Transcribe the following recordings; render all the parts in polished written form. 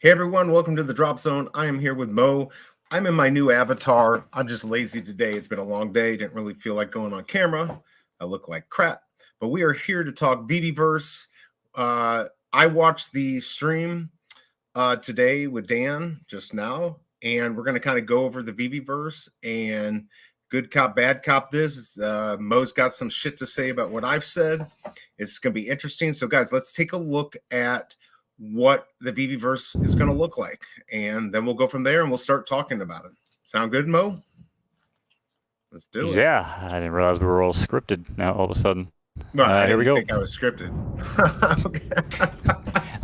Hey everyone, welcome to the Drop Zone. I am here with Mo. I'm in my new avatar. I'm just lazy today. It's been a long day. Didn't really feel like going on camera. I look like crap. But we are here to talk VeveVerse. I watched the stream today with Dan just now, and we're going to kind of go over the VeveVerse and good cop, bad cop this. Mo's got some shit to say about what I've said. It's going to be interesting. So guys, let's take a look at what the VeveVerse is going to look like, and then we'll go from there and we'll start talking about it. Sound good, Mo? Let's do it. Yeah, I didn't realize we were all scripted now all of a sudden. Well, I Here we didn't go. think I was scripted.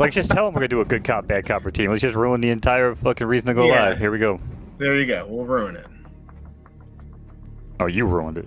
Like, just tell them we're going to do a good cop, bad cop routine. Let's just ruin the entire fucking reason to go Yeah. live. Here we go. There you go. We'll ruin it. Oh, you ruined it.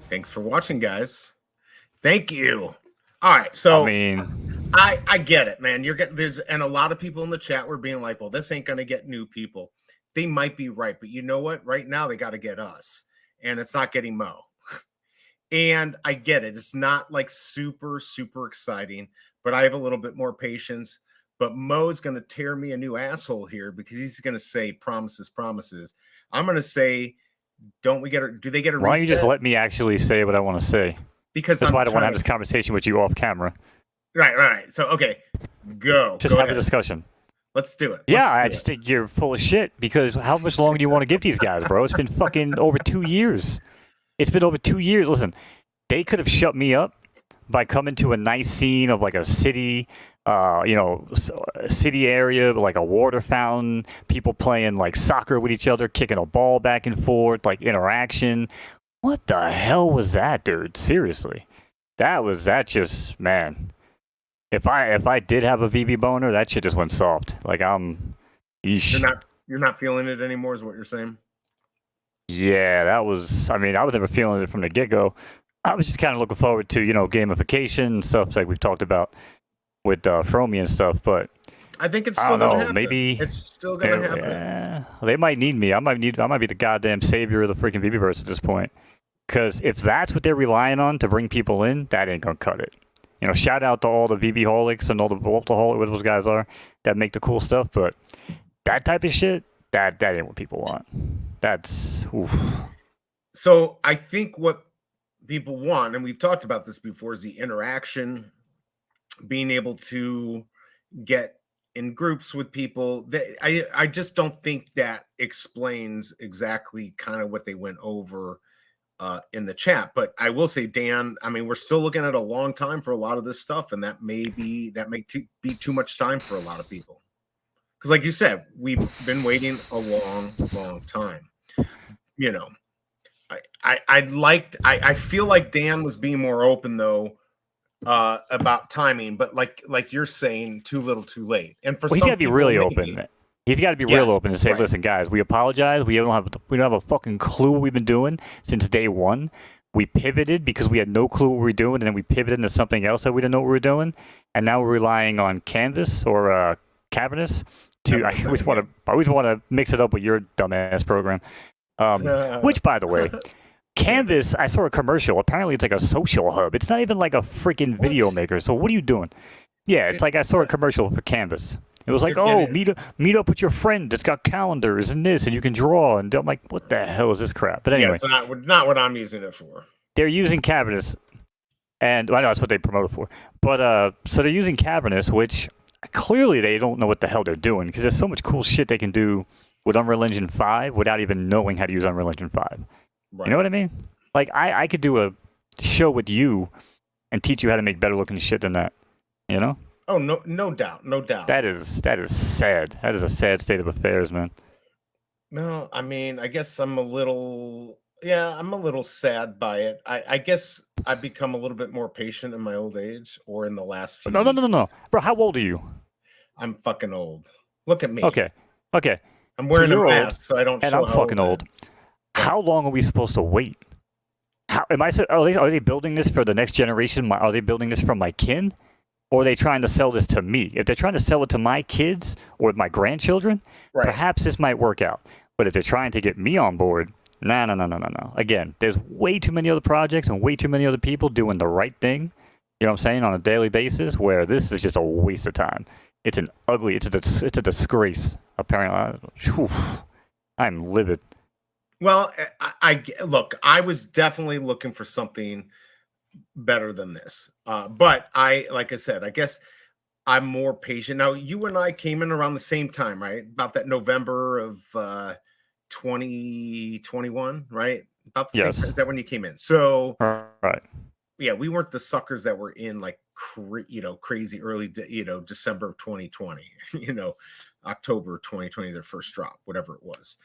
Thanks for watching, guys. Thank you. All right, so I mean, I get it, man. You're getting there's and a lot of people in the chat were being like, "Well, this ain't going to get new people." They might be right, but you know what? Right now they got to get us, and it's not getting Mo. And I get it. It's not like super exciting, but I have a little bit more patience. But Mo's going to tear me a new asshole here because he's going to say promises. I'm going to say, don't we get? Do they get a why don't you just reset? let me actually say what I want to say? Because That's I'm why I don't want to trying have this conversation with you off camera. Right. So okay, go. Just Go have a ahead. discussion. Let's do it. Yeah, Let's do I it. just think you're full of shit because how much longer do you want to give these guys, bro? It's been fucking over 2 years. It's been over 2 years. Listen, they could have shut me up by coming to a nice scene of like a city, a city area, like a water fountain, people playing like soccer with each other, kicking a ball back and forth, like interaction. What the hell was that, dude? Seriously, that just man. If I did have a VV boner, that shit just went soft. Like yeesh. You're not feeling it anymore, is what you're saying? Yeah, that was. I mean, I was never feeling it from the get go. I was just kind of looking forward to gamification and stuff like we've talked about with Fromy and stuff. But I think it's I still don't gonna know. happen. Maybe It's still gonna happen. they might need me. I might be the goddamn savior of the freaking VeveVerse at this point. Because if that's what they're relying on to bring people in, that ain't gonna cut it. Shout out to all the VV holics and all the Voltaholic, what those guys are that make the cool stuff. But that type of shit, that ain't what people want. That's oof. So I think what people want, and we've talked about this before, is the interaction, being able to get in groups with people. I just don't think that explains exactly kind of what they went over in the chat. But I will say, Dan, I mean, we're still looking at a long time for a lot of this stuff, and that may be too much time for a lot of people. Because, like you said, we've been waiting a long time. You know, I feel like Dan was being more open though about timing, but like you're saying, too little, too late. And for Well, he's some got to be people, really maybe. open. He's got to be real Yes, open and say, right. "Listen, guys, we apologize. We don't have a fucking clue what we've been doing since day one. We pivoted because we had no clue what we were doing, and then we pivoted into something else that we didn't know what we were doing, and now we're relying on Canvas or Cavernous to. I always want to mix it up with your dumbass program. Which, by the way, Canvas, I saw a commercial. Apparently, it's like a social hub. It's not even like a freaking video maker. So what are you doing? Yeah, it's like I saw a commercial for Canvas. It was like, oh, meet up with your friend that's got calendars and this, and you can draw. And I'm like, what the hell is this crap? But anyway, it's not what I'm using it for. They're using Cavernous, and I know that's what they promote it for. But so they're using Cavernous, which clearly they don't know what the hell they're doing because there's so much cool shit they can do with Unreal Engine 5 without even knowing how to use Unreal Engine 5. Right. You know what I mean? Like I could do a show with you and teach you how to make better looking shit than that. You know? Oh, no doubt. That is sad. That is a sad state of affairs, man. No, I mean, I guess I'm a little sad by it. I guess I've become a little bit more patient in my old age or in the last few No. Bro, how old are you? I'm fucking old. Look at me. Okay. I'm wearing a mask, so I don't and show I'm fucking old. How long are we supposed to wait? Are they building this for the next generation? Are they building this for my kin? Or are they trying to sell this to me? If they're trying to sell it to my kids or my grandchildren, perhaps this might work out. But if they're trying to get me on board, no. Again, there's way too many other projects and way too many other people doing the right thing, you know what I'm saying, on a daily basis, where this is just a waste of time. It's a disgrace, apparently. I'm livid. Well, look, I was definitely looking for something better than this. But like I said, I guess I'm more patient. Now, you and I came in around the same time, right? About that November of 2021, right? About the same time. Is that when you came in? So, right. Yeah, we weren't the suckers that were in like, crazy early, December of 2020, October 2020, their first drop, whatever it was.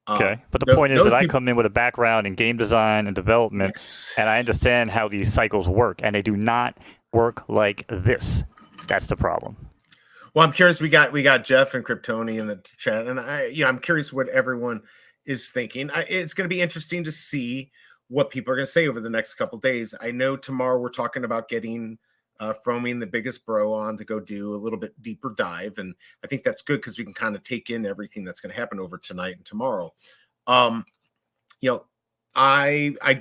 Okay, but the point is that I come in with a background in game design and development, and I understand how these cycles work, and they do not work like this. That's the problem. Well, I'm curious. We got Jeff and Kryptoni in the chat, and I'm curious what everyone is thinking. It's going to be interesting to see what people are going to say over the next couple of days. I know tomorrow we're talking about getting Fromy, the biggest bro, on to go do a little bit deeper dive, and I think that's good because we can kind of take in everything that's going to happen over tonight and tomorrow. I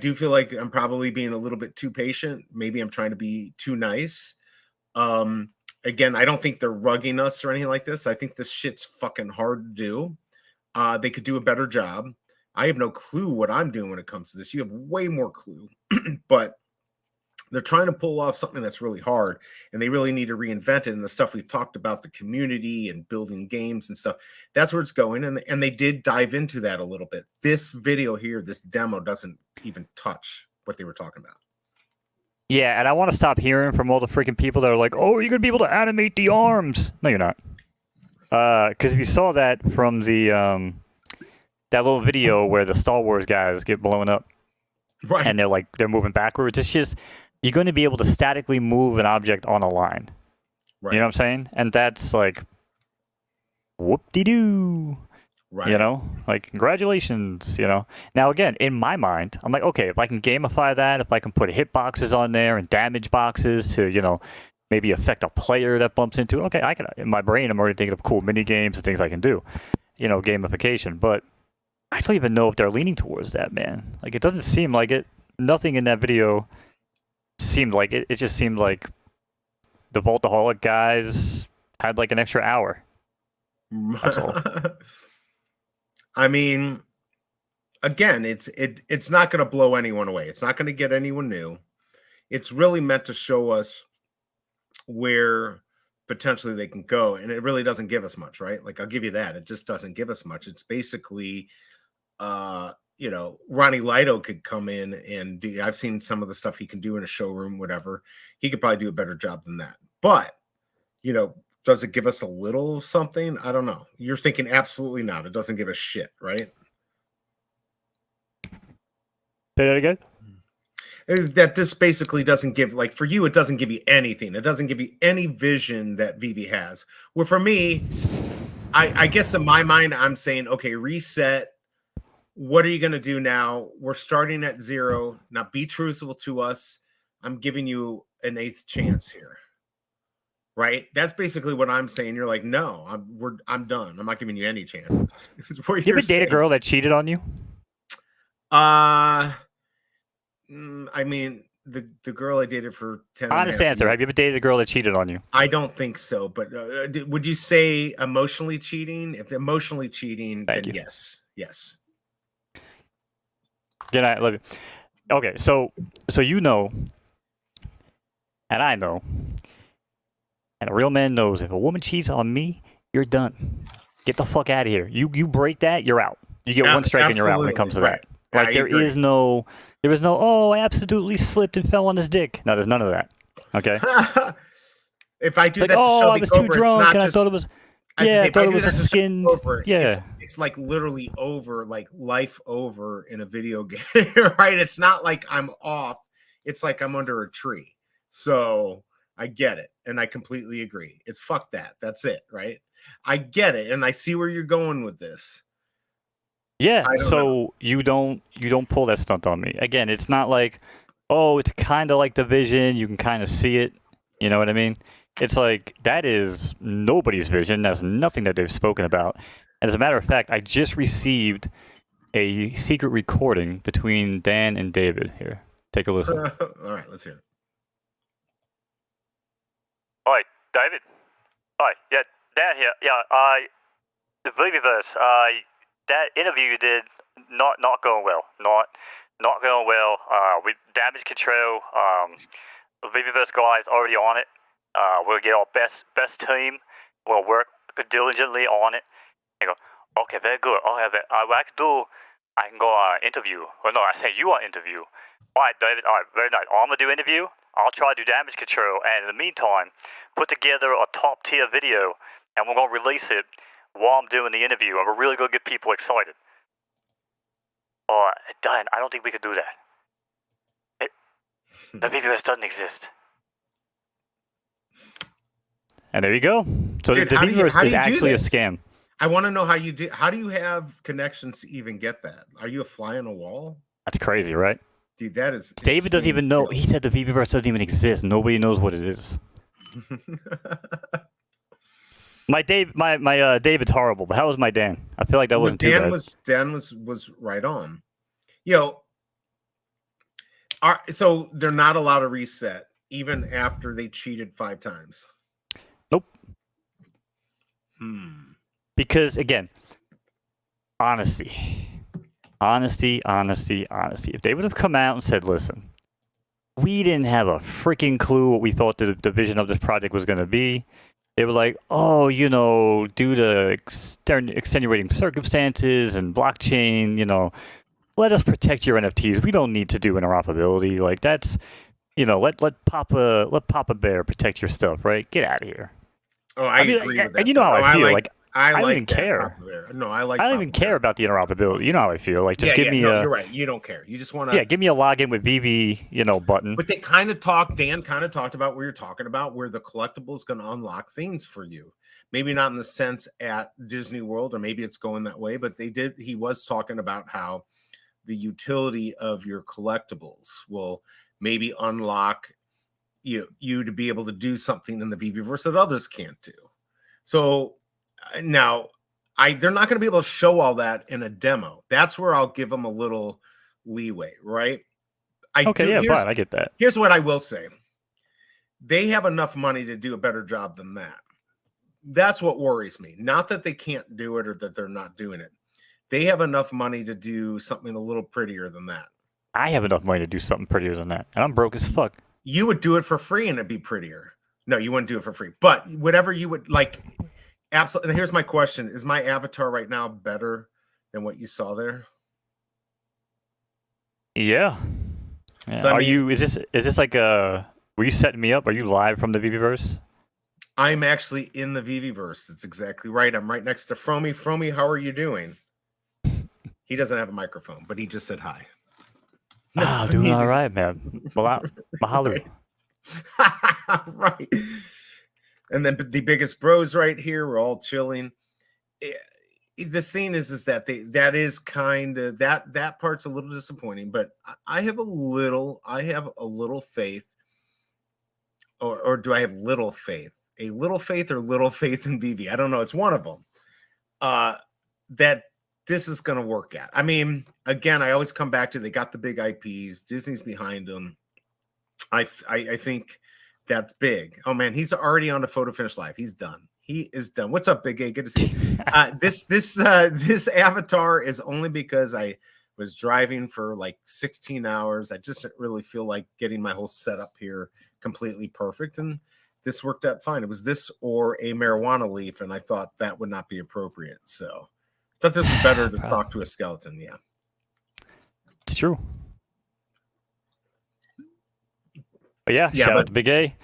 do feel like I'm probably being a little bit too patient. Maybe I'm trying to be too nice. Again, I don't think they're rugging us or anything like this. I think this shit's fucking hard to do. They could do a better job. I have no clue what I'm doing when it comes to this. You have way more clue, but they're trying to pull off something that's really hard, and they really need to reinvent it. And the stuff we've talked about, the community and building games and stuff, that's where it's going. And they did dive into that a little bit. This video here, this demo, doesn't even touch what they were talking about. Yeah, and I want to stop hearing from all the freaking people that are like, oh, you're going to be able to animate the arms. No, you're not. Because if you saw that from the that little video where the Star Wars guys get blown up, right, and they're moving backwards, it's just, you're going to be able to statically move an object on a line. Right. You know what I'm saying? And that's like, whoop-de-doo. Right. Like, congratulations, Now, again, in my mind, I'm like, okay, if I can gamify that, if I can put hitboxes on there and damage boxes to, maybe affect a player that bumps into it, okay, I can, in my brain, I'm already thinking of cool mini games and things I can do, gamification. But I don't even know if they're leaning towards that, man. Like, it doesn't seem like it. Nothing in that video seemed like it. It just seemed like the Vaultaholic guys had like an extra hour. That's all. I mean, again, it's not going to blow anyone away. It's not going to get anyone new. It's really meant to show us where potentially they can go, and it really doesn't give us much, right? Like, I'll give you that. It just doesn't give us much. It's basically, Ronnie Lido could come in and do. I've seen some of the stuff he can do in a showroom, whatever. He could probably do a better job than that. But, does it give us a little something? I don't know. You're thinking absolutely not. It doesn't give us shit, right? Say that again? That this basically doesn't give, like, for you, it doesn't give you anything. It doesn't give you any vision that Vivi has. Well, for me, I guess in my mind, I'm saying, okay, reset. What are you going to do now? We're starting at 0. Now be truthful to us. I'm giving you an 8th chance here. Right? That's basically what I'm saying. You're like, no, I'm done. I'm not giving you any chances. You ever date a girl that cheated on you? I mean, the girl I dated for 10. Honest answer. Have you ever dated a girl that cheated on you? I don't think so. But would you say emotionally cheating? If emotionally cheating, then yes. Yes. Can I love you? Okay, so and I know, and a real man knows, if a woman cheats on me, you're done. Get the fuck out of here. You break that, you're out. You get one strike and you're out when it comes to that. Like, there is no, oh, I absolutely slipped and fell on his dick. No, there's none of that. Okay? If I do like, that, oh, I was too drunk and I thought it was, I thought it was a skin. Yeah. It's like literally over, like life over in a video game, right? It's not like I'm off. It's like I'm under a tree. So I get it. And I completely agree. It's fuck that. That's it, right? I get it. And I see where you're going with this. Yeah, so you don't pull that stunt on me. Again, it's not like, oh, it's kind of like the vision. You can kind of see it. You know what I mean? It's like, that is nobody's vision. That's nothing that they've spoken about. And as a matter of fact, I just received a secret recording between Dan and David. Here, take a listen. All right, let's hear it. Hi, David. Hi, yeah, Dan here. Yeah, the VeveVerse, that interview you did, not going well. Not going well. With damage control, the VeveVerse guys already on it. We'll get our best team. We'll work diligently on it. I go, okay, very good. I'll have it. What I can do, I can go interview. Well, no, I say you want interview. All right, David. All right, very nice. I'm gonna do interview. I'll try to do damage control, and in the meantime, put together a top tier video, and we're gonna release it while I'm doing the interview, and we're really gonna get people excited. Dan, I don't think we could do that. The VeveVerse doesn't exist. And there you go. So dude, the VeveVerse is actually a scam. I want to know how you do. How do you have connections to even get that? Are you a fly on a wall? That's crazy, right? Dude, that is. David doesn't even know. He said the VeveVerse doesn't even exist. Nobody knows what it is. My David's horrible, but how was my Dan? I feel like that wasn't too bad. Dan was right on. So they're not allowed to reset even after they cheated 5 times. Nope. Because again, honesty. If they would have come out and said, "Listen, we didn't have a freaking clue what we thought the vision of this project was going to be," they were like, "Oh, due to extenuating circumstances and blockchain, let us protect your NFTs. We don't need to do interoperability. Like, that's, let Papa Bear protect your stuff, right? Get out of here." Oh, I agree with that. And you know how I feel. I don't even that care. No, I like. I don't even care about the interoperability. You know how I feel. Like, just give me you're right. You don't care. You just want to. Yeah, give me a login with VV, button. But Dan kind of talked about what you're talking about, where the collectible is going to unlock things for you. Maybe not in the sense at Disney World, or maybe it's going that way. But he was talking about how the utility of your collectibles will maybe unlock you to be able to do something in the VeveVerse that others can't do. So now they're not going to be able to show all that in a demo. That's where I'll give them a little leeway, right? Fine, I get that. Here's what I will say. They have enough money to do a better job than that. That's what worries me. Not that they can't do it or that they're not doing it. They have enough money to do something a little prettier than that. I have enough money to do something prettier than that, and I'm broke as fuck. You would do it for free and it'd be prettier. No, you wouldn't do it for free. But whatever you would like, absolutely. And here's my question: is my avatar right now better than what you saw there? Yeah. So, I Are mean, you? Is this like a? Were you setting me up? Are you live from the VeveVerse? I'm actually in the VeveVerse. It's exactly right. I'm right next to Fromy. Fromy, how are you doing? He doesn't have a microphone, but he just said hi. No, doing all right, man. Mahalo. Right. And then the biggest bros right here. We're all chilling. The thing is that that is kind of that part's a little disappointing, but I have a little faith, or do I have little faith? A little faith or little faith in BB? I don't know. It's one of them. That this is going to work out. I mean, again, I always come back to they got the big IPs. Disney's behind them. I think that's big. Oh man, he's already on the photo finish live. He's done. He is done. What's up, Big A? Good to see you. This avatar is only because I was driving for like 16 hours. I just didn't really feel like getting my whole setup here completely perfect, and this worked out fine. It was this or a marijuana leaf, and I thought that would not be appropriate. So I thought this was better to talk to a skeleton. Yeah, it's true. But yeah, shout out to Big A.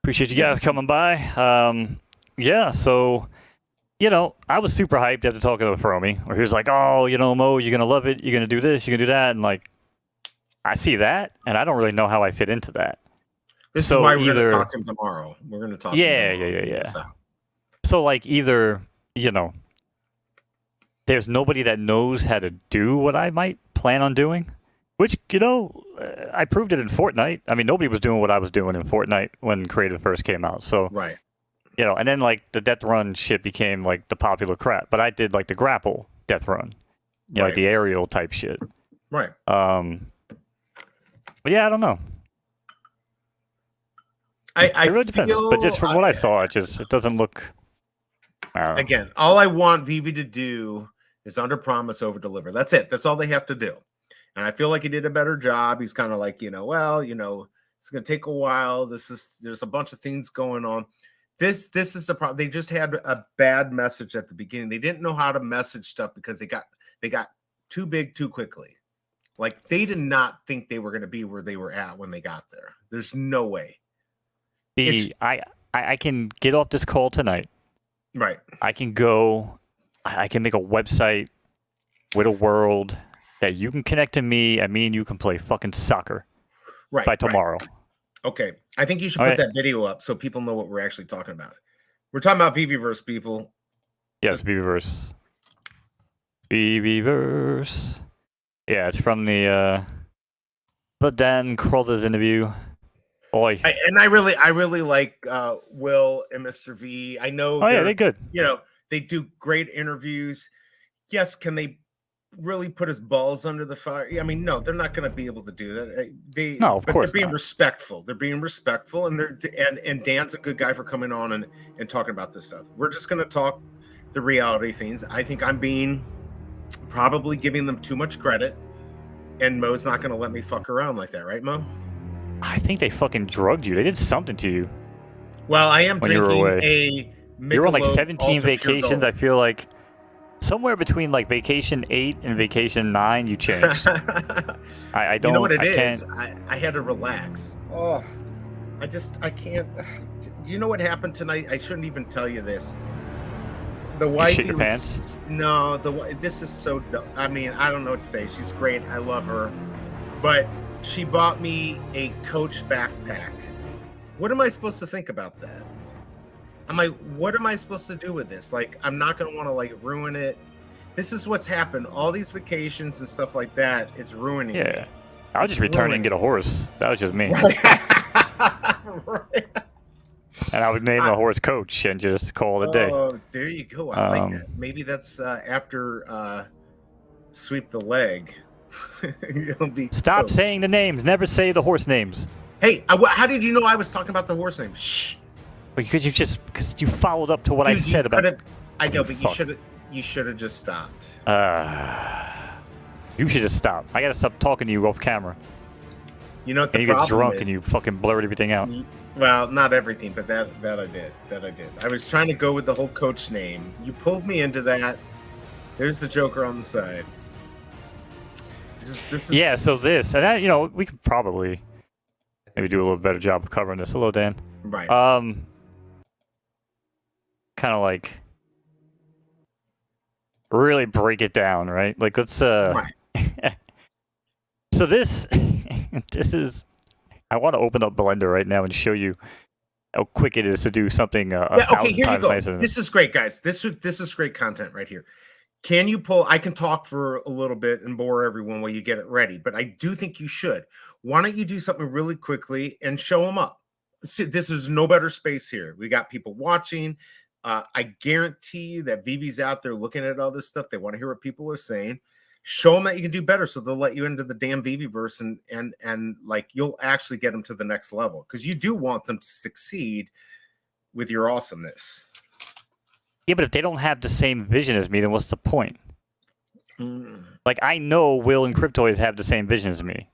Appreciate you guys coming by. Yeah, so, you know, I was super hyped after talking to Fromy, where he was like, oh, you know, Mo, you're going to love it. You're going to do this. You're going to do that. And, like, I see that, and I don't really know how I fit into that. This is why we're going to talk to him tomorrow. We're going to talk to him tomorrow. Yeah. So, like, either, you know, there's nobody that knows how to do what I might plan on doing, which, you know, I proved it in Fortnite. I mean, nobody was doing what I was doing in Fortnite when Creative first came out. So, right. You know, and then, like, the Death Run shit became, like, the popular crap. But I did, like, the grapple Death Run. You know, like the aerial type shit. Right. But, yeah, I don't know. It really depends. But just from what I saw, it doesn't look... Again, all I want Vivi to do is under promise, over deliver. That's it. That's all they have to do. And I feel like he did a better job. He's kind of like, you know, well, you know, it's going to take a while. There's a bunch of things going on. This is the problem. They just had a bad message at the beginning. They didn't know how to message stuff because they got too big too quickly. Like, they did not think they were going to be where they were at when they got there. There's no way. I can get off this call tonight. Right. I can make a website with a world that you can connect to me, and me and you can play fucking soccer by tomorrow. Right. Okay. I think you should put that video up so people know what we're actually talking about. We're talking about VeveVerse, people. Yes, VeveVerse. VeveVerse. Yeah, it's from the Dan Crothers interview. Boy. I really like Will and Mr. V. I know they're good. You know, they do great interviews. Yes, can they really put his balls under the fire? I mean, no, they're not going to be able to do that. No, of course they're being respectful. They're being respectful, and Dan's a good guy for coming on and talking about this stuff. We're just going to talk the reality things. I think I'm being probably giving them too much credit, and Mo's not going to let me fuck around like that, right, Mo? I think they fucking drugged you. They did something to you. Well, I am drinking a Michelob. You're on like 17 vacations. I feel like somewhere between like vacation 8 and vacation 9, you changed. I don't. You know what it is? I had to relax. Oh, I can't. Do you know what happened tonight? I shouldn't even tell you this. The wife. Shit your pants? No, this is so dumb. I mean, I don't know what to say. She's great. I love her, but she bought me a Coach backpack. What am I supposed to think about that? I'm like, what am I supposed to do with this? Like, I'm not going to want to like ruin it. This is what's happened. All these vacations and stuff like that is ruining me. I'll just return it and get a horse. That was just me. Right. And I would name the horse Coach and just call it a day. Oh, there you go. I like that. Maybe that's after Sweep the Leg. It'll be Stop Coach. saying the names. Never say the horse names. Hey, how did you know I was talking about the horse name? Shh. Because you followed up to what I said about. I know, but you should have just stopped. You should have stopped. I gotta stop talking to you off camera. You know what the problem is? You get drunk and you fucking blurt everything out. Well, not everything, but that I did. That I did. I was trying to go with the whole coach name. You pulled me into that. There's the Joker on the side. This is Yeah, so this, and that, we could probably maybe do a little better job of covering this. Hello, Dan. right. Kind of like really break it down, right? Like, let's, Right. So this, this is, I want to open up Blender right now and show you how quick it is to do something Okay, here you go. nicer than This is great, guys. This is great content right here. Can you pull? I can talk for a little bit and bore everyone while you get it ready, but I do think you should. Why don't you do something really quickly and show them up? See, this is no better space here. We got people watching. I guarantee you that Vivi's out there looking at all this stuff. They want to hear what people are saying. Show them that you can do better, so they'll let you into the damn VeveVerse, and like you'll actually get them to the next level, because you do want them to succeed with your awesomeness. Yeah, but if they don't have the same vision as me, then what's the point? Like, I know Will and Cryptoids have the same vision as me.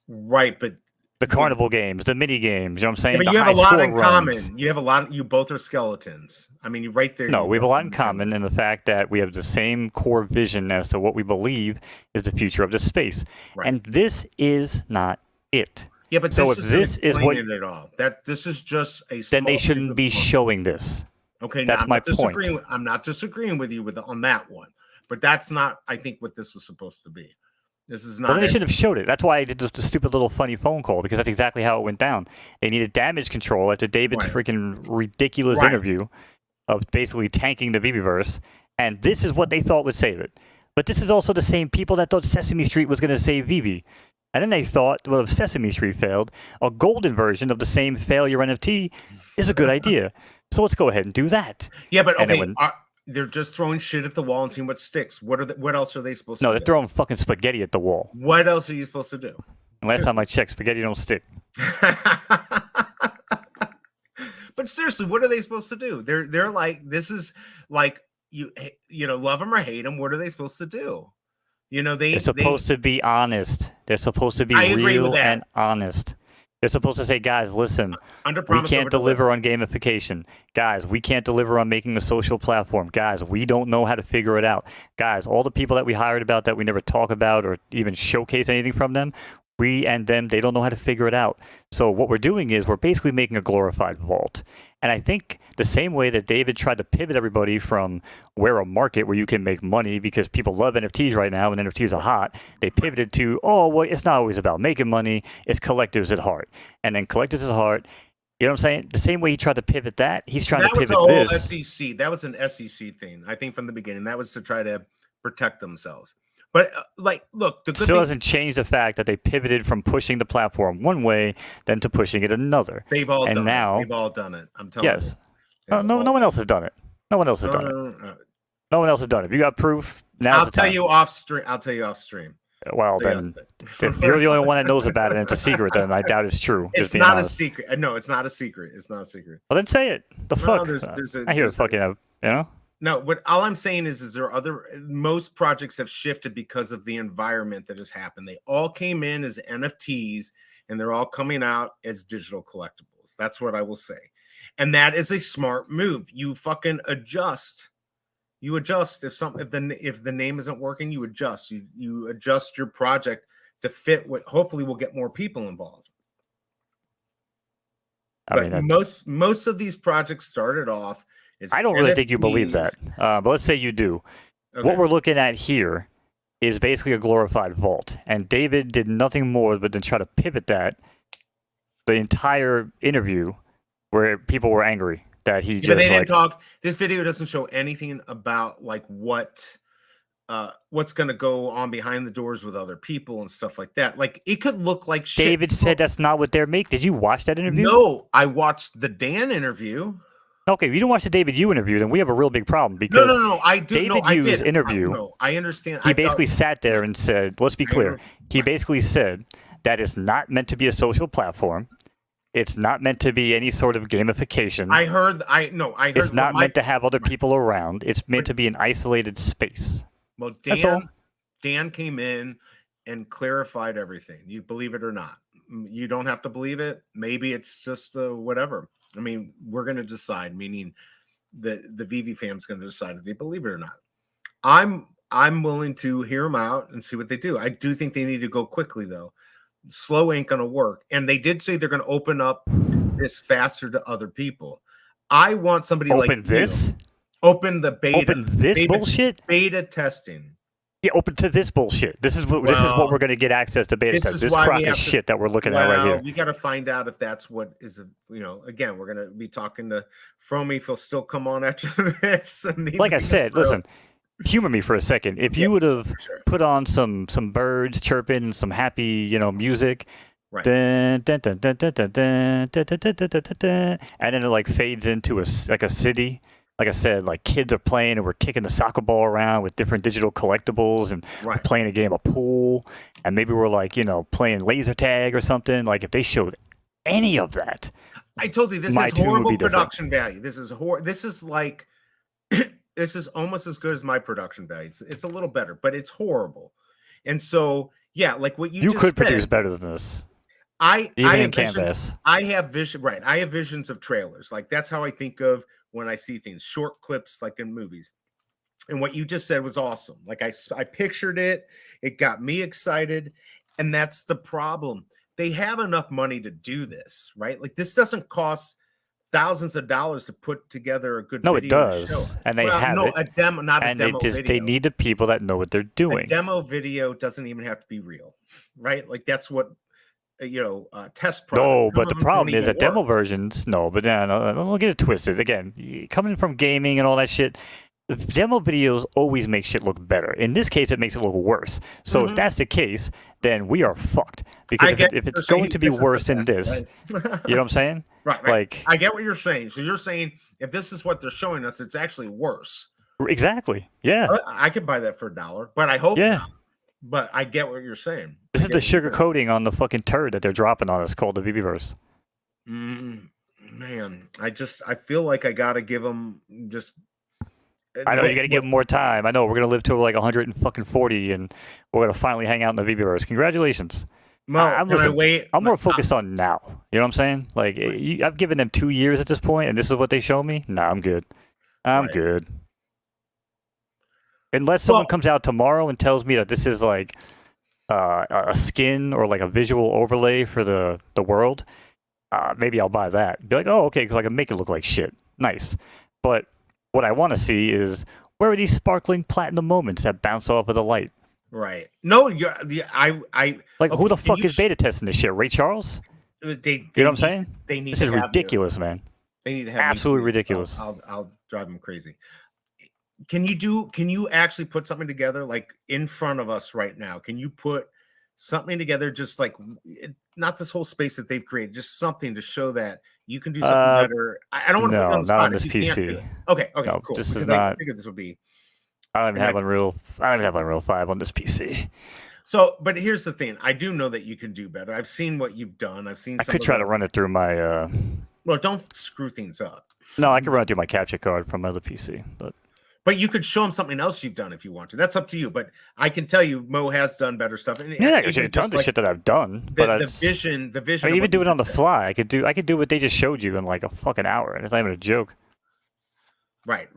Right, but the carnival games, the mini games, you know what I'm saying? Yeah, but you have a lot in common. You have a lot. You both are skeletons. I mean, you're right there. No, we have a lot in common in the fact that we have the same core vision as to what we believe is the future of this space. Right. And this is not it. Yeah, but so this if this is what it all, that this is just a. Then they shouldn't be showing this. Okay, that's my point. I'm not disagreeing with you on that one, but that's not, I think, what this was supposed to be. This is not. Well, then they should have showed it. That's why I did the stupid little funny phone call, because that's exactly how it went down. They needed damage control after David's freaking ridiculous interview of basically tanking the VeveVerse, and this is what they thought would save it. But this is also the same people that thought Sesame Street was going to save Vivi. And then they thought, well, if Sesame Street failed, a golden version of the same failure NFT is a good idea. So let's go ahead and do that. Yeah, but okay, they're just throwing shit at the wall and seeing what sticks. What else are they supposed to do? No, they're throwing fucking spaghetti at the wall. What else are you supposed to do? And last time I checked, spaghetti don't stick. But seriously, what are they supposed to do? They're like, this is like, you know, love them or hate them. What are they supposed to do? You know, they're supposed to be honest. They're supposed to be real and honest. They're supposed to say, guys, listen, we can't deliver on gamification. Guys, we can't deliver on making a social platform. Guys, we don't know how to figure it out. Guys, all the people that we hired about that we never talk about or even showcase anything from them, we and them, they don't know how to figure it out. So what we're doing is we're basically making a glorified vault. And I think the same way that David tried to pivot everybody from where a market where you can make money because people love NFTs right now and NFTs are hot, they pivoted to, oh, well, it's not always about making money. It's collectives at heart. And then collectives at heart, you know what I'm saying? The same way he tried to pivot that, he's trying to pivot this. That was a whole SEC. That was an SEC thing, I think, from the beginning. That was to try to protect themselves. But like, look, the good still doesn't change the fact that they pivoted from pushing the platform one way, then to pushing it another. They've all done it. They've all done it. I'm telling you. Yes. No one else has done it. No one else has done it. No one else has done it. If you got proof, now I'll tell you off stream. Well, then, if you're the only one that knows about it and it's a secret, then I doubt it's true. It's not a secret. No, it's not a secret. It's not a secret. Well, then say it. The fuck? I hear fucking, you know? No, what all I'm saying is there are most projects have shifted because of the environment that has happened. They all came in as NFTs and they're all coming out as digital collectibles. That's what I will say. And that is a smart move. You fucking adjust. You adjust if the name isn't working, you adjust. You adjust your project to fit what hopefully will get more people involved. But most of these projects started off. I don't really think you believe that, but let's say you do. Okay. What we're looking at here is basically a glorified vault, and David did nothing more but then try to pivot that the entire interview where people were angry that he just they didn't talk. This video doesn't show anything about like what's going to go on behind the doors with other people and stuff like that. Like it could look like shit. David said that's not what they're making. Did you watch that interview? No, I watched the Dan interview. Okay, if you don't watch the David Yu interview, then we have a real big problem because no, I do. David Yu's interview. I understand. He basically sat there and said, let's be clear. He basically said that it's not meant to be a social platform. It's not meant to be any sort of gamification. I heard. It's not meant to have other people around. It's meant to be an isolated space. Well, Dan came in and clarified everything. You believe it or not. You don't have to believe it. Maybe it's just whatever. I mean, we're going to decide, meaning the VV fam's going to decide if they believe it or not. I'm willing to hear them out and see what they do. I do think they need to go quickly, though. Slow ain't going to work. And they did say they're going to open up this faster to other people. I want somebody open this? Open the beta. Open this bullshit? Beta testing. Yeah, open to this bullshit. This is what we're going to get access to beta test. This crap is shit that we're looking at right here. We got to find out if that's what is, again, we're going to be talking to Fromy if he'll still come on after this. Like I said, listen, humor me for a second. If you would have put on some birds chirping, some happy, music, right. And then it like fades into a city. Like I said, like kids are playing and we're kicking the soccer ball around with different digital collectibles and we're playing a game of pool and maybe we're like, playing laser tag or something. Like if they showed any of that, I told you this is horrible production value. This is this is like this is almost as good as my production value. It's a little better, but it's horrible. And so like what you could produce better than this. I have visions of trailers. Like that's how I think of when I see things, short clips like in movies. And what you just said was awesome. Like I pictured it. It got me excited. And that's the problem. They have enough money to do this, right? Like this doesn't cost thousands of dollars to put together a good video. No, it does. Show. And they have it. A demo, not a demo video. They need the people that know what they're doing. A demo video doesn't even have to be real, right? Like that's what test product. No, but the problem is that demo versions. No, but don't get it twisted. Again, coming from gaming and all that shit, the demo videos always make shit look better. In this case, it makes it look worse. So if that's the case, then we are fucked. Because if it's going to be worse than this, right? You know what I'm saying? Right. Like I get what you're saying. So you're saying if this is what they're showing us, it's actually worse. Exactly. Yeah. I could buy that for $1, but I hope not. But I get what you're saying. This is the sugar coating on the fucking turd that they're dropping on us called the VeveVerse. Man, I feel like I got to give them just... I know you got to give them more time. I know we're going to live to like 140 and we're going to finally hang out in the VeveVerse. Congratulations. I'm more focused on now. You know what I'm saying? Like I've given them 2 years at this point and this is what they show me. Nah, I'm good. I'm good. Unless someone comes out tomorrow and tells me that this is like a skin or like a visual overlay for the world, maybe I'll buy that. Be like, oh, okay, because I can make it look like shit. Nice. But what I want to see is where are these sparkling platinum moments that bounce off of the light? Right. No, who the fuck is beta testing this shit? Ray Charles? You know what I'm saying? This is ridiculous, man. They need to have absolutely ridiculous. I'll drive them crazy. Can you actually put something together like in front of us right now? Can you put something together just like not this whole space that they've created, just something to show that you can do something better? I don't want to put it on the spot. Not on this PC. Okay, no, cool. This is not. I figured this would be. I don't even have Unreal 5 on this PC. So, but here's the thing. I do know that you can do better. I've seen what you've done. I could try to run it through my. Well, don't screw things up. No, I can run it through my capture card from my other PC, But you could show them something else you've done if you want to. That's up to you. But I can tell you, Mo has done better stuff. And you've done the shit that I've done. But the vision. I mean, even do it on the fly. I could do what they just showed you in like a fucking hour, and it's not even a joke. Right.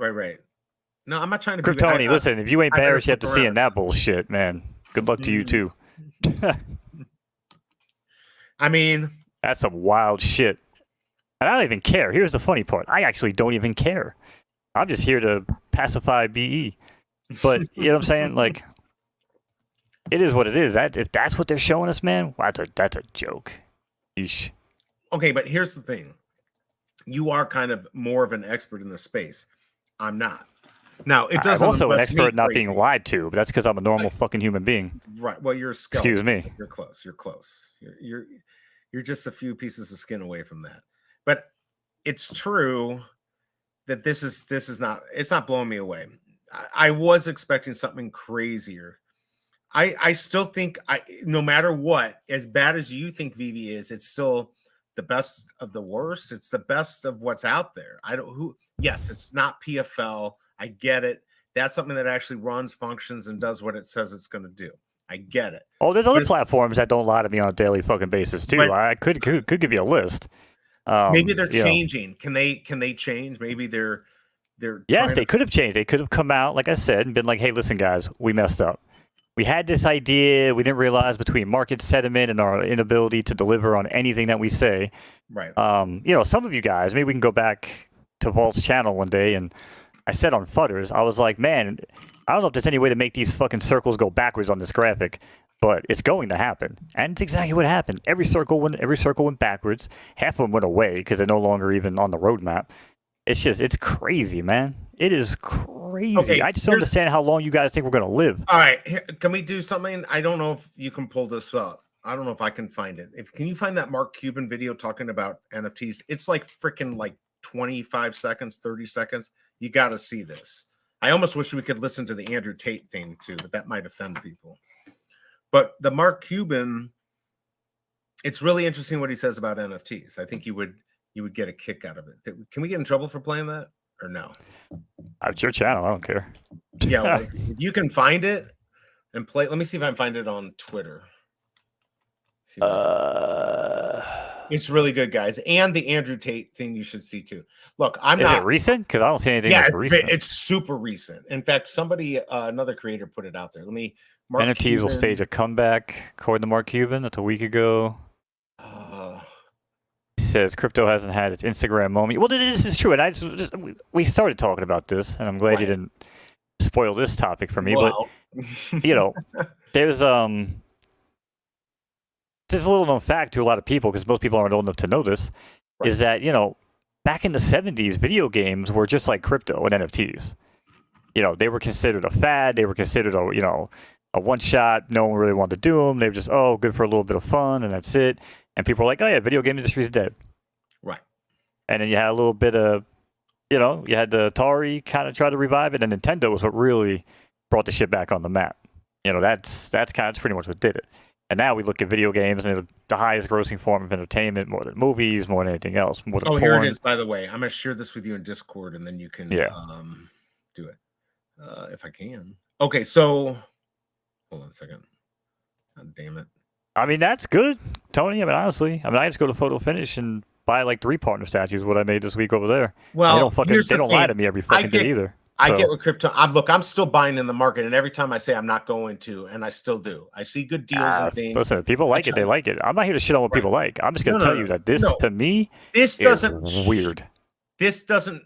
No, I'm not trying to. Tony, listen. If you ain't embarrassed yet to seeing that bullshit, man, good luck to you too. I mean, that's some wild shit, and I don't even care. Here's the funny part: I actually don't even care. I'm just here to pacify BE. But you know what I'm saying? Like, it is what it is. If that's what they're showing us, man, that's a joke. Yeesh. Okay, but here's the thing. You are kind of more of an expert in the space. I'm not. Now, it doesn't. I'm also an expert not being lied to, but that's because I'm a normal fucking human being. Right. Well, you're a skeleton. Excuse me. You're close. You're just a few pieces of skin away from that. But it's true that this is not, it's not blowing me away. I was expecting something crazier. I still think no matter what, as bad as you think VV is, it's still the best of the worst. It's the best of what's out there. Yes, it's not PFL. I get it. That's something that actually runs, functions, and does what it says it's going to do. I get it. Oh, there's other platforms that don't lie to me on a daily fucking basis too. But I could give you a list. maybe they're you know. changing. Can they change? Maybe they're Yes, they could have changed. They could have come out, like I said, and been like, "Hey, listen, guys, we messed up. We had this idea. We didn't realize between market sentiment and our inability to deliver on anything that we say." Right. Some of you guys, maybe we can go back to Vault's channel one day, and I said on Futters, I was like, man, I don't know if there's any way to make these fucking circles go backwards on this graphic, but it's going to happen. And it's exactly what happened. Every circle went backwards. Half of them went away because they're no longer even on the roadmap. It's crazy, man. It is crazy. Okay, I just don't understand how long you guys think we're going to live. All right, can we do something? I don't know if you can pull this up. I don't know if I can find it. Can you find that Mark Cuban video talking about NFTs? It's like freaking like 25 seconds, 30 seconds. You got to see this. I almost wish we could listen to the Andrew Tate thing too, but that might offend people. But the Mark Cuban, it's really interesting what he says about NFTs. I think you would get a kick out of it. Can we get in trouble for playing that or no? It's your channel. I don't care. Yeah, well, if you can find it and play. Let me see if I can find it on Twitter. It's really good, guys. And the Andrew Tate thing you should see too. Look, Is it recent? Because I don't see anything that's recent. It's super recent. In fact, somebody, another creator put it out there. NFTs Cuban will stage a comeback, according to Mark Cuban. That's a week ago. He says crypto hasn't had its Instagram moment. Well, this is true. And we started talking about this, and I'm glad you didn't spoil this topic for me. Well. But, there's a little known fact to a lot of people, because most people aren't old enough to know this, is that, back in the 70s, video games were just like crypto and NFTs. They were considered a fad. They were considered a one-shot. No one really wanted to do them. They were just, good for a little bit of fun, and that's it. And people were like, oh, yeah, video game industry is dead. Right. And then you had a little bit of, you had the Atari kind of try to revive it, and Nintendo was what really brought the shit back on the map. That's pretty much what did it. And now we look at video games and they're the highest grossing form of entertainment, more than movies, more than anything else. More than porn. Here it is, by the way. I'm going to share this with you in Discord, and then you can do it if I can. Okay, so hold on a second. God damn it. I mean, that's good, Tony. Honestly. I just go to Photo Finish and buy like 3 partner statues, what I made this week over there. Well, they don't lie to me every fucking day either. I get with crypto. I'm still buying in the market, and every time I say I'm not going to, and I still do. I see good deals and things. Listen, if people like it, they like it. I'm not here to shit on what people like. I'm just going to tell you that to me, this doesn't weird. This doesn't.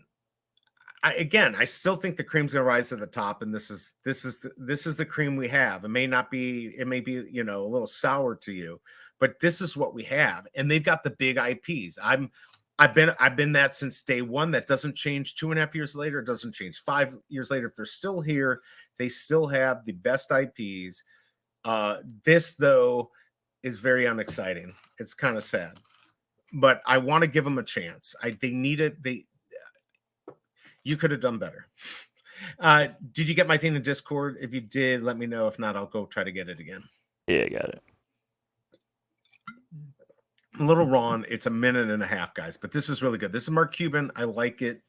I still think the cream's going to rise to the top, and this is the cream we have. It may be a little sour to you, but this is what we have, and they've got the big IPs. I've been that since day one. That doesn't change 2.5 years later. It doesn't change 5 years later. If they're still here, they still have the best IPs. This though is very unexciting. It's kind of sad, but I want to give them a chance. They need it. You could have done better. Did you get my thing in Discord? If you did, let me know. If not, I'll go try to get it again. Yeah, I got it. A little wrong. It's 1.5 minutes, guys, but this is really good. This is Mark Cuban. I like it.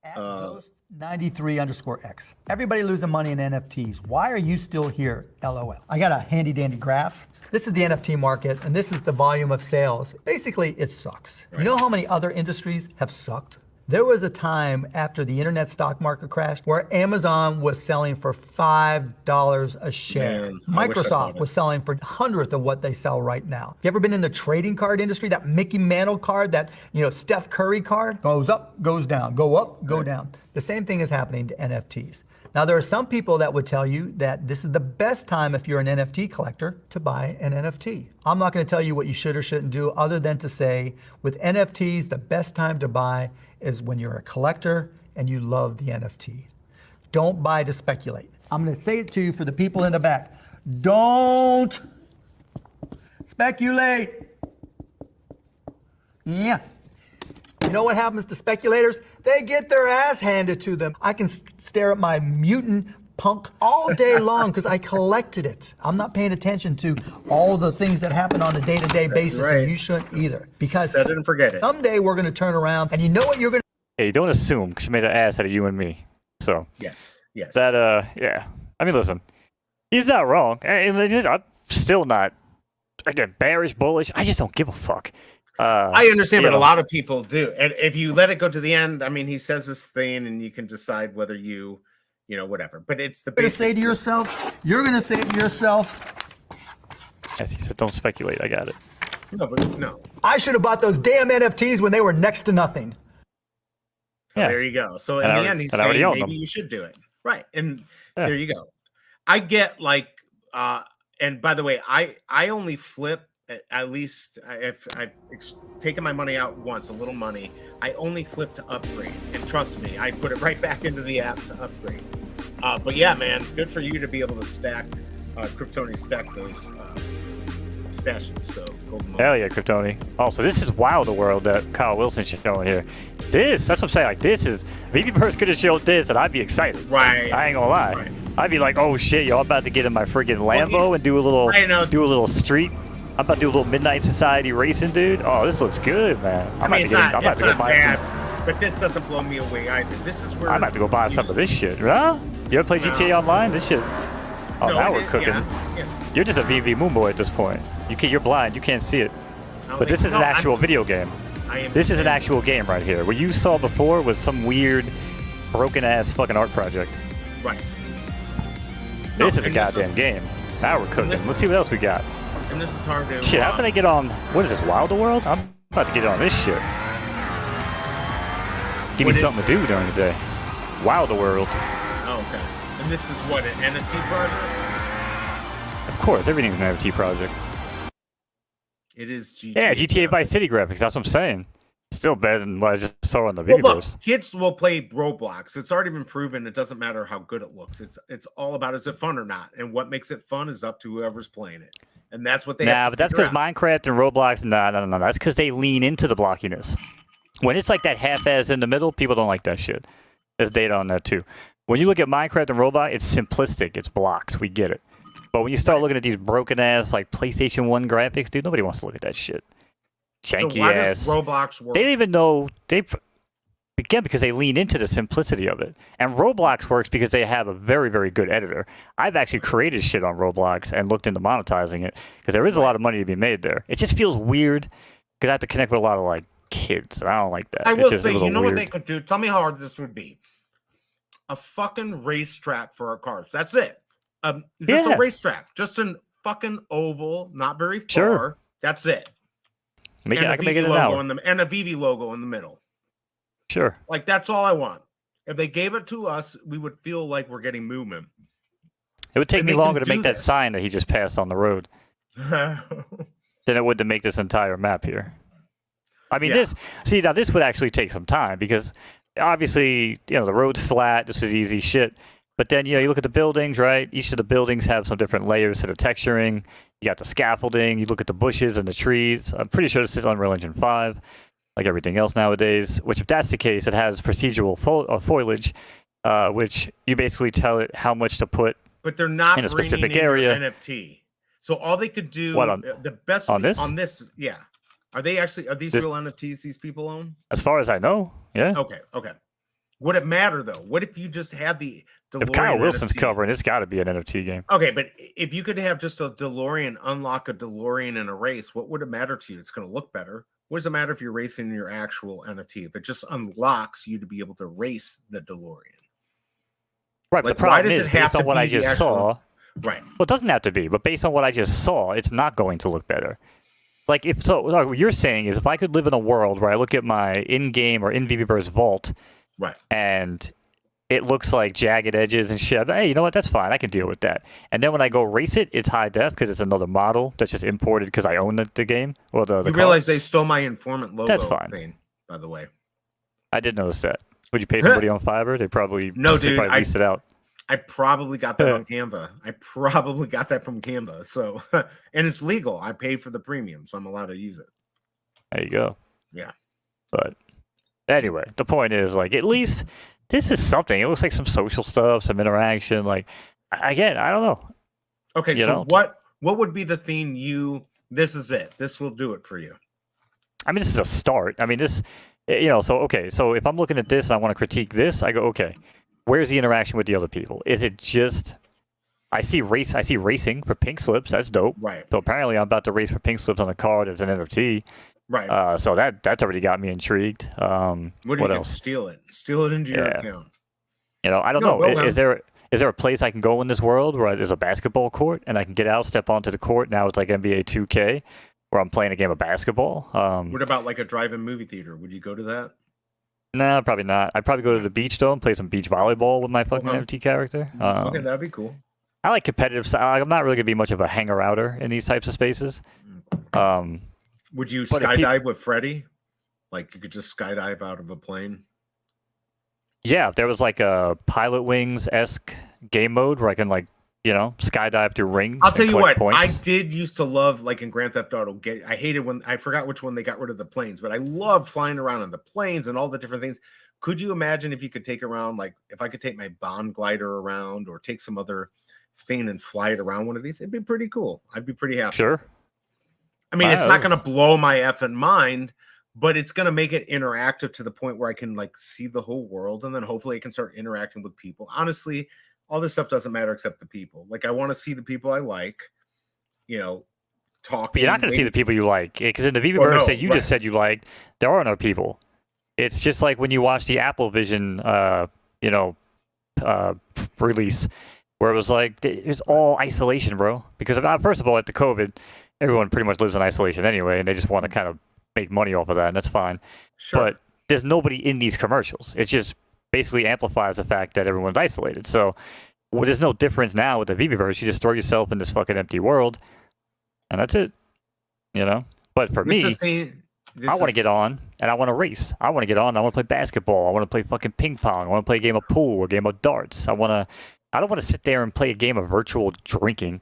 @93_X. Everybody losing money in NFTs. Why are you still here? LOL. I got a handy dandy graph. This is the NFT market, and this is the volume of sales. Basically, it sucks. Right. You know how many other industries have sucked? There was a time after the internet stock market crashed where Amazon was selling for $5 a share. Man, Microsoft was selling for 100th of what they sell right now. You ever been in the trading card industry? That Mickey Mantle card, that Steph Curry card, goes up, goes down, go up, go down. The same thing is happening to NFTs. Now, there are some people that would tell you that this is the best time if you're an NFT collector to buy an NFT. I'm not going to tell you what you should or shouldn't do other than to say with NFTs, the best time to buy is when you're a collector and you love the NFT. Don't buy to speculate. I'm going to say it to you for the people in the back. Don't speculate. Yeah. You know what happens to speculators? They get their ass handed to them. I can stare at my mutant punk all day long because I collected it. I'm not paying attention to all the things that happen on a day-to-day basis, and you shouldn't either. Because set it and forget it. Someday we're going to turn around, and you know what you're going to... Hey, don't assume, because you made an ass out of you and me. So yes. That, yeah. I mean, listen. He's not wrong. And I'm still not, again, bearish, bullish. I just don't give a fuck. I understand, but a know. lot of people do. And if you let it go to the end, I mean, he says this thing, and you can decide whether you know, whatever. But it's the You're gonna basic. say to yourself, As he said, don't speculate. I got it. No, but no. I should have bought those damn NFTs when they were next to nothing. So Yeah. there you go. So in And I the already- end, he's and I already saying own maybe them. you should do it. Right. And Yeah. there you go. I get like, and by the way, I only flip at least if I've taken my money out once, a little money, I only flip to upgrade. And trust me, I put it right back into the app to upgrade. But yeah, man, good for you to be able to stack, Kryptoni stack those stashes. So golden Hell moments. yeah, Kryptoni. Oh, so this is Wilder World that Kyle Wilson's showing here. That's what I'm saying. Like, this is, VeveVerse could have showed this, and I'd be excited. Right. I ain't gonna lie. Right. I'd be like, oh shit, yo, I'm about to get in my freaking Lambo and do a little, I know. street. I'm about to do a little Midnight Society racing, dude. Oh, this looks good, man. I'm I mean, about it's to go not buy bad, some. but this doesn't blow me away either. This is where I'm about to go buy some of this shit, huh? You ever play No. GTA Online? This shit. Oh, No, now it we're is- cooking. yeah. You're just a VV Moon boy at this point. You're blind. You can't see it. I don't But this think- is an no, actual video game. I am. This is an actual game right here. What you saw before was some weird, broken-ass fucking art project. Right. This is a and goddamn game. Now we're cooking. this- Let's see what else we got. And this is hard to. Shit, how can I get on? What is this, Wilder World? I'm about to get on this shit. Give me What is something to do during the day. Wilder World. Oh, okay. And this is what, an NFT project? Of course, everything's an NFT project. It is GTA. Yeah, GTA Vice City graphics. That's what I'm saying. Still better than what I just saw on the Well, look, videos. kids will play Roblox. It's already been proven. It doesn't matter how good it looks. It's all about, is it fun or not? And what makes it fun is up to whoever's playing it. And that's what they have Nah, to but that's figure because out. Minecraft and Roblox. No. That's because they lean into the blockiness. When it's like that half-ass in the middle, people don't like that shit. There's data on that too. When you look at Minecraft and Roblox, it's simplistic. It's blocks. We get it. But when you start looking at these broken-ass like PlayStation 1 graphics, dude, nobody wants to look at that shit. So Janky why ass. does Roblox work? They don't even know again because they lean into the simplicity of it. And Roblox works because they have a very, very good editor. I've actually created shit on Roblox and looked into monetizing it because there is a lot of money to be made there. It just feels weird because I have to connect with a lot of like kids. And I don't like that. I It's will just a say, little you know what weird. they could do? Tell me how hard this would be. A fucking racetrack for our cars. That's it. Just Yeah. a racetrack. Just a fucking oval, not very far. Sure. That's it. I can make it an logo hour. in the, and a VV logo in the middle. Sure. Like, that's all I want. If they gave it to us, we would feel like we're getting movement. It would take And me they can longer to do make that this. sign that he just passed on the road than it would to make this entire map here. I mean, Yeah. this would actually take some time because obviously, the road's flat. This is easy shit. But then, you look at the buildings, right? Each of the buildings have some different layers to the texturing. You got the scaffolding. You look at the bushes and the trees. I'm pretty sure this is Unreal Engine 5, like everything else nowadays. Which, if that's the case, it has procedural foliage, which you basically tell it how much to put. But they're not In a bringing specific in your area. NFT. So all they could do, What, on- the best on this? yeah. Are these This- real NFTs these people own? As far as I know, yeah. Okay. Would it matter though? What if you just had the DeLorean If Kyle Wilson's NFT? covering, it's got to be an NFT game. Okay, but if you could have just a DeLorean, unlock a DeLorean in a race, what would it matter to you? It's going to look better. What does it matter if you're racing your actual NFT? If it just unlocks you to be able to race the DeLorean, Right, Like, but the problem why does is, it have based on to what I be the just actual- saw, right? well, it doesn't have to be, but based on what I just saw, it's not going to look better. Like, like what you're saying is if I could live in a world where I look at my in-game or in VeveVerse vault, Right. and it looks like jagged edges and shit, hey, you know what, that's fine, I can deal with that. And then when I go race it, it's high def because it's another model that's just imported because I own the game, or the You car. realize they stole my informant logo That's fine. thing, by the way. I did notice that. Would you pay somebody on Fiverr? They probably No, they dude, probably leased it out. I probably got that on Canva. I probably got that from Canva. So, and it's legal. I paid for the premium, so I'm allowed to use it. There you go. Yeah. But anyway, the point is, like, at least this is something. It looks like some social stuff, some interaction. Like, again, I don't know. Okay, You so know? what would be the thing this is it. This will do it for you. I mean, this is a start. I mean, this, so if I'm looking at this and I want to critique this, I go, okay, where's the interaction with the other people? Is it just I see racing for pink slips. That's dope. Right. So apparently, I'm about to race for pink slips on a card as an NFT. Right. So that's already got me intrigued. What if you could else? steal it? Steal it into your Yeah. account. I don't No, know. well Is there a place I can go in this world where there's a basketball court and I can get out, step onto the court? Now it's like NBA 2K, where I'm playing a game of basketball. What about like a drive-in movie theater? Would you go to that? Nah, probably not. I'd probably go to the beach though and play some beach volleyball with my fucking NFT character. Okay, that'd be cool. I like competitive style. I'm not really gonna be much of a hanger-outer in these types of spaces. Would you but if skydive with Freddy? Like you could just skydive out of a plane? Yeah, if there was like a Pilot Wings-esque game mode where I can like, skydive through rings. I'll tell and you collect what, I points. did used to love, like in Grand Theft Auto, I hated when, I forgot which one they got rid of the planes, but I love flying around on the planes and all the different things. Could you imagine if you could take around, like if I could take my Bond glider around or take some other thing and fly it around one of these? It'd be pretty cool. I'd be pretty happy. Sure. I mean, it's Wow. not going to blow my effing mind, but it's going to make it interactive to the point where I can like see the whole world, and then hopefully I can start interacting with people. Honestly, all this stuff doesn't matter except the people. Like I want to see the people I like, talking. But you're not going to see the people you like, because in the VeveVerse that you right. just said you liked, there are no people. It's just like when you watch the Apple Vision, release, where it was like it's all isolation, bro. Because first of all, after COVID, everyone pretty much lives in isolation anyway, and they just want to kind of make money off of that, and that's fine. Sure. But there's nobody in these commercials. It just basically amplifies the fact that everyone's isolated. So there's no difference now with the VeveVerse. You just throw yourself in this fucking empty world, and that's it. But for me, I want to get on and I want to race. I want to get on. I want to play basketball. I want to play fucking ping pong. I want to play a game of pool, a game of darts. I don't want to sit there and play a game of virtual drinking.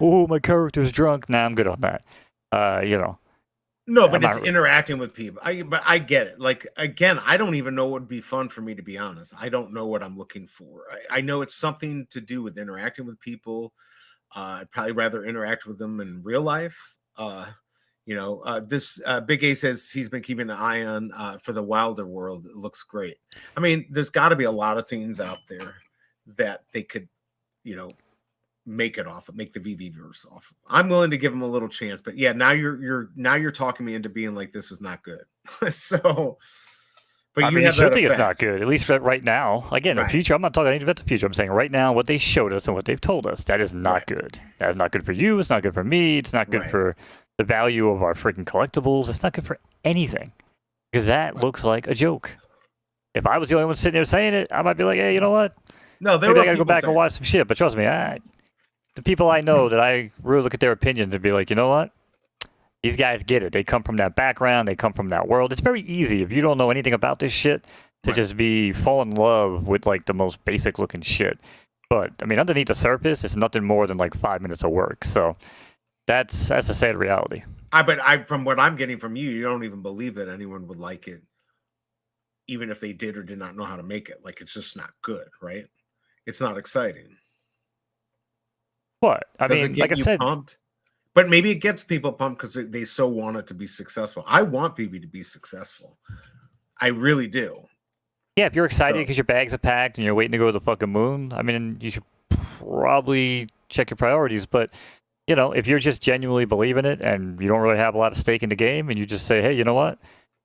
Oh, my character's drunk. Nah, I'm good on that. No, but it's interacting with people. But I get it. Like again, I don't even know what would be fun for me, to be honest. I don't know what I'm looking for. I know it's something to do with interacting with people. I'd probably rather interact with them in real life. This Big A says he's been keeping an eye on for the Wilder world. It looks great. I mean, there's got to be a lot of things out there that they could, make the VeveVerse off. I'm willing to give them a little chance, but yeah, now you're talking me into being like this is not good. So, but I mean, you should think it's not good, at least right now. Again, the future. I'm not talking about the future. I'm saying right now, what they showed us and what they've told us, that is not good. That is not good for you. It's not good for me. It's not good for the value of our freaking collectibles. It's not good for anything, because that looks like a joke. If I was the only one sitting there saying it, I might be like, hey, you know what? No, maybe I gotta go back and watch some shit. But trust me, the people I know that I really look at their opinions and be like, you know what? These guys get it. They come from that background. They come from that world. It's very easy if you don't know anything about this shit to just fall in love with like the most basic looking shit. But I mean, underneath the surface, it's nothing more than like 5 minutes of work. So that's a sad reality. But from what I'm getting from you, you don't even believe that anyone would like it, even if they did or did not know how to make it. Like it's just not good, right? It's not exciting. What? I mean, like I said, pumped? But maybe it gets people pumped because they so want it to be successful. I want VeVe to be successful. I really do. Yeah, if you're excited because your bags are packed and you're waiting to go to the fucking moon, I mean, you should probably check your priorities. But, if you're just genuinely believing it and you don't really have a lot of stake in the game and you just say, hey, you know what?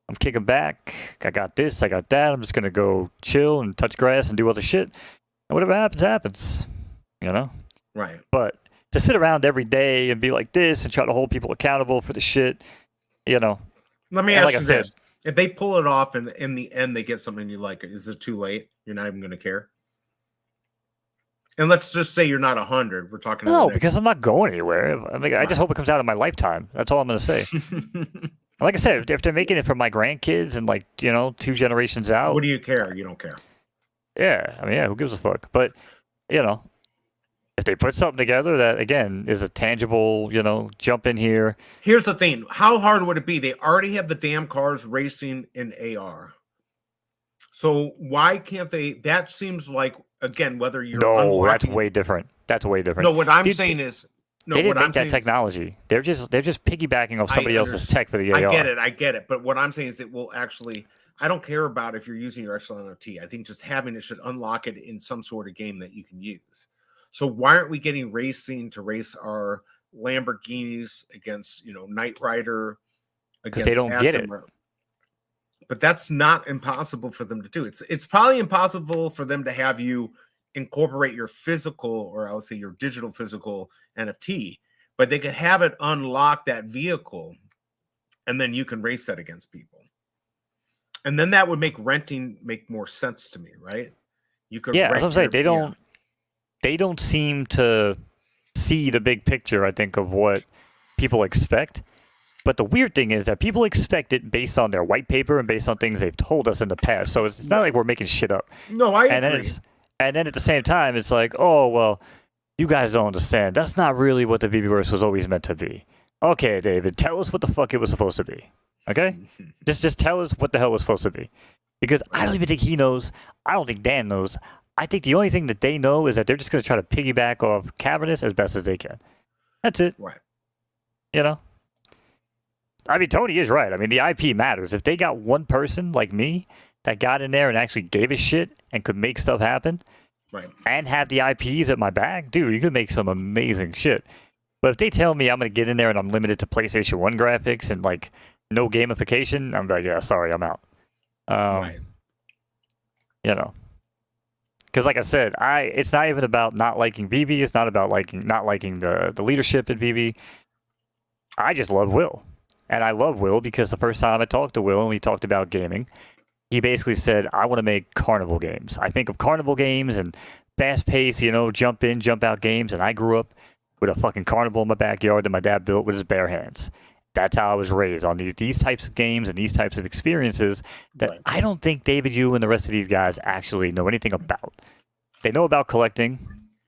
I'm kicking back. I got this. I got that. I'm just going to go chill and touch grass and do other shit. And whatever happens, happens. Right. But to sit around every day and be like this and try to hold people accountable for the shit, Let me ask you this. If they pull it off and in the end they get something you like, is it too late? You're not even going to care? And let's just say you're not 100. We're talking No, because I'm not going anywhere. I mean, I just hope it comes out in my lifetime. That's all I'm going to say. Like I said, if they're making it for my grandkids and 2 generations out. What do you care? You don't care. Yeah. I mean, who gives a fuck? But, if they put something together that, again, is a tangible, jump in here. Here's the thing. How hard would it be? They already have the damn cars racing in AR. So why can't they? That seems like, again, whether you're that's way different. That's way different. No, what I'm saying is, they didn't make that technology. They're just piggybacking off somebody else's tech for the AR. I get it. But what I'm saying is it will actually, I don't care about if you're using your Epsilon NFT. I think just having it should unlock it in some sort of game that you can use. So why aren't we getting racing to race our Lamborghinis against, Knight Rider, Because they against don't get it. Aston? But that's not impossible for them to do. It's probably impossible for them to have you incorporate your physical, or I would say your digital physical NFT, but they could have it unlock that vehicle, and then you can race that against people. And then that would make renting make more sense to me, right? You could Yeah, that's what I'm saying. your- They don't seem to see the big picture, I think, of what people expect. But the weird thing is that people expect it based on their white paper and based on things they've told us in the past. So it's not like we're making shit up. No, I And agree. then at the same time, it's like, oh well, you guys don't understand. That's not really what the VeveVerse was always meant to be. Okay, David, tell us what the fuck it was supposed to be. Okay, just tell us what the hell it was supposed to be. Because I don't even think he knows. I don't think Dan knows. I think the only thing that they know is that they're just going to try to piggyback off Cavernous as best as they can. That's it. Right. You know? I mean, Tony is right. I mean, the IP matters. If they got one person like me that got in there and actually gave a shit and could make stuff happen, Right. and have the IPs at my back, dude, you could make some amazing shit. But if they tell me I'm going to get in there and I'm limited to PlayStation 1 graphics and, like, no gamification, I'm like, yeah, sorry, I'm out. Right. You know. Because, like I said, it's not even about not liking VeVe. It's not about not liking the leadership at VeVe. I just love Will. And I love Will because the first time I talked to Will and we talked about gaming, he basically said, I want to make carnival games. I think of carnival games and fast-paced, jump in, jump out games. And I grew up with a fucking carnival in my backyard that my dad built with his bare hands. That's how I was raised, on these types of games and these types of experiences that Right. I don't think David, you, and the rest of these guys actually know anything about. They know about collecting.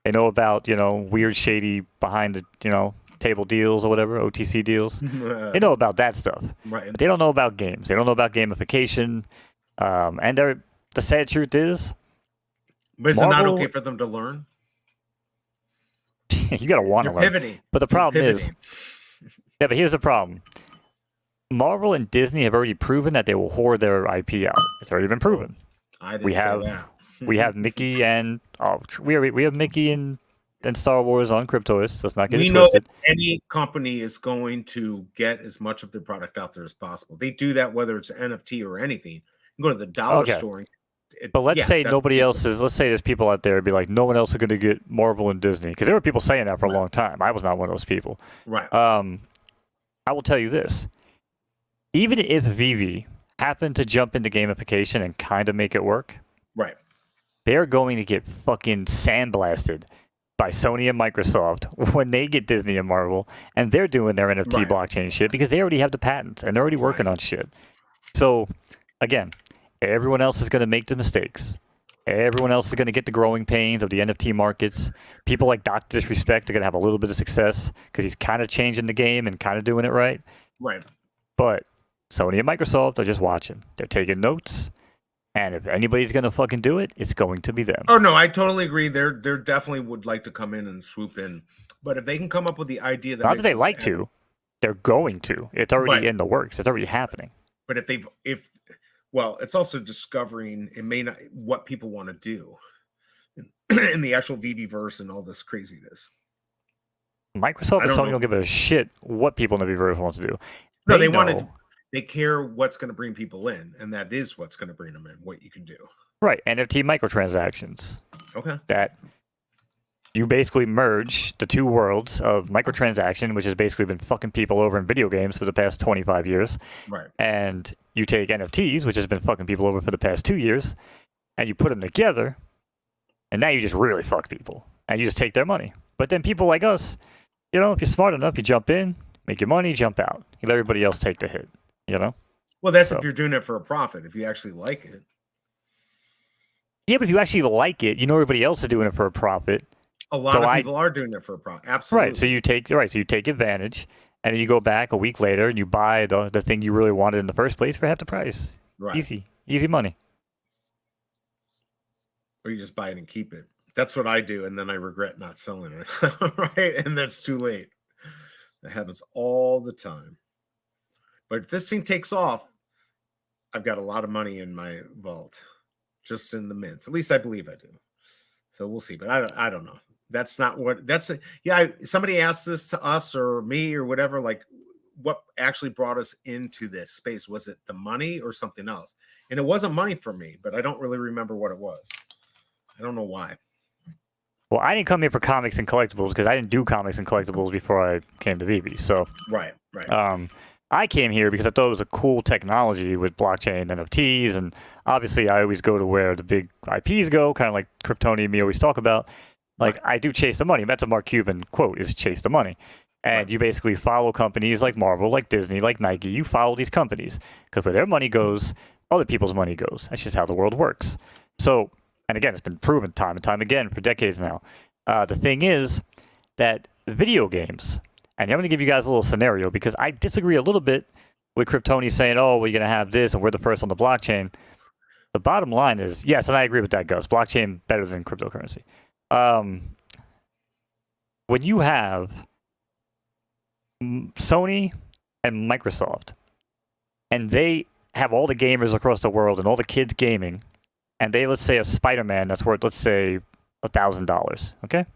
They know about, weird, shady, behind the, table deals or whatever, OTC deals. They know about that stuff. Right. But they don't know about games. They don't know about gamification. And the sad truth is, But is it not Marvel- okay for them to learn? you got to want to You're learn. pivoting. But the You're problem is, pivoting. yeah, but here's the problem. Marvel and Disney have already proven that they will hoard their IP out. It's already been proven. I didn't we say have- that. We have Mickey and we have Mickey and Star Wars on Cryptoist. Let's not get We it know twisted. that any company is going to get as much of their product out there as possible. They do that whether it's NFT or anything. You can go to the dollar Okay. store. But let's say that's nobody what else is. Let's say there's people out there who'd be like, no one else is going to get Marvel and Disney, because there were people saying that for a Right. long time. I was not one of those people. Right. I will tell you this: even if VeVe happened to jump into gamification and kind of make it work, Right. they're going to get fucking sandblasted by Sony and Microsoft when they get Disney and Marvel, and they're doing their NFT Right. blockchain shit because they already have the patents and they're already working on shit. So, again, everyone else is going to make the mistakes. Everyone else is going to get the growing pains of the NFT markets. People like Dr. Disrespect are going to have a little bit of success because he's kind of changing the game and kind of doing it right. Right. But Sony and Microsoft are just watching. They're taking notes. And if anybody's going to fucking do it, it's going to be them. Oh no, I totally agree. They're definitely would like to come in and swoop in. But if they can come up with the idea that Not that they makes like this- to. They're going to. It's already Right. in the works. It's already happening. But well, it's also discovering it may not what people want to do in the actual VeveVerse and all this craziness. Microsoft I and don't Sony know. don't give a shit what people in the VeveVerse want to do. No, they want to. know- They care what's going to bring people in, and that is what's going to bring them in. What you can do. Right, NFT microtransactions. Okay. That you basically merge the two worlds of microtransaction, which has basically been fucking people over in video games for the past 25 years, Right. and you take NFTs, which has been fucking people over for the past 2 years, and you put them together, and now you just really fuck people, and you just take their money. But then people like us, if you're smart enough, you jump in, make your money, jump out. You let everybody else take the hit, Well, that's So- if you're doing it for a profit. If you actually like it. Yeah, but if you actually like it, everybody else is doing it for a profit. A lot So of I- people are doing it for a profit. Absolutely. Right. So you take advantage, and then you go back a week later and you buy the thing you really wanted in the first place for half the price. Right. Easy money. Or you just buy it and keep it. That's what I do, and then I regret not selling it. Right, and that's too late. That happens all the time. But if this thing takes off, I've got a lot of money in my vault, just in the mints. At least I believe I do. So we'll see. But I don't know. That's not what that's yeah. Somebody asked this to us or me or whatever, like what actually brought us into this space. Was it the money or something else? And it wasn't money for me, but I don't really remember what it was. I don't know why. Well, I didn't come here for comics and collectibles because I didn't do comics and collectibles before I came to VeveVerse. So right. I came here because I thought it was a cool technology with blockchain and NFTs, and obviously I always go to where the big IPs go, kind of like Kryptoni and me always talk about. Like, I do chase the money. That's a Mark Cuban quote, is chase the money. And you basically follow companies like Marvel, like Disney, like Nike. You follow these companies because where their money goes, other people's money goes. That's just how the world works. So, and again, it's been proven time and time again for decades now. The thing is that video games, and I'm going to give you guys a little scenario because I disagree a little bit with Kryptoni saying, oh, we're going to have this and we're the first on the blockchain. The bottom line is, yes, and I agree with that, Gus. Blockchain better than cryptocurrency. When you have Sony and Microsoft, and they have all the gamers across the world and all the kids gaming, and they, let's say, a Spider-Man that's worth, let's say, $1,000, okay?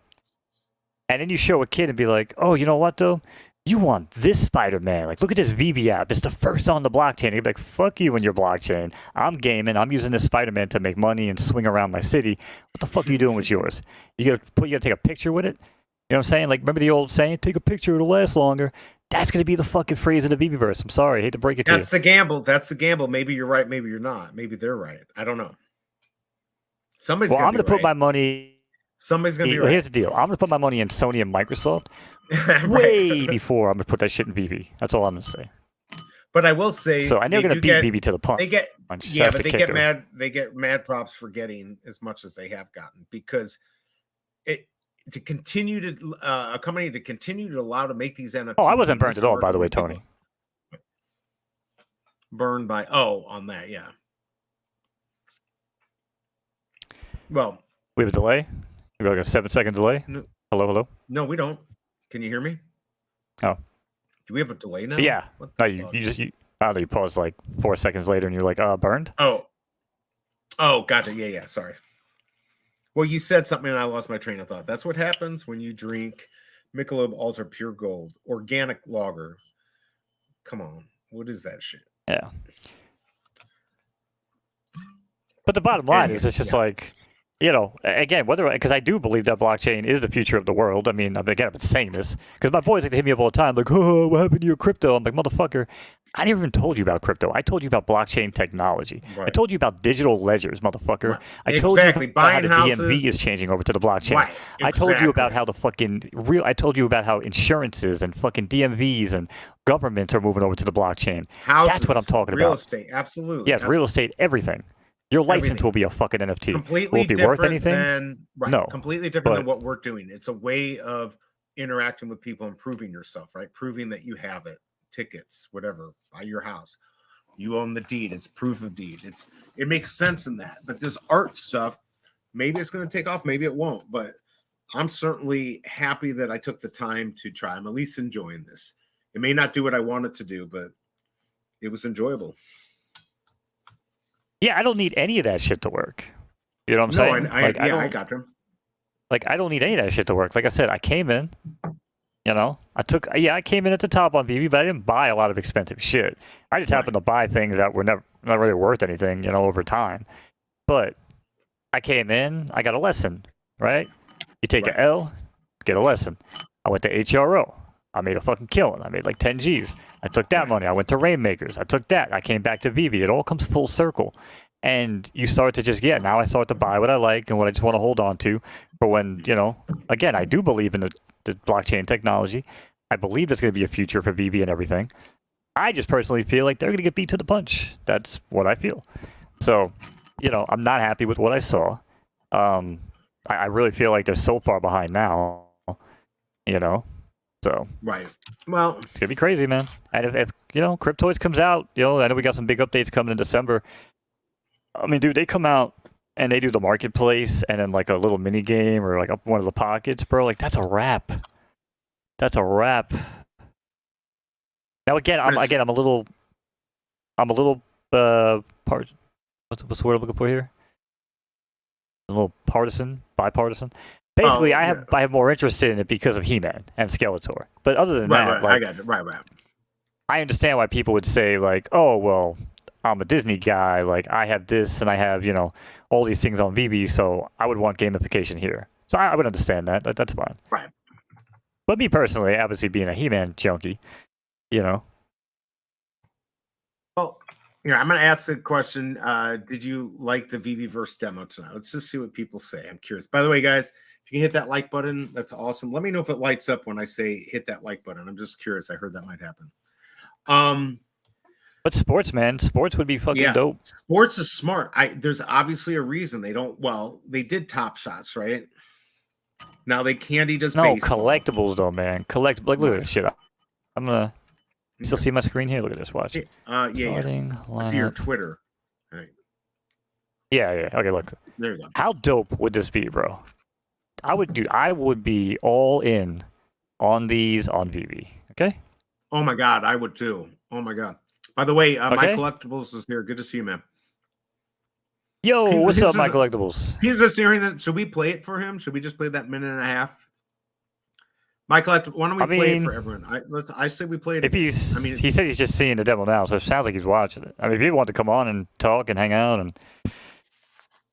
And then you show a kid and be like, oh, you know what, though? You want this Spider-Man. Like, look at this VeveVerse app. It's the first on the blockchain. You'd be like, fuck you and your blockchain. I'm gaming. I'm using this Spider-Man to make money and swing around my city. What the fuck are you doing with yours? You gotta take a picture with it? You know what I'm saying? Like, remember the old saying, take a picture, it'll last longer? That's going to be the fucking phrase of the VeveVerse. I'm sorry. I hate to break it to you. That's the gamble. That's the gamble. Maybe you're right. Maybe you're not. Maybe they're right. I don't know. Somebody's I'm going to put my money... Somebody's going to be right. Here's the deal. I'm going to put my money in Sony and Microsoft way before I'm going to put that shit in VeveVerse. That's all I'm going to say. But I will say... So I know they're going to beat VeveVerse to the punch. They get, yeah, but they get mad. They get mad props for getting as much as they have gotten because to continue to a company to continue to allow to make these NFTs. Oh, I wasn't burned at all, by the way, Tony. Burned by on that, yeah. Well, we have a delay. We got like a 7-second delay. No, hello. No, we don't. Can you hear me? Oh, do we have a delay now? Yeah. No, you I don't know. You paused like 4 seconds later, and you're like, burned. Oh, gotcha. Yeah. Sorry. Well, you said something and I lost my train of thought. That's what happens when you drink Michelob Ultra Pure Gold, organic lager. Come on. What is that shit? Yeah. But the bottom line is it's just like, you know, again, because I do believe that blockchain is the future of the world. I mean, again, I've been saying this because my boys like to hit me up all the time, like, oh, what happened to your crypto? I'm like, motherfucker, I never even told you about crypto. I told you about blockchain technology. Right. I told you about digital ledgers, motherfucker. Right. I told you about how the DMV is changing over to the blockchain. Right. Exactly. I told you about how I told you about how insurances and fucking DMVs and governments are moving over to the blockchain. Houses, that's what I'm talking about. Real estate, absolutely. Yes, real estate, everything. Your license will be a fucking NFT. Completely will it be worth anything? No. Completely different than what we're doing. It's a way of interacting with people and proving yourself, right? Proving that you have it. Tickets, whatever, buy your house. You own the deed. It's proof of deed. It makes sense in that. But this art stuff, maybe it's going to take off, maybe it won't. But I'm certainly happy that I took the time to try. I'm at least enjoying this. It may not do what I wanted to do, but it was enjoyable. Yeah, I don't need any of that shit to work. You know what I'm saying? I got them. Like, I don't need any of that shit to work. Like I said, I came in, you know, I came in at the top on VeveVerse, but I didn't buy a lot of expensive shit. I just happened to buy things that were not really worth anything, you know, over time. But I came in, I got a lesson, right? You take an L, get a lesson. I went to HRO. I made a fucking killing. I made like 10 G's. I took that money. I went to Rainmakers. I took that. I came back to VeveVerse. It all comes full circle. And you start to just, now I start to buy what I like and what I just want to hold on to for when, you know, again, I do believe in the blockchain technology. I believe there's going to be a future for VeveVerse and everything. I just personally feel like they're going to get beat to the punch. That's what I feel. So, you know, I'm not happy with what I saw. I really feel like they're so far behind now, you know. So right, well, it's gonna be crazy, man. And if you know, Cryptoids comes out, you know, I know we got some big updates coming in December. I mean, dude, they come out and they do the marketplace and then like a little mini game or like one of the pockets, bro. Like that's a wrap. That's a wrap. Now again, I'm a little what's the word I'm looking for here? A little bipartisan. Basically, Oh, I have more interest in it because of He-Man and Skeletor. But other than that, right. like, I got it. Right. I understand why people would say like, oh well, I'm a Disney guy. Like I have this and I have all these things on VB, so I would want gamification here. So I would understand that. That's fine. Right. But me personally, obviously being a He-Man junkie, you know. Well, I'm going to ask the question. Did you like the VeveVerse demo tonight? Let's just see what people say. I'm curious. By the way, guys, if you can hit that like button, that's awesome. Let me know if it lights up when I say hit that like button. I'm just curious. I heard that might happen. But sports, man, sports would be fucking dope. Sports is smart. There's obviously a reason they don't. Well, they did Top Shots, right? Now they candy does baseball. Collectibles though, man. Like look at this shit. I'm gonna still see my screen here. Look at this. Watch. Yeah. Lineup. See your Twitter. All right. Yeah. Okay, look. There you go. How dope would this be, bro? I would be all in on these on VB. Okay. Oh my god, I would too. Oh my god. By the way, my collectibles is here. Good to see you, man. Yo, what's up, my collectibles? He's just hearing that. Should we play it for him? Should we just play that minute and a half? My collectible. Why don't we play it for everyone? I say we play it. If he said he's just seeing the demo now, so it sounds like he's watching it. I mean, if you want to come on and talk and hang out and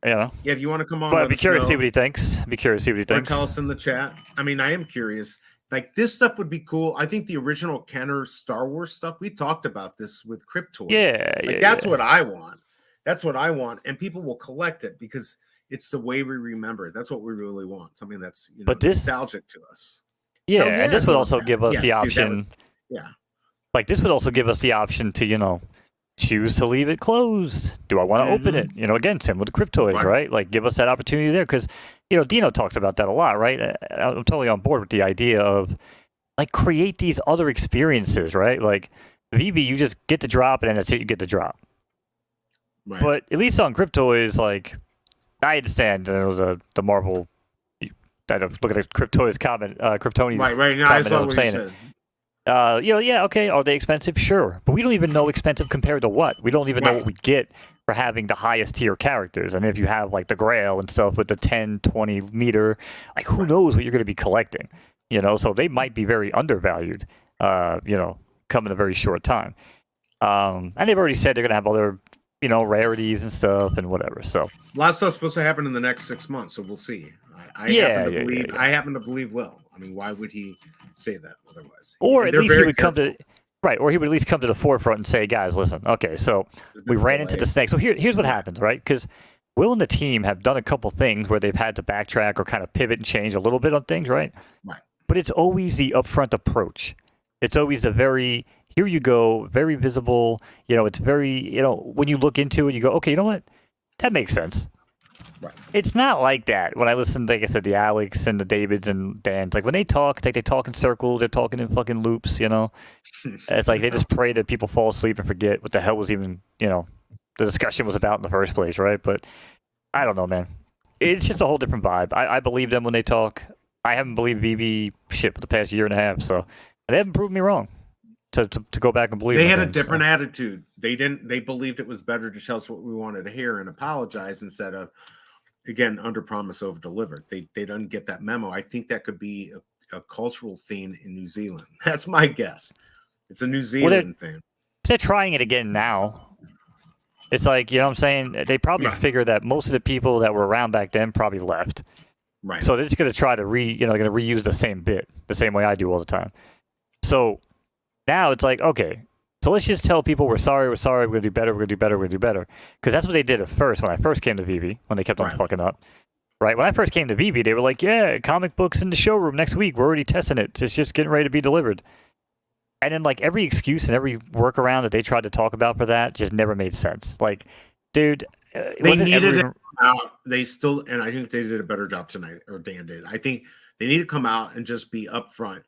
yeah, if you want to come on, but I'd be curious to see what he thinks. Tell us in the chat. I mean, I am curious. Like this stuff would be cool. I think the original Kenner Star Wars stuff. We talked about this with Cryptoids. That's what I want. That's what I want, and people will collect it because it's the way we remember it. That's what we really want. Something that's nostalgic to us. Yeah, and this would also give us the option. Like this would also give us the option to choose to leave it closed. Do I want to open it? Again, same with the Cryptoids, right? Like give us that opportunity there because Dino talks about that a lot, right? I'm totally on board with the idea of like create these other experiences, right? Like VB, you just get the drop and then that's it. You get the drop. Right. But at least on Cryptoids, like I understand the Marvel. Look at the Cryptoids comment, Kryptonians. Right. Now I saw what you said. Okay. Are they expensive? Sure, but we don't even know expensive compared to what. We don't even know what we get for having the highest tier characters. And if you have like the Grail and stuff with the 10, 20 meter, like who knows what you're going to be collecting? So they might be very undervalued. Come in a very short time. And they've already said they're going to have other. Rarities and stuff and whatever. So a lot of stuff's supposed to happen in the next 6 months, so we'll see. I happen to believe Will. I mean, why would he say that otherwise? Or at least he would come to or he would at least come to the forefront and say, guys, listen, okay, so we ran into the snake. So here's what happens, right? Because Will and the team have done a couple things where they've had to backtrack or kind of pivot and change a little bit on things, right? Right. But it's always the upfront approach. It's always the very here you go, very visible. It's very, when you look into it, you go, okay, you know what? That makes sense. Right. It's not like that. When I listen, like I said, the Alex and the Davids and Dan's, like when they talk, it's like they talk in circles, they're talking in fucking loops, It's like they just pray that people fall asleep and forget what the hell was even, the discussion was about in the first place, right? But I don't know, man. It's just a whole different vibe. I believe them when they talk. I haven't believed VB shit for the past year and a half, so they haven't proved me wrong. To go back and believe they had a different attitude. They believed it was better to tell us what we wanted to hear and apologize instead of again under promise over deliver. They didn't get that memo. I think that could be a cultural theme in New Zealand. That's my guess. It's a New Zealand thing. They're trying it again now. It's like, what I'm saying? They probably figured that most of the people that were around back then probably left. Right. So they're just gonna try to reuse the same bit the same way I do all the time. So now it's like, okay, so let's just tell people we're sorry, we're going to do better, we're going to do better. Because that's what they did at first when I first came to VB, when they kept on fucking up. Right? When I first came to VB, they were like, yeah, comic books in the showroom next week. We're already testing it. It's just getting ready to be delivered. And then, like, every excuse and every workaround that they tried to talk about for that just never made sense. Like, dude, they needed it out. They still, and I think they did a better job tonight, or Dan did. I think they need to come out and just be upfront.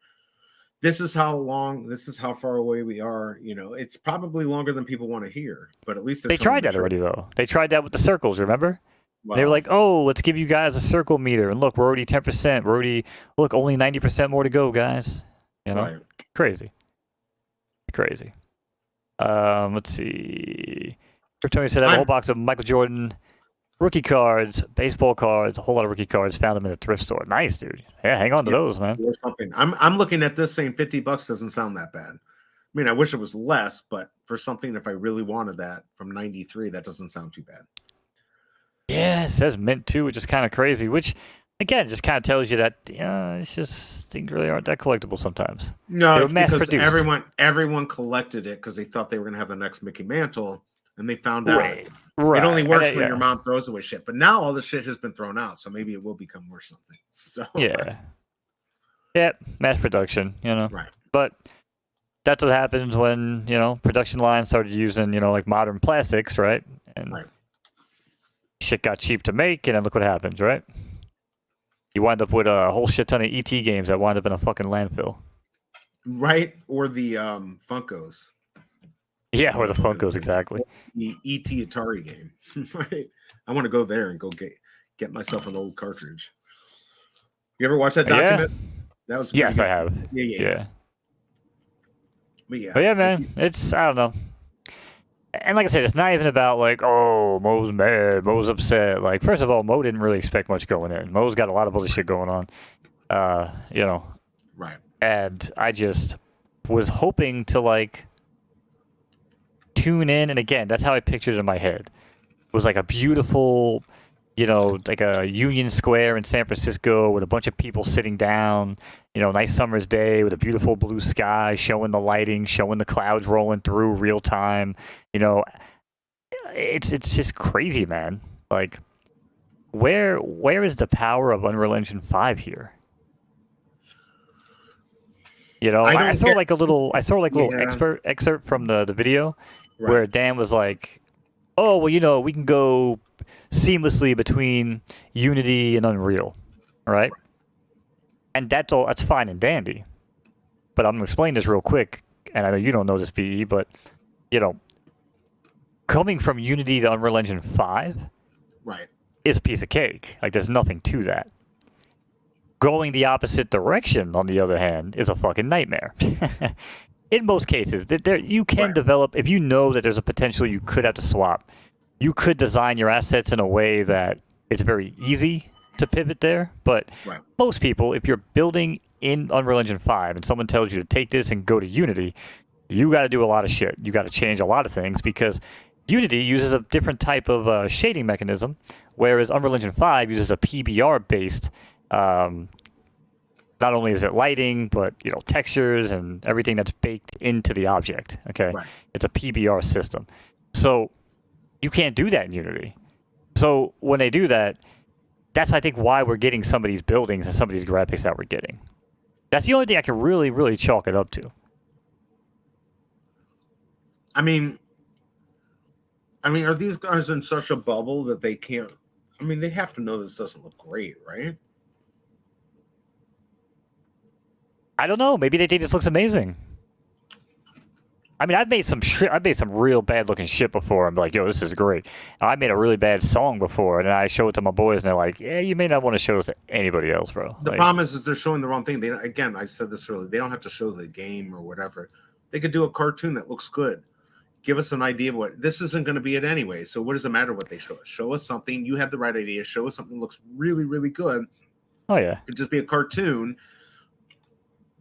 This is how far away we are. It's probably longer than people want to hear, but at least they tried that already, though. They tried that with the circles, remember? Wow. They were like, oh, let's give you guys a circle meter. And look, we're already 10%. Only 90% more to go, guys. Right. Crazy. Let's see. Tony said I have a whole box of Michael Jordan rookie cards, baseball cards, a whole lot of rookie cards. Found them in a thrift store. Nice, dude. Yeah, hang on to those, man. Or something. I'm looking at this saying $50 doesn't sound that bad. I mean, I wish it was less, but for something, if I really wanted that from '93, that doesn't sound too bad. Yeah, it says mint too, which is kind of crazy. Which, again, just kind of tells you that it's just things really aren't that collectible sometimes. No, They it's were mass because produced. everyone collected it because they thought they were going to have the next Mickey Mantle, and they found out Right. it only works And, when your mom throws away shit. But now all the shit has been thrown out, so maybe it will become worth something. So yeah. Yeah, mass production, right. But that's what happens when, production lines started using, like modern plastics, right? And Right. shit got cheap to make, and then look what happens, right? You wind up with a whole shit ton of ET games that wind up in a fucking landfill. Right, or the Funkos. Yeah, or the Funkos, exactly. The ET Atari game. Right. I want to go there and go get myself an old cartridge. You ever watch that document? Yeah. That was Yes, good. I have. Yeah. But yeah, man, it's, I don't know. And like I said, it's not even about like, oh, Mo's mad, Mo's upset. Like, first of all, Mo didn't really expect much going in. Mo's got a lot of other shit going on. Right. And I just was hoping to like tune in, and again, that's how I pictured it in my head. It was like a beautiful, like a Union Square in San Francisco with a bunch of people sitting down, nice summer's day with a beautiful blue sky, showing the lighting, showing the clouds rolling through real time. It's just crazy, man. Like, where is the power of Unreal Engine 5 here? I saw like a little excerpt from the video where Dan was like, oh, well, we can go seamlessly between Unity and Unreal, right? And that's fine and dandy. But I'm going to explain this real quick, and I know you don't know this, BE, but, coming from Unity to Unreal Engine 5 right. is a piece of cake. Like, there's nothing to that. Going the opposite direction, on the other hand, is a fucking nightmare. In most cases, you can develop, if you know that there's a potential you could have to swap, you could design your assets in a way that it's very easy to pivot there. But most people, if you're building in Unreal Engine 5 and someone tells you to take this and go to Unity, you got to do a lot of shit. You got to change a lot of things because Unity uses a different type of shading mechanism, whereas Unreal Engine 5 uses a PBR-based not only is it lighting, but textures and everything that's baked into the object. Okay, It's a PBR system, so you can't do that in Unity. So when they do that, that's I think why we're getting some of these buildings and some of these graphics that we're getting. That's the only thing I can really, really chalk it up to. I mean, are these guys in such a bubble that they can't? I mean, they have to know this doesn't look great, right? I don't know. Maybe they think this looks amazing. I mean, I've made some real bad looking shit before. I'm like, yo, this is great. I made a really bad song before, and I show it to my boys, and they're like, yeah, you may not want to show it to anybody else, bro. The problem is they're showing the wrong thing. Again, I said this earlier. They don't have to show the game or whatever. They could do a cartoon that looks good. Give us an idea of what this isn't going to be it anyway. So what does it matter what they show us? Show us something. You have the right idea. Show us something that looks really, really good. Oh yeah, it'd just be a cartoon.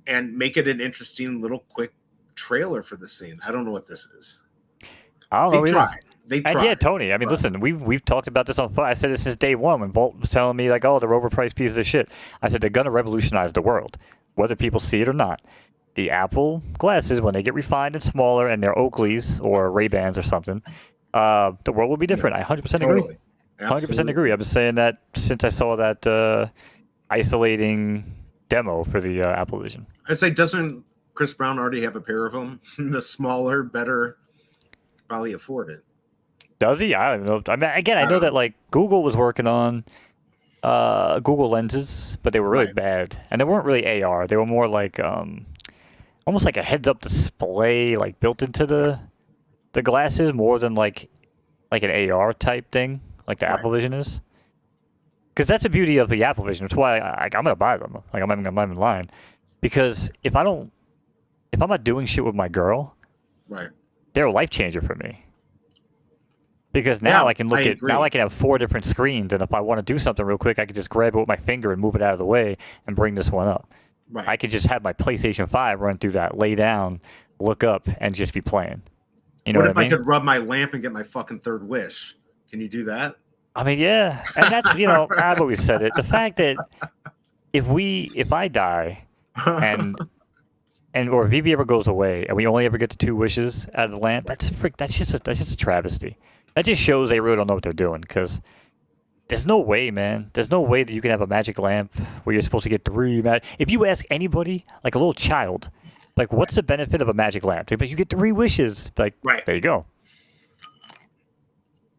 And make it an interesting little quick trailer for the scene. I don't know what this is. I don't know. They tried. Yeah, Tony. I mean, listen, we've talked about this on fire. I said this since day one when Bolt was telling me like, oh, they're overpriced pieces of shit. I said they're gonna revolutionize the world, whether people see it or not. The Apple glasses, when they get refined and smaller, and they're Oakleys or Ray-Bans or something, the world will be different. I 100% agree. 100% agree. I've been saying that since I saw that isolating demo for the Apple Vision. I say, doesn't Chris Brown already have a pair of them? The smaller, better, probably afford it. Does he? I don't know. I mean, again, I know that like Google was working on Google lenses, but they were really bad, and they weren't really AR. They were more like almost like a heads-up display, like built into the glasses, more than like an AR type thing, like the Apple Vision is. Because that's the beauty of the Apple Vision. That's why I'm gonna buy them. Like I'm not even lying. Because if I'm not doing shit with my girl, they're a life changer for me. Because now I can look at agree. now I can have 4 different screens, and if I want to do something real quick, I can just grab it with my finger and move it out of the way and bring this one up. Right. I could just have my PlayStation 5 run through that, lay down, look up, and just be playing. You know what what if I mean? I could rub my lamp and get my fucking third wish? Can you do that? I mean, yeah, and that's I've always said it. The fact that if I die and or Vivi ever goes away and we only ever get the 2 wishes out of the lamp, that's just a travesty. That just shows they really don't know what they're doing, because there's no way, man. There's no way that you can have a magic lamp where you're supposed to get 3 If you ask anybody, like a little child, like, what's the benefit of a magic lamp? But you get 3 wishes. Like, there you go.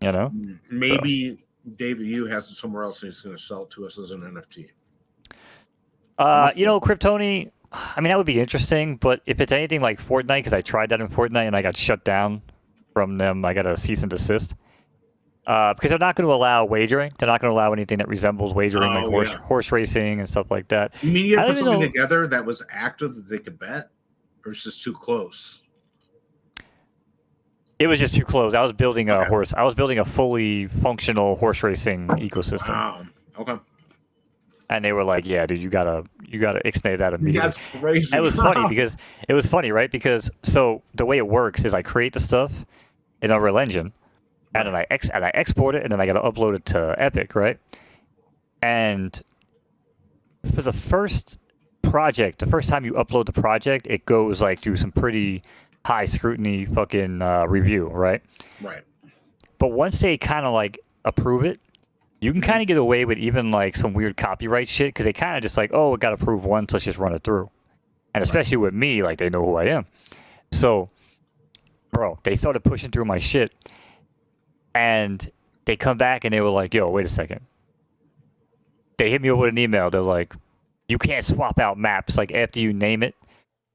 You know? Maybe David Yu has it somewhere else and he's going to sell it to us as an NFT. Kryptoni, I mean, that would be interesting, but if it's anything like Fortnite, because I tried that in Fortnite and I got shut down from them, I got a cease and desist. Because they're not going to allow wagering. They're not going to allow anything that resembles wagering, like horse racing and stuff like that. You mean you put something together that was active that they could bet? Or it's just too close? It was just too close. I was building a horse. I was building a fully functional horse racing ecosystem. Wow. Okay. And they were like, "Yeah, dude, you gotta ixnay that immediately." That's crazy. It was funny because it was funny, right? Because so the way it works is I create the stuff in Unreal Engine, and then I export it, and then I gotta upload it to Epic, right? And for the first project, the first time you upload the project, it goes like through some pretty high scrutiny fucking review, right? Right. But once they kind of like approve it, you can kind of get away with even like some weird copyright shit, because they kind of just like, oh, it got approved once, let's just run it through. And especially with me, like, they know who I am. So, bro, they started pushing through my shit, and they come back and they were like, yo, wait a second. They hit me up with an email. They're like, you can't swap out maps like after you name it.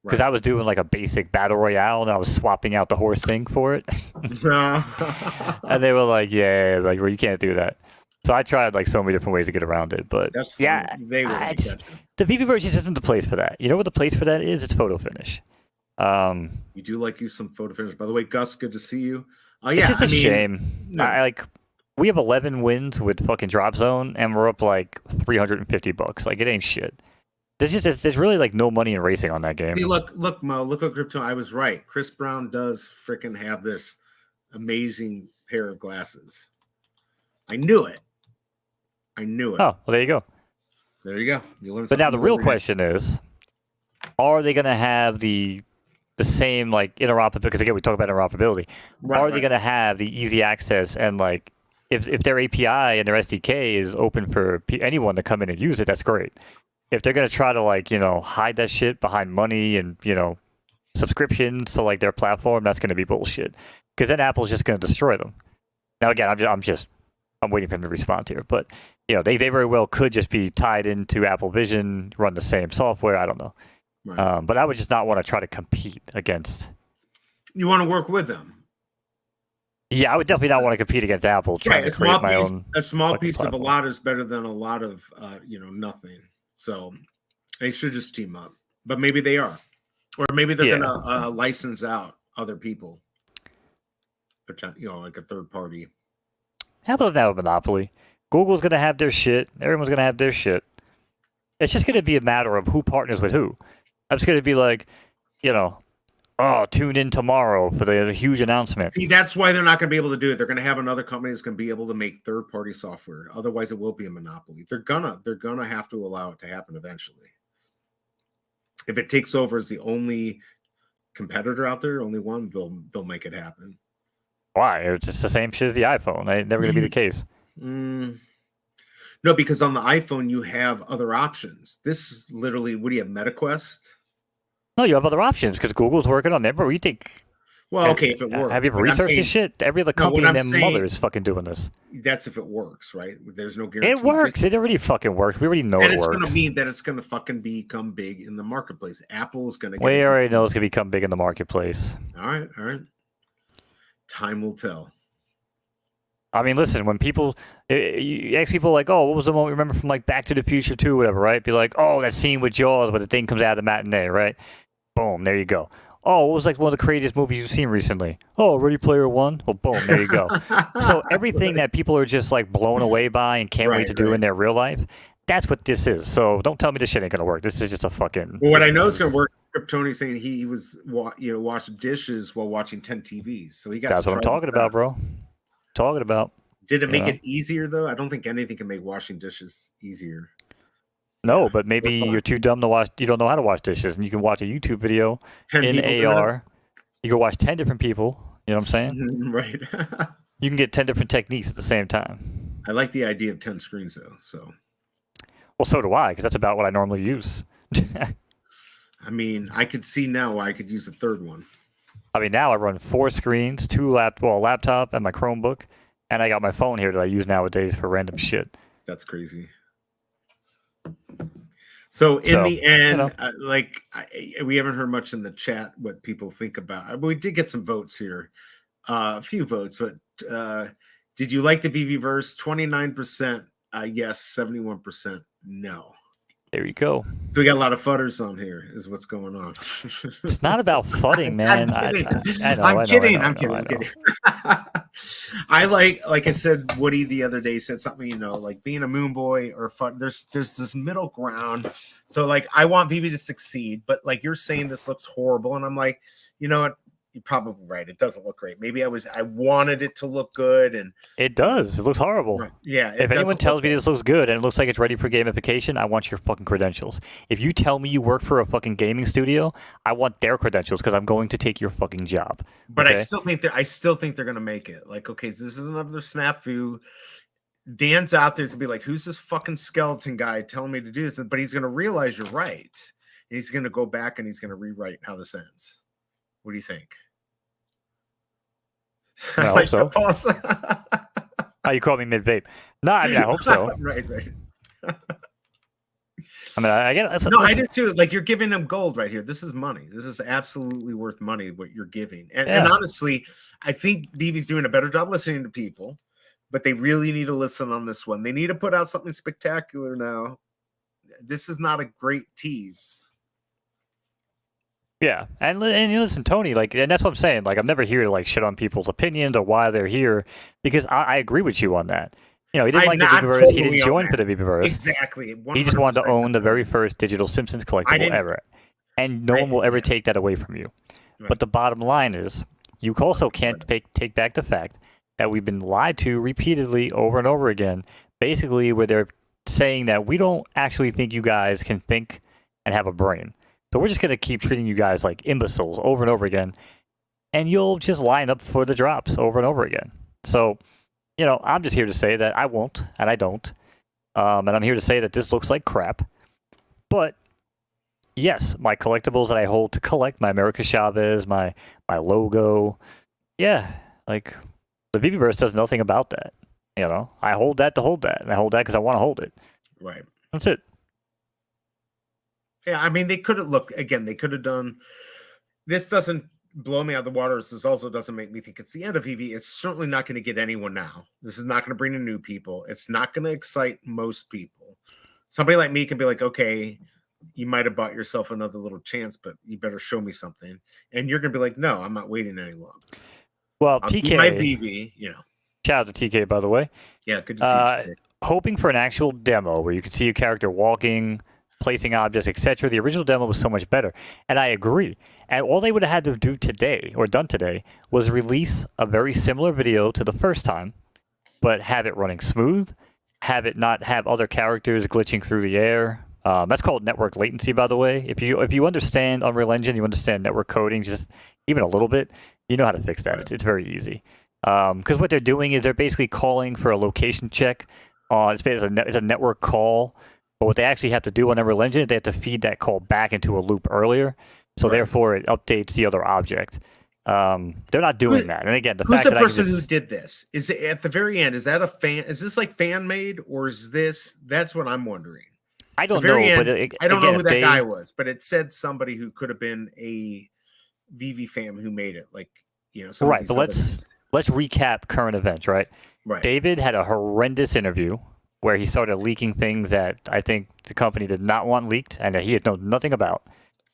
Because I was doing like a basic battle royale and I was swapping out the horse thing for it. And they were like, yeah, like, well, you can't do that. So I tried like so many different ways to get around it. But that's yeah, they were the VeveVerse just isn't the place for that. You know what the place for that is? It's photo finish. You do like use some photo finish. By the way, Gus, good to see you. It's just a shame. No. We have 11 wins with fucking Drop Zone, and we're up like $350. Like, it ain't shit. There's really like no money in racing on that game. Hey, look, Mo, look at Crypto. I was right. Chris Brown does freaking have this amazing pair of glasses. I knew it. Oh, well, there you go. There you go. You learned. But now the real question is, are they going to have the same like interoperability? Because again, we talk about interoperability. Are they going to have the easy access and like if their API and their SDK is open for anyone to come in and use it? That's great. If they're going to try to like, hide that shit behind money and, subscriptions to like their platform, that's going to be bullshit. Because then Apple's just going to destroy them. Now, again, I'm waiting for them to respond here. But, they very well could just be tied into Apple Vision, run the same software. I don't know. Right. But I would just not want to try to compete against. You want to work with them? Yeah, I would definitely not want to compete against Apple. Trying to create my own. A small piece platform. of a lot is better than a lot of, nothing. So they should just team up, but maybe they are, or maybe they're gonna license out other people, like a third party. Apple doesn't have a monopoly. Google's gonna have their shit. Everyone's gonna have their shit. It's just gonna be a matter of who partners with who. I'm just gonna be like, tune in tomorrow for the huge announcement. See, that's why they're not going to be able to do it. They're going to have another company that's going to be able to make third-party software. Otherwise, it will be a monopoly. They're gonna have to allow it to happen eventually. If it takes over as the only competitor out there, only one, they'll make it happen. Why? It's just the same shit as the iPhone. It's never going to be the case. No, because on the iPhone you have other options. This is literally, what do you have, MetaQuest? No, you have other options because Google's working on it. Bro, you think? Well, okay, if it works. Have you ever researched this shit? Every other company and their mother is fucking doing this. That's if it works, right? There's no guarantee. It works. It already fucking works. We already know it works. And it's going to mean that it's going to fucking become big in the marketplace. Apple's going to. We already know it's going to become big in the marketplace. All right. Time will tell. I mean, listen, when you ask people like, oh, what was the moment you remember from like Back to the Future 2, whatever, right? Be like, oh, that scene with Jaws where the thing comes out of the matinee, right? Boom, there you go. Oh, what was like one of the craziest movies you've seen recently? Oh, Ready Player One. Well, boom, there you go. So everything that people are just like blown away by and can't wait to do in their real life, that's what this is. So don't tell me this shit ain't gonna work. This is just a fucking. Well, what I know is gonna work. Tony saying he was washing dishes while watching 10 TVs, so he got. That's what I'm talking about, bro. Talking about. Did it make it easier though? I don't think anything can make washing dishes easier. No, but maybe you're too dumb to watch. You don't know how to wash dishes, and you can watch a YouTube video in AR. You can watch 10 different people. You know what I'm saying? Right. You can get 10 different techniques at the same time. I like the idea of 10 screens though. So. Well, so do I, because that's about what I normally use. I mean, I could see now why I could use a third one. I mean, now I run 4 screens, a laptop and my Chromebook, and I got my phone here that I use nowadays for random shit. That's crazy. So in the end, we haven't heard much in the chat what people think about. We did get some votes here, a few votes, but did you like the VeveVerse? 29% yes, 71% no. There you go. So we got a lot of fudders on here, is what's going on. It's not about fudding, man. I'm kidding. I'm kidding. I like I said, Woody the other day said something, like being a moon boy or fun. There's this middle ground. So like, I want Vivi to succeed, but like you're saying this looks horrible, and I'm like, you know what? You're probably right. It doesn't look great. Maybe I wanted it to look good, and it does. It looks horrible. Right. Yeah. If anyone tells me this looks good and it looks like it's ready for gamification, I want your fucking credentials. If you tell me you work for a fucking gaming studio, I want their credentials because I'm going to take your fucking job. But okay? I still think they're gonna make it. Like, okay, so this is another snafu. Dan's out there to be like, who's this fucking skeleton guy telling me to do this? But he's gonna realize you're right. And he's gonna go back and he's gonna rewrite how this ends. What do you think? I hope so. Oh, you called me mid-vape. No, I mean, I hope so. Right. I mean, I get it. No, I do too. Like, you're giving them gold right here. This is money. This is absolutely worth money, what you're giving. And honestly, I think Vivi's doing a better job listening to people, but they really need to listen on this one. They need to put out something spectacular now. This is not a great tease. Yeah, and listen, Tony, like, and that's what I'm saying. Like, I'm never here to like shit on people's opinions or why they're here, because I agree with you on that. He didn't like the VeveVerse. Totally, he didn't join for the VeveVerse. Exactly. 100%. He just wanted to own the very first digital Simpsons collectible ever, and no one will ever take that away from you. Right. But the bottom line is, you also can't take back the fact that we've been lied to repeatedly over and over again. Basically, where they're saying that we don't actually think you guys can think and have a brain. So we're just going to keep treating you guys like imbeciles over and over again, and you'll just line up for the drops over and over again. So, I'm just here to say that I won't, and I don't. And I'm here to say that this looks like crap. But, yes, my collectibles that I hold to collect, my America Chavez, my logo, yeah, like, the VeveVerse does nothing about that. I hold that to hold that, and I hold that because I want to hold it. Right. That's it. Yeah, I mean, they could have done, this doesn't blow me out of the water. This also doesn't make me think it's the end of Vivi. It's certainly not going to get anyone now. This is not going to bring in new people. It's not going to excite most people. Somebody like me can be like, okay, you might have bought yourself another little chance, but you better show me something. And you're going to be like, no, I'm not waiting any longer. Well, TK, my Vivi, Shout out to TK, by the way. Yeah, good to see you. Hoping for an actual demo where you can see your character walking, placing objects, etc. The original demo was so much better, and I agree. And all they would have had to do today, or done today, was release a very similar video to the first time, but have it running smooth, have it not have other characters glitching through the air. That's called network latency, by the way. If you understand Unreal Engine, you understand network coding, just even a little bit, you know how to fix that. It's very easy. Because what they're doing is they're basically calling for a location check. It's a network call. But what they actually have to do on Unreal Engine is they have to feed that call back into a loop earlier. So therefore, it updates the other object. They're not doing that. And again, who's the person who did this? Is it at the very end? Is that a fan? Is this like fan made, or is this? That's what I'm wondering. I don't know. End, but I don't know who that guy was. But it said somebody who could have been a Vivi fam who made it. Like right. But let's recap current events. Right. David had a horrendous interview where he started leaking things that I think the company did not want leaked and that he had known nothing about.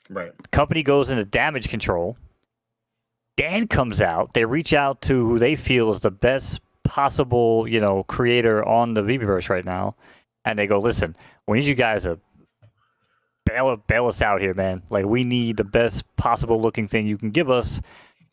Right. Company goes into damage control. Dan comes out. They reach out to who they feel is the best possible, creator on the VeveVerse right now, and they go, "Listen, we need you guys to bail us out here, man. Like, we need the best possible looking thing you can give us,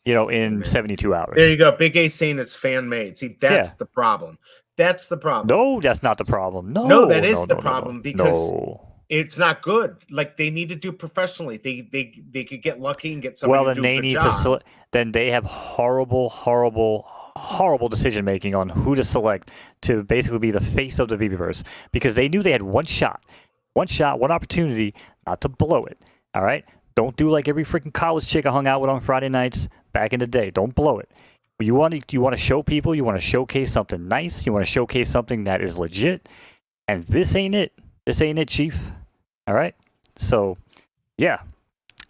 in 72 hours." There you go. Big A saying it's fan made. See, that's the problem. That's the problem. No, that's not the problem. No, that is the problem because no. It's not good. Like, they need to do professionally. They could get lucky and get somebody to do a good job. Then they have horrible decision making on who to select to basically be the face of the VeveVerse, because they knew they had one shot, one opportunity not to blow it. All right, don't do like every freaking college chick I hung out with on Friday nights back in the day. Don't blow it. You want to show people. You want to showcase something nice. You want to showcase something that is legit. And this ain't it. This ain't it, Chief. All right. So, yeah,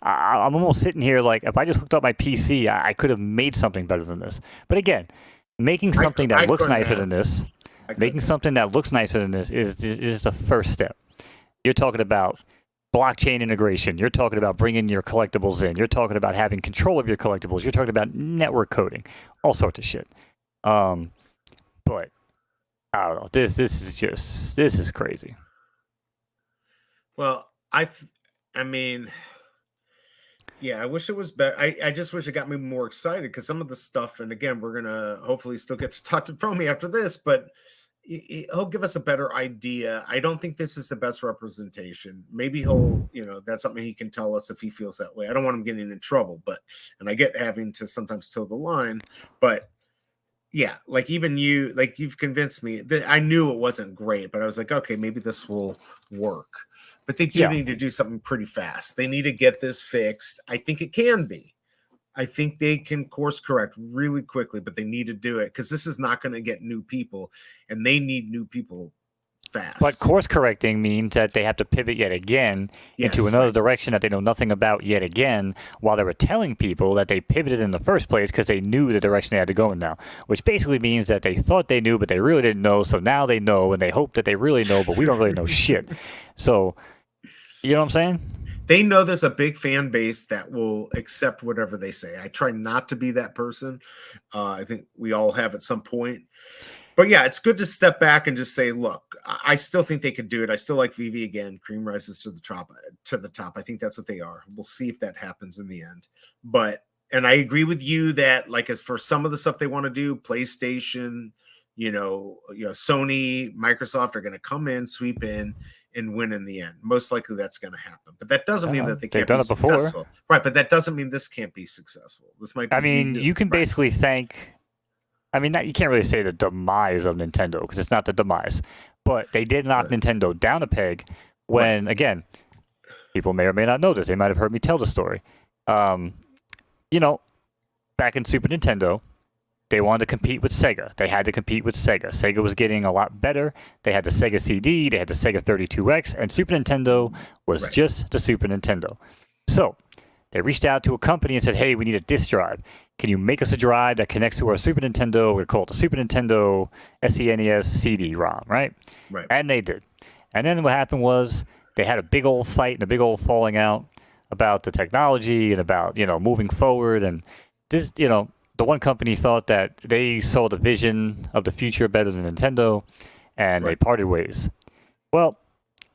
I'm almost sitting here like, if I just hooked up my PC, I could have made something better than this. But again, making something that looks nicer than this, is the first step. You're talking about blockchain integration. You're talking about bringing your collectibles in. You're talking about having control of your collectibles. You're talking about network coding, all sorts of shit. But I don't know. This is crazy. Well, I mean, yeah, I wish it was better. I just wish it got me more excited, because some of the stuff, and again, we're going to hopefully still get to talk to Fromy after this, but he'll give us a better idea. I don't think this is the best representation. Maybe he'll, that's something he can tell us if he feels that way. I don't want him getting in trouble, and I get having to sometimes toe the line, but yeah, like even you, like you've convinced me that I knew it wasn't great, but I was like, okay, maybe this will work. But they do need to do something pretty fast. They need to get this fixed. I think it can be. I think they can course correct really quickly, but they need to do it, because this is not going to get new people, and they need new people fast. But course correcting means that they have to pivot yet again into another direction that they know nothing about yet again, while they were telling people that they pivoted in the first place because they knew the direction they had to go in now, which basically means that they thought they knew, but they really didn't know. So now they know, and they hope that they really know, but we don't really know shit. So, you know what I'm saying? They know there's a big fan base that will accept whatever they say. I try not to be that person. I think we all have at some point. But yeah, it's good to step back and just say, look, I still think they could do it. I still like VV again. Cream rises to the top. I think that's what they are. We'll see if that happens in the end. And I agree with you that, like, as for some of the stuff they want to do, PlayStation, Sony, Microsoft are going to come in, sweep in, and win in the end. Most likely that's going to happen. But that doesn't mean that they can't be successful. Right, but that doesn't mean this can't be successful. This might be you can basically thank... you can't really say the demise of Nintendo, because it's not the demise. But they did knock Nintendo down a peg when, again, people may or may not know this. They might have heard me tell the story. Back in Super Nintendo, they wanted to compete with Sega. They had to compete with Sega. Sega was getting a lot better. They had the Sega CD, they had the Sega 32X, and Super Nintendo was just the Super Nintendo. So they reached out to a company and said, hey, we need a disk drive. Can you make us a drive that connects to our Super Nintendo? We're called the Super Nintendo SNES CD-ROM, right? Right. And they did. And then what happened was they had a big old fight and a big old falling out about the technology and about, moving forward. And this, the one company thought that they saw the vision of the future better than Nintendo, and they parted ways. Well,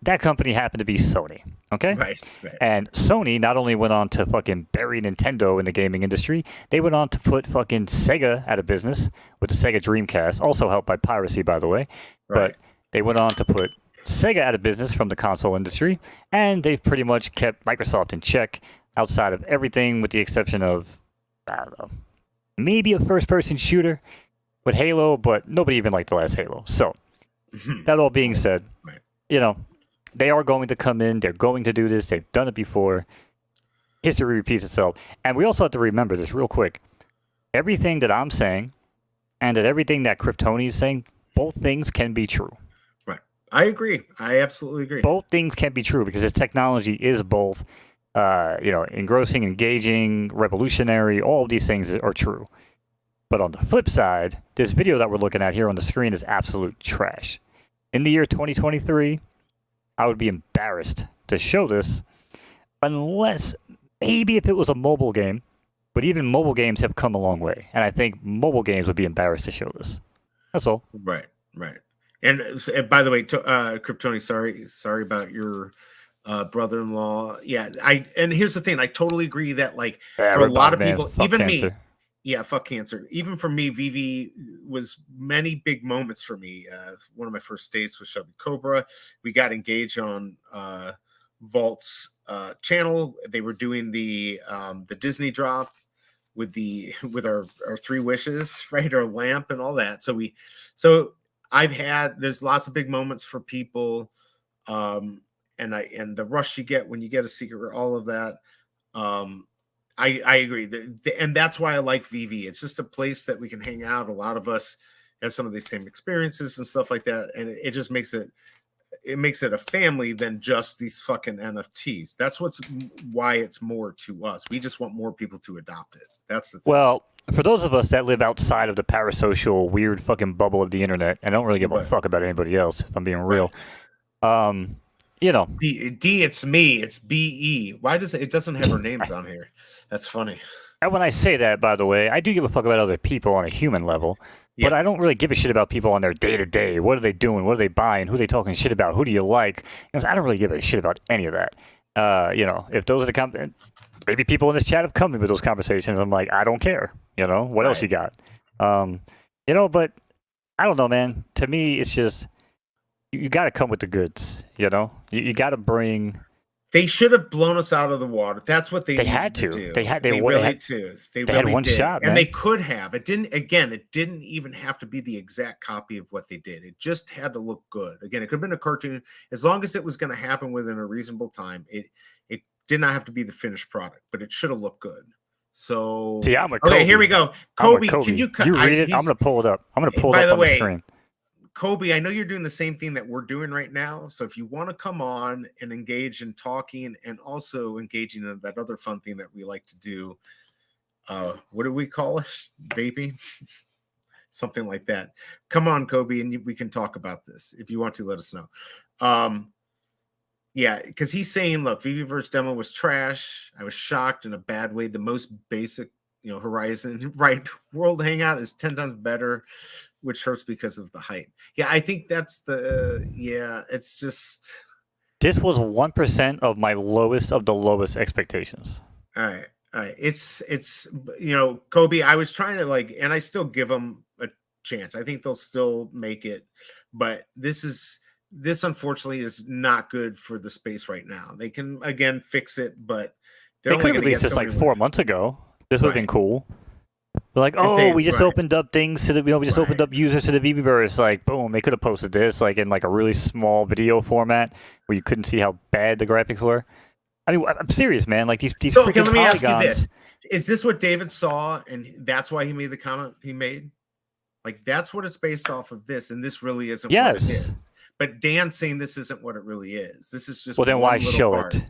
that company happened to be Sony, okay? Right. And Sony not only went on to fucking bury Nintendo in the gaming industry, they went on to put fucking Sega out of business with the Sega Dreamcast, also helped by piracy, by the way. But they went on to put Sega out of business from the console industry, and they've pretty much kept Microsoft in check outside of everything, with the exception of, I don't know, maybe a first-person shooter with Halo, but nobody even liked the last Halo. So, that all being said, they are going to come in. They're going to do this. They've done it before. History repeats itself. And we also have to remember this real quick. Everything that I'm saying and that everything that Kryptoni is saying, both things can be true. Right. I agree. I absolutely agree. Both things can be true, because this technology is both, engrossing, engaging, revolutionary. All of these things are true. But on the flip side, this video that we're looking at here on the screen is absolute trash. In the year 2023... I would be embarrassed to show this, unless maybe if it was a mobile game. But even mobile games have come a long way, and I think mobile games would be embarrassed to show this. That's all. Right. And by the way, Kryptoni, sorry about your brother-in-law. Yeah, and here's the thing, I totally agree that like Yeah, for a lot of man. people, Fuck even cancer. me, yeah, fuck cancer. Even for me, VV was many big moments for me. One of my first dates was Shelby Cobra. We got engaged on Vault's channel. They were doing the Disney drop with our three wishes, right? Our lamp and all that. So there's lots of big moments for people. And the rush you get when you get a secret, all of that. I agree. And that's why I like VV. It's just a place that we can hang out. A lot of us have some of these same experiences and stuff like that. And it just makes it a family than just these fucking NFTs. That's why it's more to us. We just want more people to adopt it. That's the thing. Well, for those of us that live outside of the parasocial weird fucking bubble of the internet and don't really give a fuck about anybody else, if I'm being real, you know. D, it's me. It's BE. Why does it doesn't have our names on here? That's funny. And when I say that, by the way, I do give a fuck about other people on a human level. But I don't really give a shit about people on their day-to-day. What are they doing? What are they buying? Who are they talking shit about? Who do you like? I don't really give a shit about any of that. If those are the maybe people in this chat have come with those conversations. I'm like, I don't care. What else you got? But I don't know, man. To me, it's just you got to come with the goods. You got to bring. They should have blown us out of the water. That's what they had to do. They had one shot, and man. they could have. It didn't even have to be the exact copy of what they did. It just had to look good. Again, it could have been a cartoon. As long as it was going to happen within a reasonable time, it did not have to be the finished product, but it should have looked good. So see, I'm a Kobe. Okay, here we go. Kobe, can you read it? I'm going to pull it up. I'm going to pull it up on the screen. Kobe, I know you're doing the same thing that we're doing right now. So if you want to come on and engage in talking and also engaging in that other fun thing that we like to do, what do we call it? Vaping? Something like that. Come on, Kobe, and we can talk about this. If you want to, let us know. Yeah, because he's saying, look, VeveVerse demo was trash. I was shocked in a bad way. The most basic, Horizon, right? World Hangout is 10 times better, which hurts because of the hype. Yeah, I think that's it's just. This was 1% of my lowest of the lowest expectations. All right. It's Kobe, I was trying to and I still give them a chance. I think they'll still make it, but this unfortunately is not good for the space right now. They can again fix it, but they could have released this like 4 months ago. This would have been cool. They're like, we just opened up things to the, we just opened up users to the VeveVerse. Like, boom, they could have posted this in a really small video format where you couldn't see how bad the graphics were. I mean, I'm serious, man. Like these so, freaking let me polygons. ask you this: is this what David saw, and that's why he made the comment he made? Like that's what it's based off of this, and this really isn't what it is. But Dan's saying this isn't what it really is. This is just then why show it?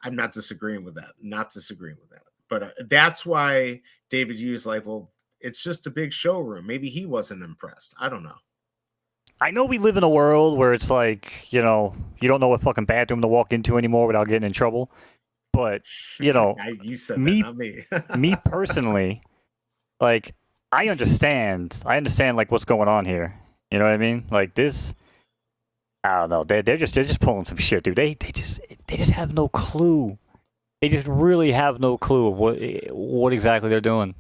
I'm not disagreeing with that. But that's why David used it's just a big showroom. Maybe he wasn't impressed. I don't know. I know we live in a world where it's you don't know what fucking bathroom to walk into anymore without getting in trouble. But, you said me, that, not me. Me personally, I understand what's going on here. You know what I mean? This, I don't know. They're just pulling some shit, dude. They just have no clue. They just really have no clue of what exactly they're doing.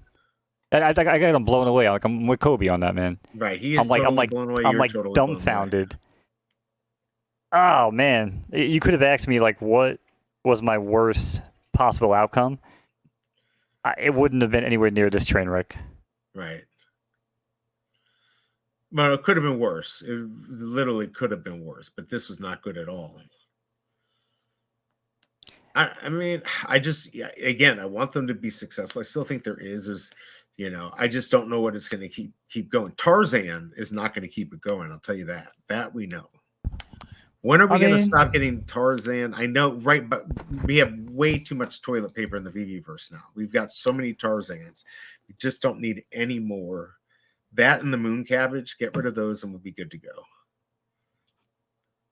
I got them blown away. I'm with Kobe on that, man. Right, he is totally blown away. I'm totally dumbfounded. Oh man, you could have asked me what was my worst possible outcome. It wouldn't have been anywhere near this train wreck. Right. Well, it could have been worse. It literally could have been worse, but this was not good at all. I mean, I want them to be successful. I still think there's, I just don't know what it's going to keep going. Tarzan is not going to keep it going. I'll tell you that. That we know. When are we going to stop getting Tarzan? I know, right? But we have way too much toilet paper in the VeveVerse now. We've got so many Tarzans. We just don't need any more. That and the moon cabbage, get rid of those and we'll be good to go.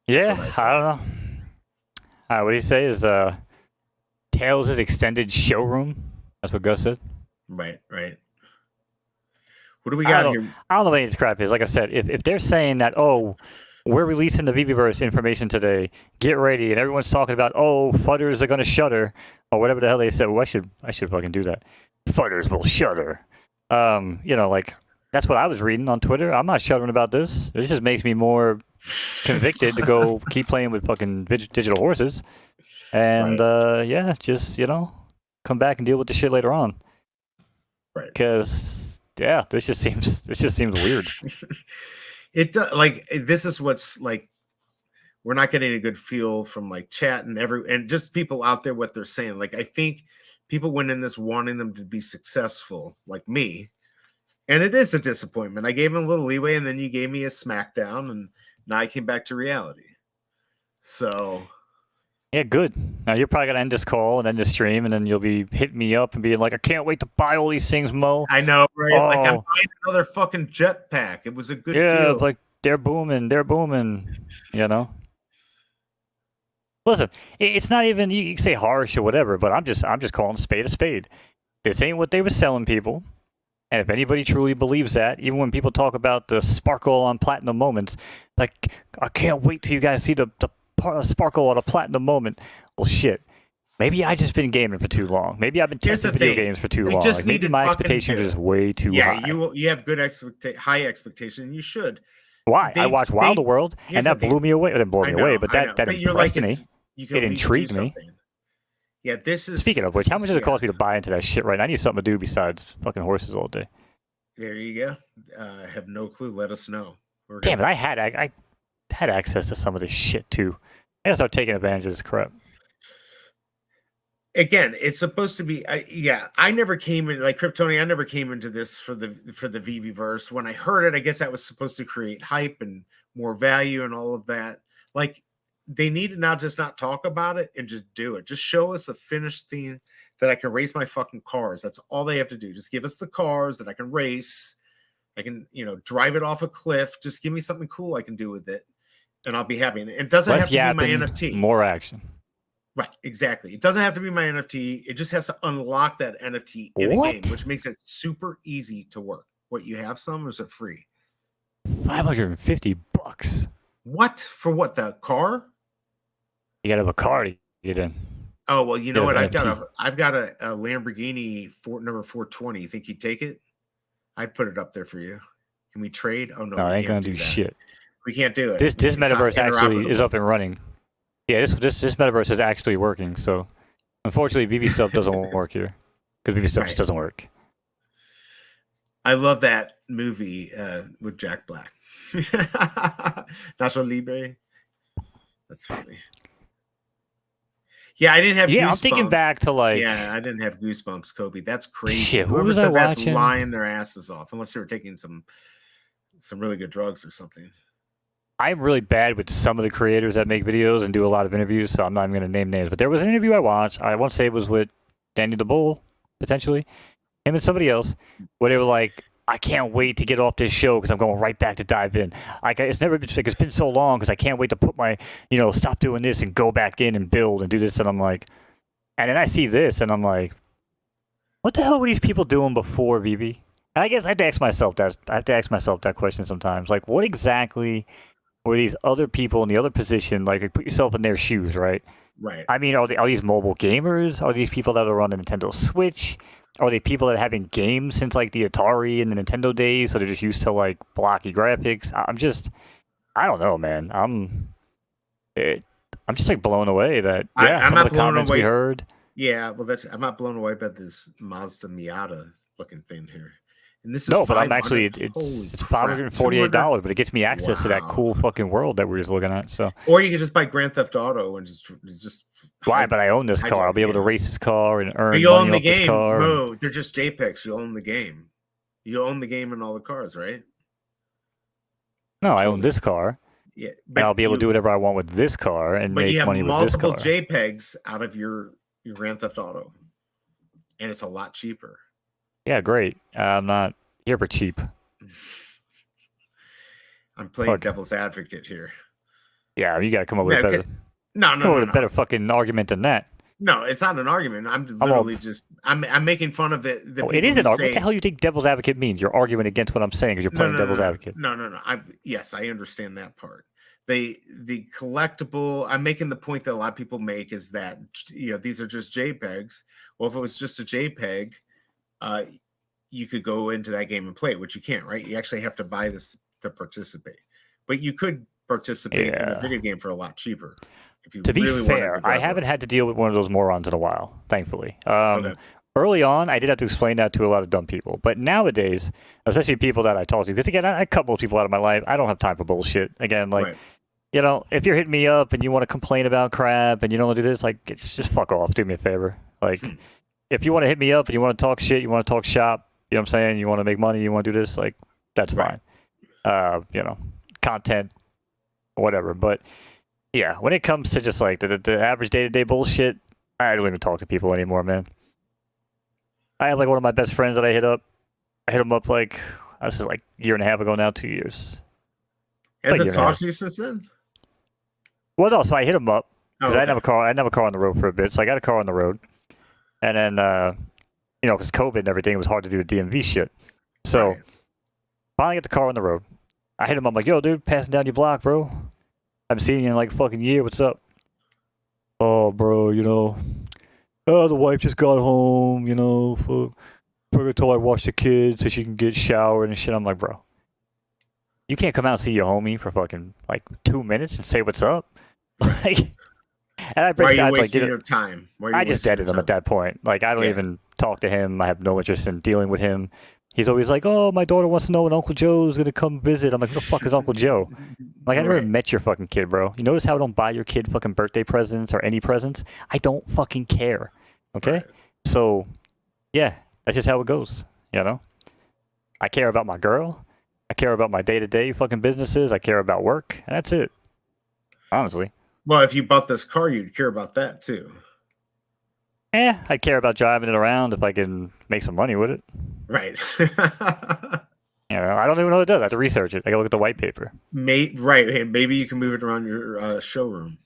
Yeah, I don't know. What do you say is Tails' extended showroom. That's what Gus said. Right. What do we I got don't, here? I don't know what any of this crap is. Like I said, if they're saying that, oh, we're releasing the VeveVerse information today, get ready, and everyone's talking about, oh, fudders are gonna shutter, or whatever the hell they said. Well, I should fucking do that. Fudders will shutter. Like that's what I was reading on Twitter. I'm not shuddering about this. This just makes me more convicted to go keep playing with fucking digital horses, and just come back and deal with the shit later on. Right. Because this just seems weird. It does. Like, this is what's like. We're not getting a good feel from like chat and just people out there what they're saying. Like, I think people went in this wanting them to be successful, like me, and it is a disappointment. I gave them a little leeway, and then you gave me a smackdown, and now I came back to reality. So. Yeah, good. Now you're probably gonna end this call and end the stream, and then you'll be hitting me up and being like, "I can't wait to buy all these things, Mo." I know, right? Oh. Like, I'm buying another fucking jetpack. It was a good deal. Yeah, it's like they're booming. Listen, it's not even you can say harsh or whatever, but I'm just calling a spade. This ain't what they were selling people. And if anybody truly believes that, even when people talk about the sparkle on platinum moments, like, I can't wait till you guys see the sparkle on a platinum moment. Well, shit. Maybe I just been gaming for too long. Maybe I've been testing video games for too long. Like, maybe my expectations are just way too high. Yeah, you have good high expectation. You should. Why? I watched Wild World, and that blew me away. It didn't blow me away, but that impressed me. It intrigued me. Yeah, this is. Speaking of which, how much does it cost me to buy into that shit right now? I need something to do besides fucking horses all day. There you go. I have no clue. Let us know. Damn it! I had access to some of this shit too. I gotta start taking advantage of this crap. Again, it's supposed to be. I never came in like Kryptonian. I never came into this for the VeveVerse. When I heard it, I guess that was supposed to create hype and more value and all of that. Like, they need to now just not talk about it and just do it. Just show us a finished thing that I can race my fucking cars. That's all they have to do. Just give us the cars that I can race. I can, drive it off a cliff. Just give me something cool I can do with it, and I'll be happy. And it doesn't have to be my NFT. More action. Right, exactly. It doesn't have to be my NFT. It just has to unlock that NFT in a game, which makes it super easy to work. What, you have some, or is it free? $550. What? For what? The car? You gotta have a car to get in. Oh, well, you know what? I've got a Lamborghini number 420. You think you'd take it? I'd put it up there for you. Can we trade? Oh no, I ain't gonna do shit. We can't do it. This metaverse actually is up and running. Yeah, this metaverse is actually working. So, unfortunately, VV stuff doesn't work here because VV stuff just doesn't work. I love that movie with Jack Black. Nacho Libre. That's funny. Yeah, I didn't have. Yeah, I'm thinking back to like. Yeah, I didn't have goosebumps, Kobe. That's crazy. Shit, whoever was said I that's watching? lying their asses off, unless they were taking some really good drugs or something. I'm really bad with some of the creators that make videos and do a lot of interviews, so I'm not even going to name names. But there was an interview I watched. I won't say it was with Danny the Bull, potentially, him and somebody else, where they were like, I can't wait to get off this show because I'm going right back to dive in. Like, it's been so long because I can't wait to put my, stop doing this and go back in and build and do this. And I'm like, and then I see this and I'm like, what the hell were these people doing before, VV? And I guess I have to ask myself that question sometimes. Like, what exactly were these other people in the other position? Like, put yourself in their shoes, right? Right. I mean, are these mobile gamers? Are these people that are on the Nintendo Switch? Are they people that have been games since like the Atari and the Nintendo days, so they're just used to like blocky graphics? I don't know, man. I'm just like blown away that some of the comments we heard. Yeah, well, I'm not blown away by this Mazda Miata looking thing here. And this is but I'm actually it's $548, but it gets me access to that cool fucking world that we're just looking at. So, or you can just buy Grand Theft Auto and just. Why? But I own this car. I'll be able to race this car and earn. But you own the game. No, they're just JPEGs. You own the game. You own the game and all the cars, right? No, I own this car. Yeah, and I'll be able to do whatever I want with this car and make money with this car. But you have multiple JPEGs out of your Grand Theft Auto, and it's a lot cheaper. Yeah, great. I'm not here for cheap. I'm playing devil's advocate here. Yeah, you got to come up with a better. No. Better fucking argument than that. No, it's not an argument. I'm literally just I'm making fun of it. Oh, it is an argument. What the hell you think devil's advocate means? You're arguing against what I'm saying because you're playing devil's advocate. No. Yes, I understand that part. The collectible. I'm making the point that a lot of people make is that these are just JPEGs. Well, if it was just a JPEG, you could go into that game and play it, which you can't, right? You actually have to buy this to participate. But you could participate in a video game for a lot cheaper. To be fair, I haven't had to deal with one of those morons in a while, thankfully. Early on, I did have to explain that to a lot of dumb people. But nowadays, especially people that I talk to, because again, I cut most people out of my life. I don't have time for bullshit. Again, like, if you're hitting me up and you want to complain about crap and you don't want to do this, like, it's just fuck off. Do me a favor. Like, if you want to hit me up and you want to talk shit, you want to talk shop, you know what I'm saying? You want to make money, you want to do this, like, that's fine. Content, whatever. But yeah, when it comes to just like the average day-to-day bullshit, I don't even talk to people anymore, man. I have like one of my best friends that I hit him up like, I was like a year and a half ago now, 2 years. Has it talked to you since then? Well, no, so I hit him up because I didn't have a car. I didn't have a car on the road for a bit, so I got a car on the road. And then, because COVID and everything, it was hard to do the DMV shit. So finally got the car on the road. I hit him up like, yo, dude, passing down your block, bro. I haven't seen you in like a fucking year. What's up? Oh, bro, the wife just got home, for until I watch the kids so she can get showered and shit. I'm like, bro, you can't come out and see your homie for fucking like 2 minutes and say what's up. Like, and I break down like, your time? I just deaded him at that point. Like, I don't even talk to him. I have no interest in dealing with him. He's always like, oh, my daughter wants to know when Uncle Joe's going to come visit. I'm like, who the fuck is Uncle Joe? Like, I never met your fucking kid, bro. You notice how I don't buy your kid fucking birthday presents or any presents? I don't fucking care. Okay? Right. So, yeah, that's just how it goes, I care about my girl. I care about my day-to-day fucking businesses. I care about work. And that's it. Honestly. Well, if you bought this car, you'd care about that, too. I care about driving it around if I can make some money with it. Right. I don't even know what it does. I have to research it. I gotta look at the white paper. Right. Hey, maybe you can move it around your showroom.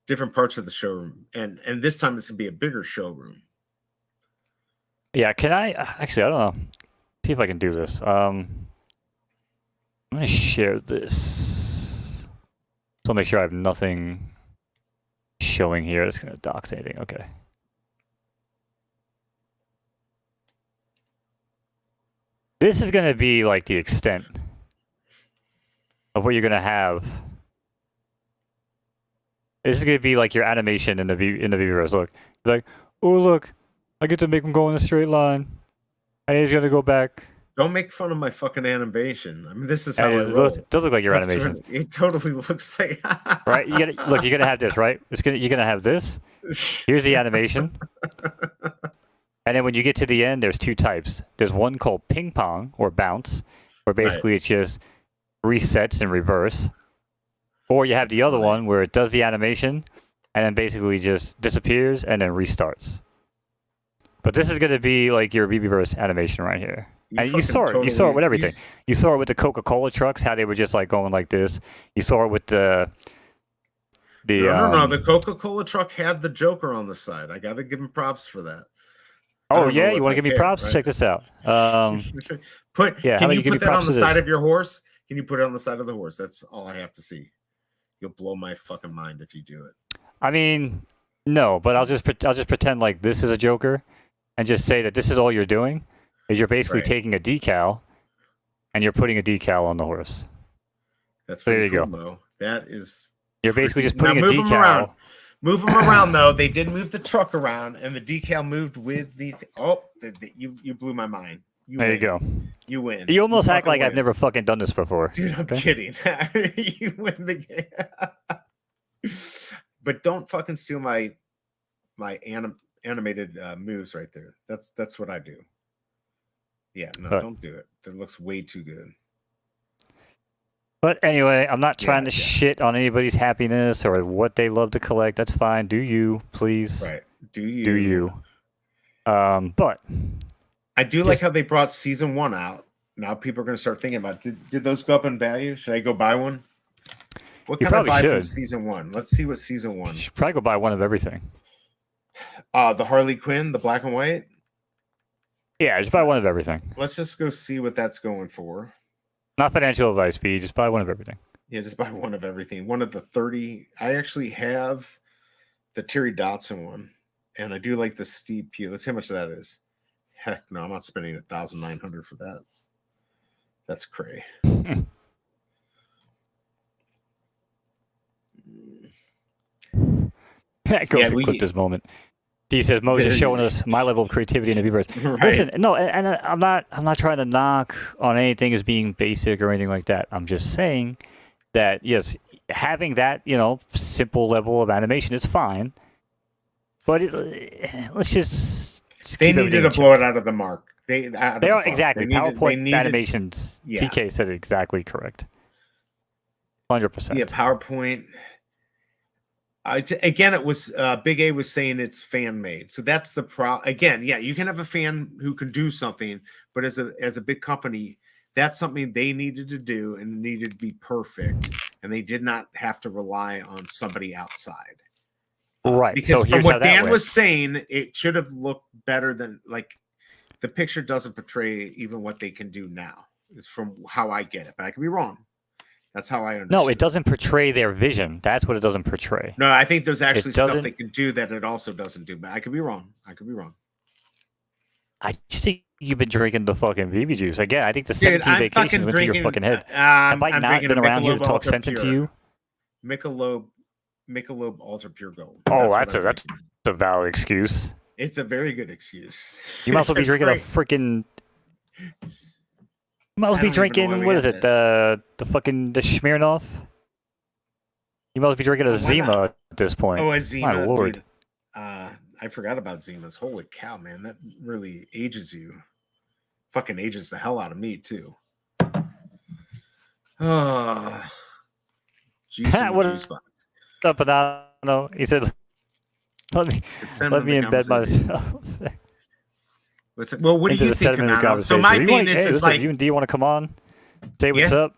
Different parts of the showroom. And this time it's gonna be a bigger showroom. Yeah, can I actually I don't know. See if I can do this. I'm gonna share this. So I'll make sure I have nothing showing here that's gonna dox anything. Okay. This is going to be like the extent of what you're going to have. This is going to be like your animation in the VeveVerse. Look, like, oh look, I get to make him go in a straight line, and he's going to go back. Don't make fun of my fucking animation. I mean, this is how it does look like your animation. It totally looks like. Right? You're going to have this, right? You're going to have this. Here's the animation. And then when you get to the end, there's two types. There's one called ping pong or bounce, where basically it just resets in reverse. Or you have the other one where it does the animation and then basically just disappears and then restarts. But this is going to be like your VeveVerse animation right here. And you saw it. You saw it with everything. You saw it with the Coca-Cola trucks, how they were just like going like this. You saw it with the No. The Coca-Cola truck had the Joker on the side. I got to give him props for that. Oh yeah, you want to give me props? Right? Check this out. Can you put that on the side of your horse? Can you put it on the side of the horse? That's all I have to see. You'll blow my fucking mind if you do it. I mean, no, but I'll just pretend like this is a Joker, and just say that this is all you're doing, is you're basically taking a decal, and you're putting a decal on the horse. That's pretty cool, though. That is. You're basically just putting a decal. Move them around, though. They did move the truck around, and the decal moved with the. You blew my mind. There you go. You win. You almost act like I've never fucking done this before. Dude, I'm kidding. You win the game. But don't fucking steal my animated moves right there. That's what I do. Yeah, no, don't do it. It looks way too good. But anyway, I'm not trying to shit on anybody's happiness or what they love to collect. That's fine. Do you, please? Right. Do you? Do you? But I do like how they brought season 1 out. Now people are going to start thinking about, did those go up in value? Should I go buy one? What can I buy from season 1? Let's see what season 1. You should probably go buy one of everything. The Harley Quinn, the black and white. Yeah, just buy one of everything. Let's just go see what that's going for. Not financial advice, B. Just buy one of everything. Yeah, just buy one of everything. One of the 30. I actually have the Terry Dotson one, and I do like the Steve Pugh. Let's see how much that is. Heck no, I'm not spending $1,900 for that. That's cray. Go clip this moment. D says Mo just showing us my level of creativity in the VeveVerse. Right. Listen, no, and I'm not trying to knock on anything as being basic or anything like that. I'm just saying that yes, having that simple level of animation is fine, but let's just they keep needed to blow it out of the mark. They are exactly PowerPoint animations. Yeah. TK said it exactly correct. 100%. Yeah, PowerPoint. Again, it was Big A was saying it's fan made, so that's the again, yeah, you can have a fan who can do something, but as a big company, that's something they needed to do and needed to be perfect, and they did not have to rely on somebody outside. Right. Because so from what Dan was saying, it should have looked better than the picture doesn't portray even what they can do now. Is from how I get it, but I could be wrong. That's how I understand. No, it doesn't portray their vision. That's what it doesn't portray. No, I think there's actually stuff they can do that it also doesn't do. But I could be wrong. I just think you've been drinking the fucking BB juice again. I think the 17 vacations went to your fucking head. Have I not been around here to talk sense into you? Michelob Ultra Pure Gold. Oh, that's a valid excuse. It's a very good excuse. You might as well be drinking a freaking. You might as well be drinking, what is it, the Smirnoff? You might as well be drinking a Zima at this point. Oh, a Zima. My lord. Dude. I forgot about Zimas. Holy cow, man. That really ages you. Fucking ages the hell out of me, too. Juice box. Up and down. No, he said, let me embed myself. Well, what do you think, Canano? So my thing is like, you and D want to come on, say what's up.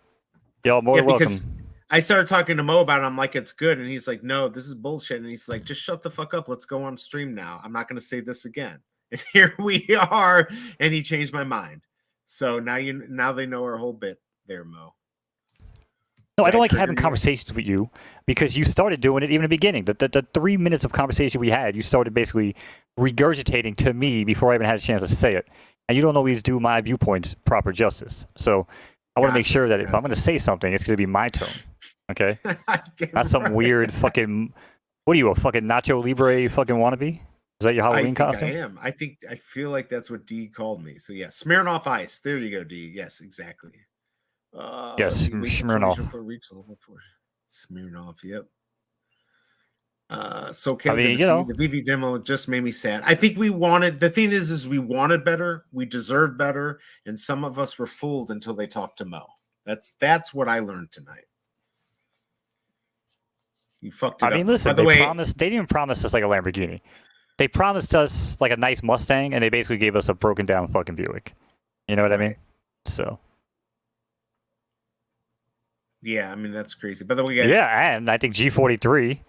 Y'all more welcome. Because I started talking to Mo about it. I'm like, it's good, and he's like, no, this is bullshit. And he's like, just shut the fuck up. Let's go on stream now. I'm not going to say this again. And here we are. And he changed my mind. So now they know our whole bit there, Mo. No, I don't like having conversations with you because you started doing it even in the beginning. The 3 minutes of conversation we had, you started basically regurgitating to me before I even had a chance to say it. And you don't always do my viewpoints proper justice. So I want to make sure that if I'm going to say something, it's going to be my tone. Okay? Not some weird fucking... What are you, a fucking Nacho Libre fucking wannabe? Is that your Halloween costume? I am. I feel like that's what D called me. So yeah, Smirnoff Ice. There you go, D. Yes, exactly. Yes, Smirnoff. Smirnoff, yep. So the VV demo just made me sad. I think the thing is we wanted better, we deserved better, and some of us were fooled until they talked to Mo. That's what I learned tonight. You fucked it up. I mean, listen, they didn't even promise us like a Lamborghini. They promised us like a nice Mustang, and they basically gave us a broken down fucking Buick. You know what I mean? So. Yeah, I mean, that's crazy. By the way, guys. Yeah, and I think G43,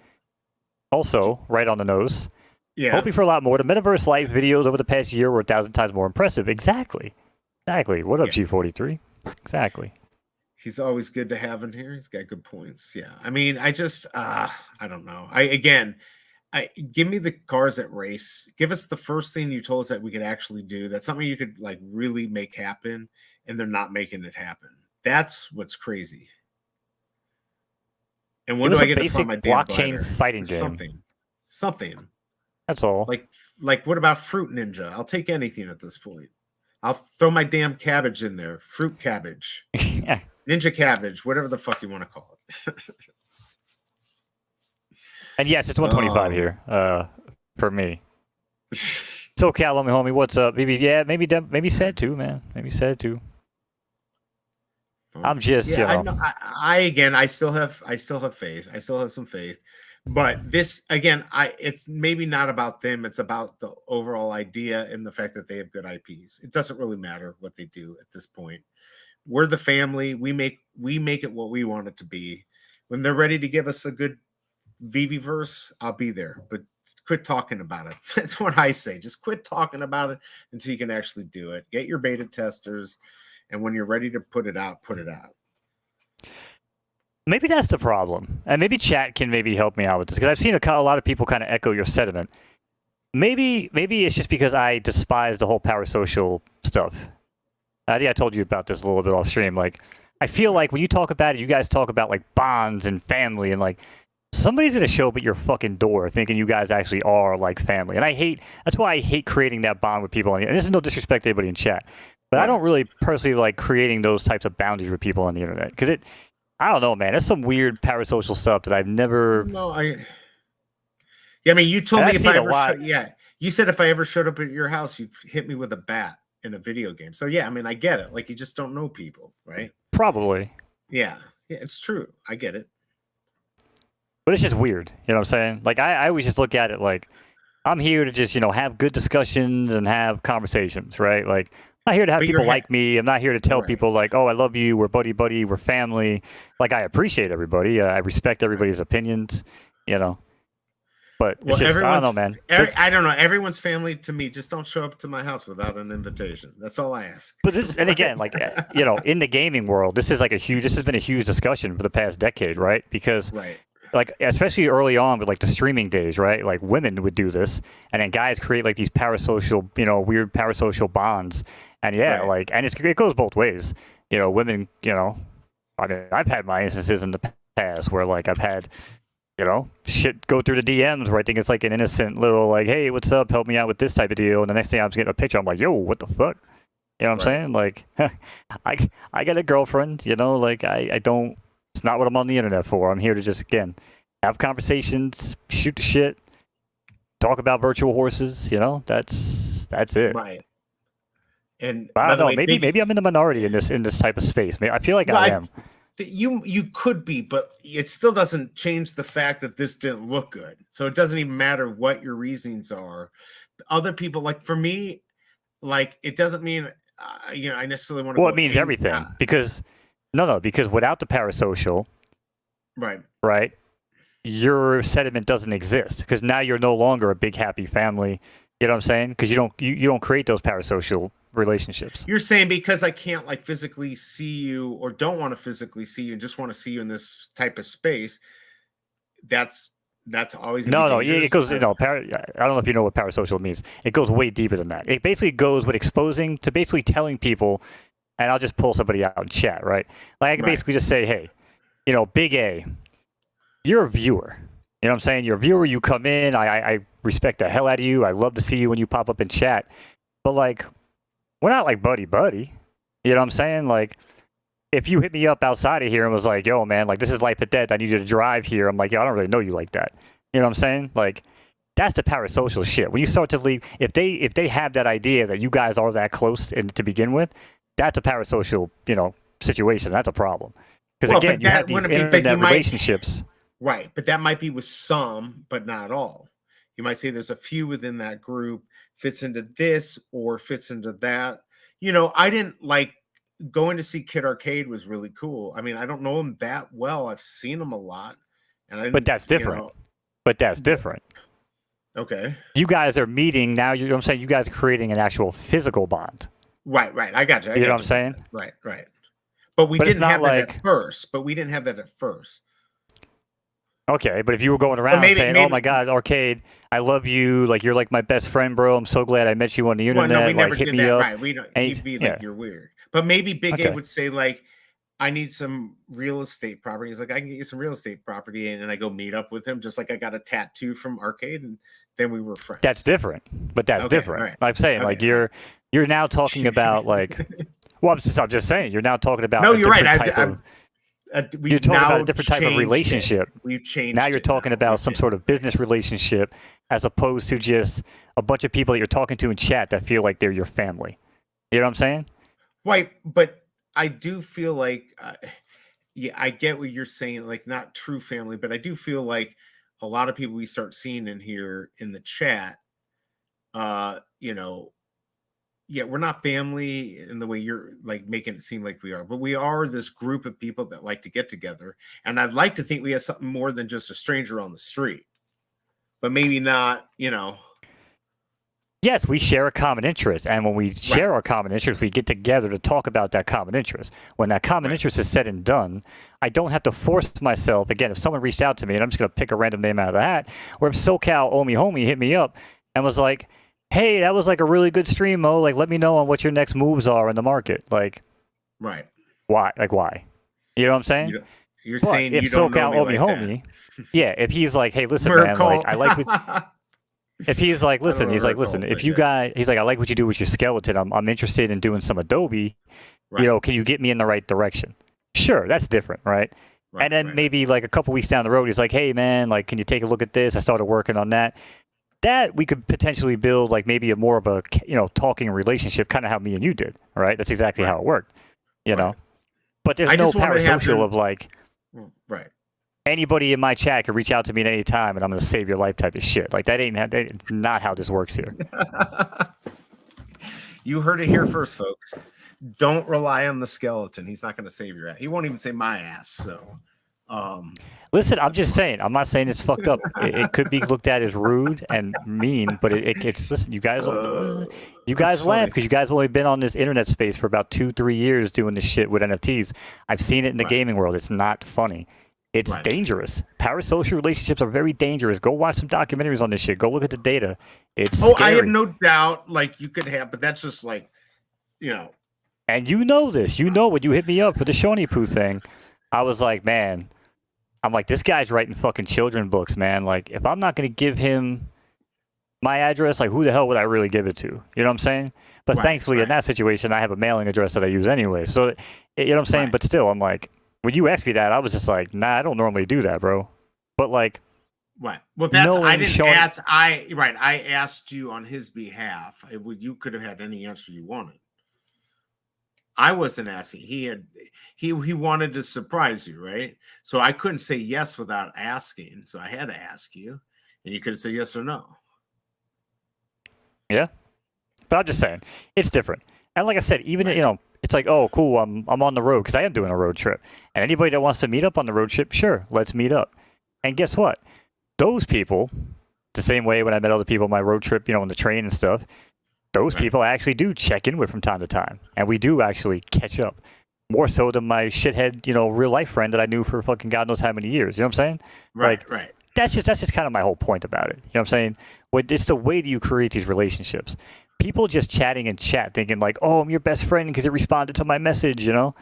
also right on the nose. Yeah. Hoping for a lot more. The Metaverse Live videos over the past year were 1,000 times more impressive. Exactly. What up, G43? Exactly. He's always good to have in here. He's got good points. Yeah. I mean, I don't know. Give me the cars that race. Give us the first thing you told us that we could actually do. That's something you could like really make happen, and they're not making it happen. That's what's crazy. And when do I get to find my damn blockchain fighting game? Something. That's all. Like what about Fruit Ninja? I'll take anything at this point. I'll throw my damn cabbage in there. Fruit cabbage. Yeah. Ninja cabbage, whatever the fuck you want to call it. And yes, it's 125 here for me. So Callum, homie, what's up? Maybe sad too, man. Maybe sad too. I'm just, I still have faith. I still have some faith. But this, again, it's maybe not about them. It's about the overall idea and the fact that they have good IPs. It doesn't really matter what they do at this point. We're the family. We make it what we want it to be. When they're ready to give us a good VeveVerse, I'll be there. But quit talking about it. That's what I say. Just quit talking about it until you can actually do it. Get your beta testers, and when you're ready to put it out, put it out. Maybe that's the problem, and maybe chat can maybe help me out with this because I've seen a lot of people kind of echo your sentiment. Maybe it's just because I despise the whole parasocial stuff. I think I told you about this a little bit off stream. Like, I feel like when you talk about it, you guys talk about like bonds and family, and like somebody's gonna show up at your fucking door thinking you guys actually are like family. And that's why I hate creating that bond with people. And this is no disrespect to anybody in chat, but I don't really personally like creating those types of boundaries with people on the internet because I don't know, man. That's some weird parasocial stuff that I've never. No, yeah, I mean, you told me if I ever you said if I ever showed up at your house, you'd hit me with a bat in a video game. So yeah, I mean, I get it. Like, you just don't know people, right? Probably. Yeah, it's true. I get it. But it's just weird. You know what I'm saying? Like, I always just look at it like I'm here to just, have good discussions and have conversations, right? Like, I'm not here to have people like me. I'm not here to tell people like, oh, I love you. We're buddy. We're family. Like, I appreciate everybody. I respect everybody's opinions, But it's just, I don't know, man. I don't know. Everyone's family to me. Just don't show up to my house without an invitation. That's all I ask. But and again, like, in the gaming world, this has been a huge discussion for the past decade, right? Because like, especially early on with like the streaming days, right? Like, women would do this, and then guys create like these parasocial, weird parasocial bonds. And like, and it goes both ways. Women, I mean, I've had my instances in the past where like I've had, shit go through the DMs where I think it's like an innocent little like, hey, what's up? Help me out with this type of deal. And the next thing I'm getting a picture, I'm like, yo, what the fuck? You know what I'm saying? Like, I got a girlfriend, like I don't, it's not what I'm on the internet for. I'm here to just, again, have conversations, shoot the shit, talk about virtual horses, that's it. Right. And I don't know, maybe I'm in the minority in this type of space. I feel like I am. You could be, but it still doesn't change the fact that this didn't look good. So it doesn't even matter what your reasonings are. Other people, like for me, like it doesn't mean I necessarily want to. Well, it means everything because because without the parasocial, right, your sentiment doesn't exist because now you're no longer a big happy family. You know what I'm saying? Because you don't create those parasocial relationships. You're saying because I can't like physically see you or don't want to physically see you and just want to see you in this type of space. That's always no. It goes. I don't know if you know what parasocial means. It goes way deeper than that. It basically goes with exposing to basically telling people, and I'll just pull somebody out in chat, right? Like I can basically just say, hey, Big A, you're a viewer. You know what I'm saying? You're a viewer. You come in. I respect the hell out of you. I love to see you when you pop up in chat. But like, we're not like buddy. You know what I'm saying? Like, if you hit me up outside of here and was like, yo, man, like, this is life or death. I need you to drive here. I'm like, yo, I don't really know you like that. You know what I'm saying? Like, that's the parasocial shit. When you start to leave, if they have that idea that you guys are that close to begin with, that's a parasocial, situation. That's a problem. Because again, you have these internet relationships. Right. But that might be with some, but not all. You might say there's a few within that group fits into this or fits into that. I didn't like going to see Kid Arcade was really cool. I mean, I don't know him that well. I've seen him a lot. But that's different. But that's different. Okay. You guys are meeting now. You know what I'm saying? You guys are creating an actual physical bond. Right. I got you. You know what I'm saying? Right. But we didn't have that at first. Okay, but if you were going around saying, "Oh my God, Arcade, I love you. Like you're like my best friend, bro. I'm so glad I met you on the internet. Well, no, we never like, hit did me that. up." Right. We don't. You'd be like, you're weird. But maybe Big A would say like, I need some real estate property. He's like, I can get you some real estate property, and then I go meet up with him, just like I got a tattoo from Arcade, and then we were friends. That's different, but that's different. Right. I'm saying like you're now talking about like, well, I'm just saying you're now talking about. No, you're right. You're talking about a different type of relationship. We've changed. Now you're talking about some sort of business relationship, as opposed to just a bunch of people that you're talking to in chat that feel like they're your family. You know what I'm saying? Right, but I do feel like, I get what you're saying, like not true family, but I do feel like a lot of people we start seeing in here in the chat, we're not family in the way you're like making it seem like we are, but we are this group of people that like to get together. And I'd like to think we have something more than just a stranger on the street. but maybe not, you know. Yes, we share a common interest, and when we share our common interest, we get together to talk about that common interest. When that common interest is said and done, I don't have to force myself. Again, if someone reached out to me, and I'm just going to pick a random name out of the hat, or if SoCal Omi Homie hit me up and was like, hey, that was like a really good stream, Mo. Like, let me know on what your next moves are in the market. Like, right. Why? Like, why? You know what I'm saying? You're but saying if you don't know SoCal me Omi like Homie, that. yeah, if he's like, hey, listen, man, like, I like what... If he's like, listen, he's like, listen, if you guys, he's like, I like what you do with your skeleton. I'm interested in doing some Adobe. Right. You know, can you get me in the right direction? Sure, that's different, right? And then maybe like a couple weeks down the road, he's like, hey, man, like, can you take a look at this? I started working on that. That we could potentially build like maybe a more of a, you know, talking relationship, kind of how me and you did, right? That's exactly how it worked, you know? But there's no parasocial of like, right. Anybody in my chat can reach out to me at any time, and I'm going to save your life type of shit. Like, that ain't not how this works here. You heard it here first, folks. Don't rely on the skeleton. He's not going to save your ass. He won't even say my ass. So, listen, I'm just saying. I'm not saying it's fucked up. It could be looked at as rude and mean, but it's listen. You guys laugh because you guys have only been on this internet space for about 2-3 years doing this shit with NFTs. I've seen it in the gaming world. It's not funny. It's dangerous. Parasocial relationships are very dangerous. Go watch some documentaries on this shit. Go look at the data. It's scary. I have no doubt. Like you could have, but that's just like, you know. And you know this. You know when you hit me up for the Shawnee Poo thing, I was like, man, I'm like, this guy's writing fucking children books, man. Like, if I'm not gonna give him my address, like, who the hell would I really give it to? You know what I'm saying? But thankfully, in that situation, I have a mailing address that I use anyway. So, you know what I'm saying? But still, I'm like. When you asked me that, I was just like, nah, I don't normally do that, bro. But like, well, that's I didn't ask. I asked you on his behalf. You could have had any answer you wanted. I wasn't asking. He wanted to surprise you, right? So I couldn't say yes without asking. So I had to ask you, and you could say yes or no. Yeah, but I'm just saying it's different. And like I said, even you know. It's like, oh, cool, I'm on the road, because I am doing a road trip. And anybody that wants to meet up on the road trip, sure, let's meet up. And guess what? Those people, the same way when I met other people on my road trip, you know, on the train and stuff, those people I actually do check in with from time to time. And we do actually catch up. More so than my shithead, you know, real life friend that I knew for fucking God knows how many years. You know what I'm saying? Right. That's just kind of my whole point about it. You know what I'm saying? It's the way that you create these relationships. People just chatting in chat thinking like, oh, I'm your best friend because you responded to my message, you know?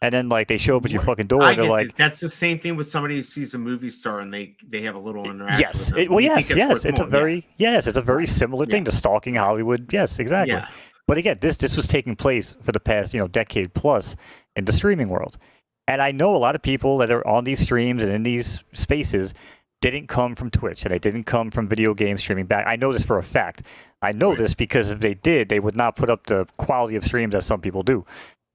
And then like they show up at your fucking door and they're like... That's the same thing with somebody who sees a movie star and they have a little interaction yes, with them. It's a very similar thing to stalking Hollywood. Yes, exactly. Yeah. But again, this was taking place for the past, you know, decade plus in the streaming world. And I know a lot of people that are on these streams and in these spaces didn't come from Twitch and they didn't come from video game streaming back. I know this for a fact. I know this because if they did, they would not put up the quality of streams that some people do.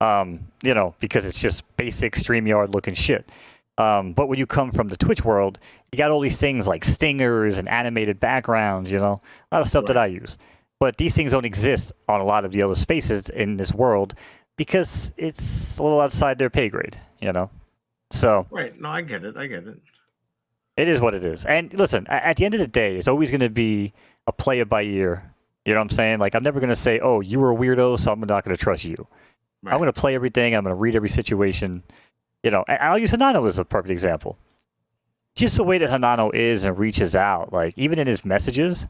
You know, because it's just basic StreamYard looking shit. But when you come from the Twitch world, you got all these things like stingers and animated backgrounds, you know, a lot of stuff that I use. But these things don't exist on a lot of the other spaces in this world because it's a little outside their pay grade, you know? So. Right. No, I get it. It is what it is. And listen, at the end of the day, it's always going to be a play it by ear. You know what I'm saying? Like, I'm never going to say, oh, you were a weirdo, so I'm not going to trust you. Right. I'm going to play everything. I'm going to read every situation. You know, I'll use Hanano as a perfect example. Just the way that Hanano is and reaches out, like, even in his messages,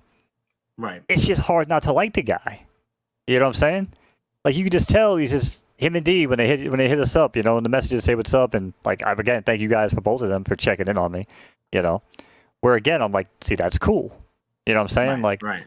right? It's just hard not to like the guy. You know what I'm saying? Like, you can just tell he's just him and D when they hit us up, you know, and the messages say what's up. And, like, again, thank you guys for both of them for checking in on me, you know. Where, again, I'm like, see, that's cool. You know what I'm saying? Right.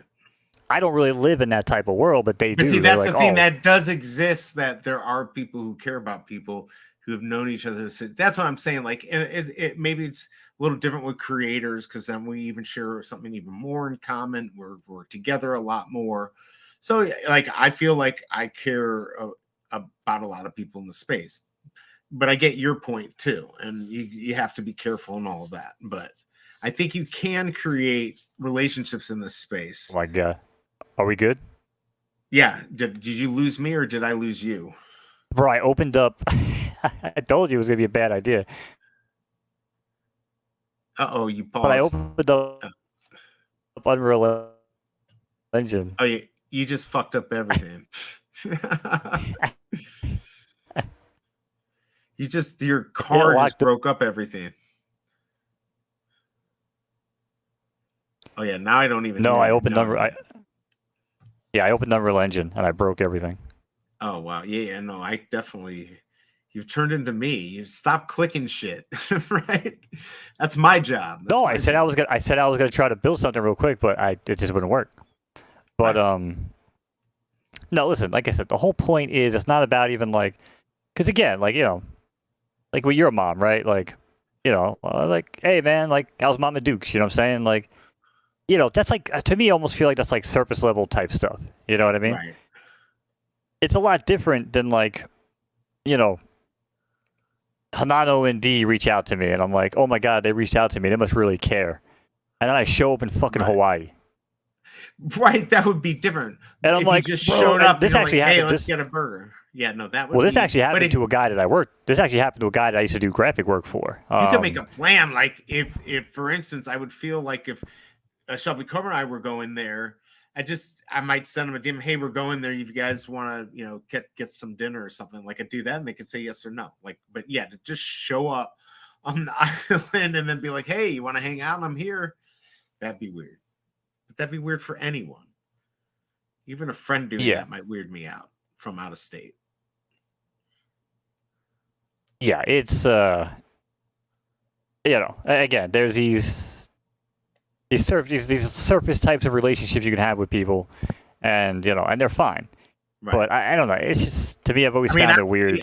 I don't really live in that type of world, but they do. See, that's the thing that does exist, that there are people who care about people who have known each other. So that's what I'm saying. Like, and it maybe it's a little different with creators because then we even share something even more in common. We're together a lot more. So, like, I feel like I care about a lot of people in the space. But I get your point, too. And you have to be careful and all of that. But I think you can create relationships in this space. Oh my God. Are we good? Yeah. Did you lose me or did I lose you? Bro, I opened up. I told you it was going to be a bad idea. Uh-oh, you paused. But I opened up Unreal Engine. Oh, you just fucked up everything. Your car just broke up everything. Oh yeah, now I don't even. No, hear I it. opened No. I opened Unreal Engine and I broke everything. Oh wow, yeah, no, I definitely. You've turned into me. You stop clicking shit, right? That's my job. No, I said I was gonna try to build something real quick, but it just wouldn't work. But right. no, listen, like I said, the whole point is it's not about even like, because again, like like with your mom, right? Like, like, hey man, like how's Mama Dukes? You know what I'm saying? Like, that's like to me, I almost feel like that's like surface level type stuff. You know what I mean? Right. It's a lot different than like, Hanano and D reach out to me, and I'm like, oh my god, they reached out to me. They must really care. And then I show up in fucking Hawaii. Right, that would be different. And I'm if like, you just bro, showed up, this actually like, hey, happened. let's get a burger. Yeah, no, that would. Well, this actually happened to a guy that I worked. This actually happened to a guy that I used to do graphic work for. You could make a plan, like if for instance, I would feel like if Shelby Comer and I were going there, I might send them a DM. Hey, we're going there. If you guys want to, get some dinner or something, like I do that, and they could say yes or no. Like, but yeah, to just show up on the island and then be like, hey, you want to hang out? And I'm here. That'd be weird. But that'd be weird for anyone. Even a friend doing that might weird me out from out of state. Yeah, it's again, there's these surface types of relationships you can have with people, and and they're fine. Right. But I don't know. It's just, to me, I've always found it weird.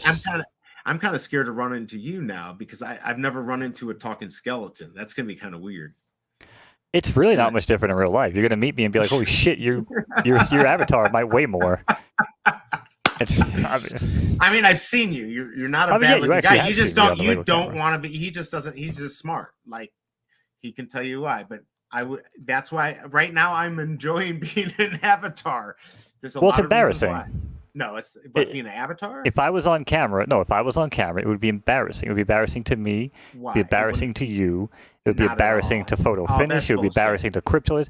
I'm kind of scared to run into you now because I've never run into a talking skeleton. That's gonna be kind of weird. It's really not much different in real life. You're gonna meet me and be like, "Holy shit, your avatar might weigh more." I mean, I've seen you. You're not a bad looking guy. You just don't. You don't want to be. He just doesn't. He's just smart. Like he can tell you why. But I would. That's why right now I'm enjoying being an avatar. There's a lot it's embarrassing. Of reasons why. No, it's being an avatar. If I was on camera, it would be embarrassing. It would be embarrassing to me. Why? It would be embarrassing to you. It would be embarrassing to Photo Finish. It would be embarrassing to Cryptoid.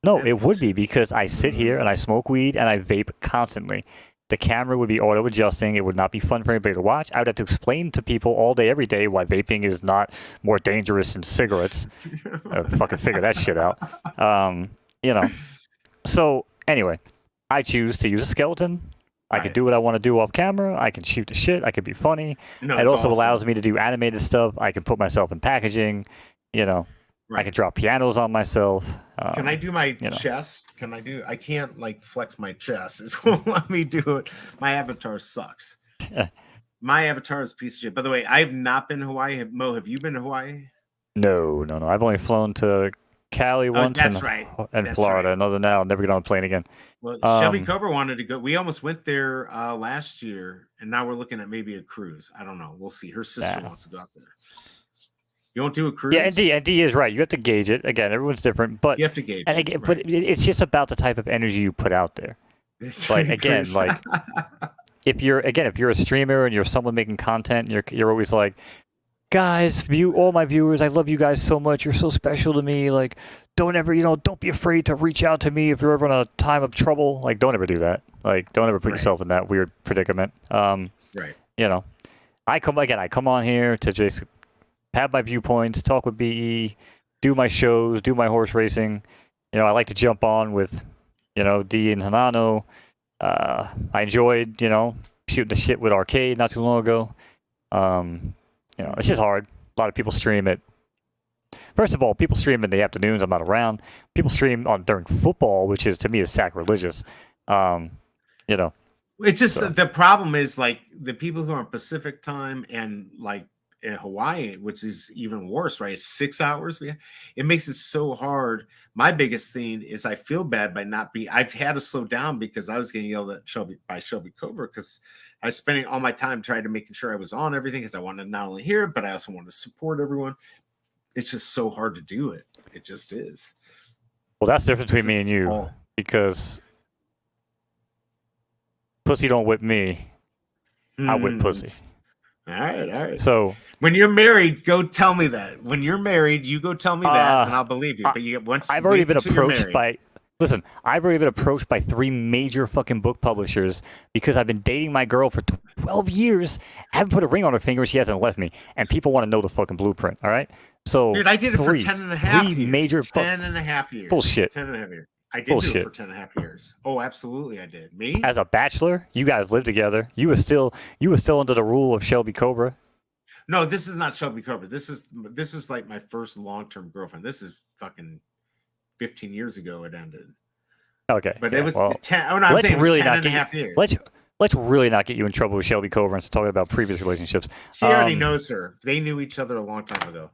No, it would be because I sit here and I smoke weed and I vape constantly. The camera would be auto-adjusting. It would not be fun for anybody to watch. I would have to explain to people all day, every day, why vaping is not more dangerous than cigarettes. Fucking figure that shit out. So, anyway, I choose to use a skeleton. I can do what I want to do off camera. I can shoot the shit. I can be funny. It also allows me to do animated stuff. I can put myself in packaging. I can draw pianos on myself. Can I do my chest? I can't like flex my chest. It won't let me do it. My avatar sucks. My avatar is a piece of shit. By the way, I have not been to Hawaii. Mo, have you been to Hawaii? No. I've only flown to Cali once and Florida. Right. And other than that, I'll never get on a plane again. Well, Shelby Cobra wanted to go. We almost went there last year, and now we're looking at maybe a cruise. I don't know. We'll see. Her sister wants to go out there. You won't do a cruise? Yeah, and D is right. You have to gauge it. Again, everyone's different, but you have to gauge it. Again, but it's just about the type of energy you put out there. Like again, like if you're a streamer and you're someone making content, you're always like, guys, all my viewers, I love you guys so much. You're so special to me. Like, don't ever, don't be afraid to reach out to me if you're ever in a time of trouble. Like, don't ever do that. Like, don't ever put yourself in that weird predicament. Right. I come on here to just have my viewpoints, talk with BE, do my shows, do my horse racing. I like to jump on with, D and Hanano. I enjoyed, shooting the shit with Arcade not too long ago. It's just hard. A lot of people stream it. First of all, people stream in the afternoons. I'm not around. People stream during football, which to me is sacrilegious. It's just the problem is like the people who are on Pacific time and like in Hawaii, which is even worse, right? 6 hours. It makes it so hard. My biggest thing is I feel bad by not being. I've had to slow down because I was getting yelled at by Shelby Cobra because I was spending all my time trying to making sure I was on everything because I wanted to not only hear it, but I also wanted to support everyone. It's just so hard to do it. It just is. Well, that's the difference between me and you because pussy don't whip me. I whip pussy. All right. So When you're married, go tell me that. When you're married, you go tell me that, and I'll believe you. I- But you get once. I've already wait been until you're approached married. by. Listen, I've already been approached by 3 major fucking book publishers because I've been dating my girl for 12 years. I haven't put a ring on her finger. She hasn't left me, and people want to know the fucking blueprint. All right. So Dude, I did it for 10 and a half years. major 10 and a half years. Bullshit. 10 and a half years. I did do Bullshit. it for 10 and a half years. Oh, absolutely, I did. Me? As a bachelor, you guys lived together. You were still under the rule of Shelby Cobra. No, this is not Shelby Cobra. This is like my first long-term girlfriend. This is fucking 15 years ago it ended. Okay. But yeah, it was well, 10. Oh, no, I'm saying it was really 10 not and a get half years. let's really not get you in trouble with Shelby Cobra and talking about previous relationships. She already knows her. They knew each other a long time ago.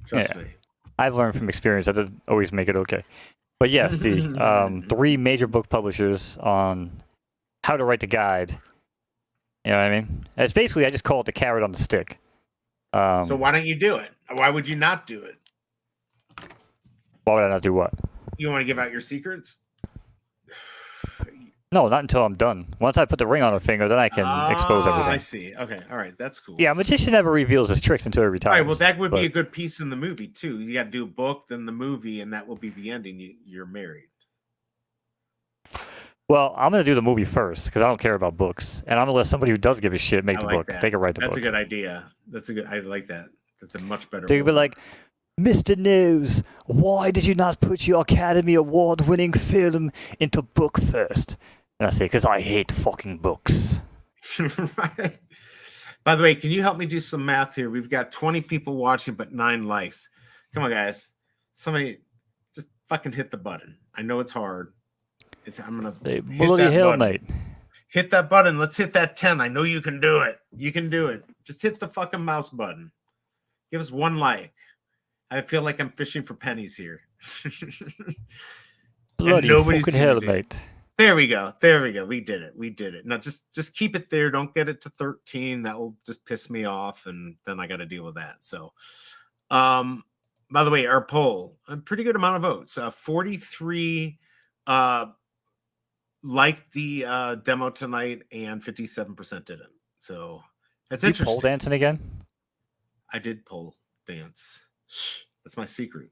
Trust me. I've learned from experience that doesn't always make it okay. But yes, the 3 major book publishers on how to write the guide. You know what I mean? It's basically, I just call it the carrot on the stick. So why don't you do it? Why would you not do it? Why would I not do what? You want to give out your secrets? No, not until I'm done. Once I put the ring on her finger, then I can expose everything. I see. Okay. All right. That's cool. Yeah, a magician never reveals his tricks until he retires. All right. Well, that would be a good piece in the movie, too. You got to do a book, then the movie, and that will be the ending. You're married. Well, I'm going to do the movie first because I don't care about books. And I'm going to let somebody who does give a shit make the book. That. They can write the book. That's a good idea. I like that. That's a much better They could be like, Mr. News, why did you not put your Academy Award-winning film into book first? And I say, because I hate fucking books. Right. By the way, can you help me do some math here? We've got 20 people watching, but 9 likes. Come on, guys. Somebody just fucking hit the button. I know it's hard. I'm going to hit bloody that hell, button. mate. Hit that button. Let's hit that 10. I know you can do it. You can do it. Just hit the fucking mouse button. Give us 1 like. I feel like I'm fishing for pennies here. Bloody fucking hell, mate. There we go. We did it. Now just keep it there. Don't get it to 13. That will just piss me off, and then I got to deal with that. So, by the way, our poll, a pretty good amount of votes. 43 liked the demo tonight, and 57% didn't. So that's interesting. Pole dancing again? I did pole dance. Shh, that's my secret.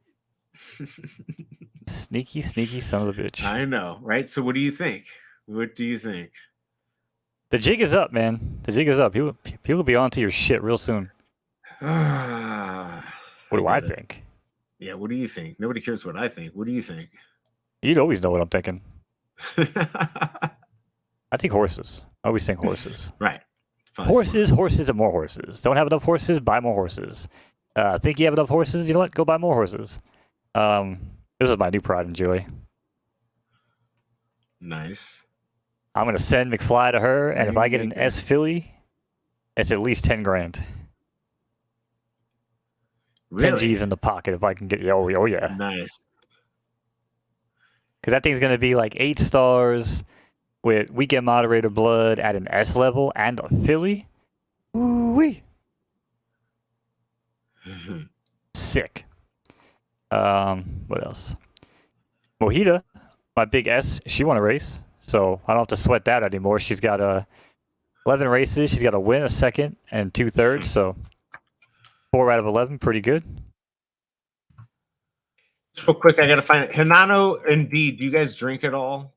Sneaky son of a bitch. I know, right? So what do you think? What do you think? The jig is up, man. The jig is up. People will be onto your shit real soon. What do I think? Yeah, what do you think? Nobody cares what I think. What do you think? You'd always know what I'm thinking. I think horses. I always think horses. Right. Horses, and more horses. Don't have enough horses, buy more horses. Think you have enough horses? You know what? Go buy more horses. This is my new pride and joy. Nice. I'm gonna send McFly to her, and if I get an S Philly, it's at least 10 grand. Really? 10 G's in the pocket if I can get. Oh yeah. Nice. Because that thing's gonna be like 8 stars with weekend moderator blood at an S level and a Philly. Ooh-wee. Sick. What else? Mojita, my big S, she won a race, so I don't have to sweat that anymore. She's got 11 races. She's got a win, a second, and 2/3. So 4 out of 11, pretty good. Just real quick, I gotta find it. Hinano, indeed. Do you guys drink at all?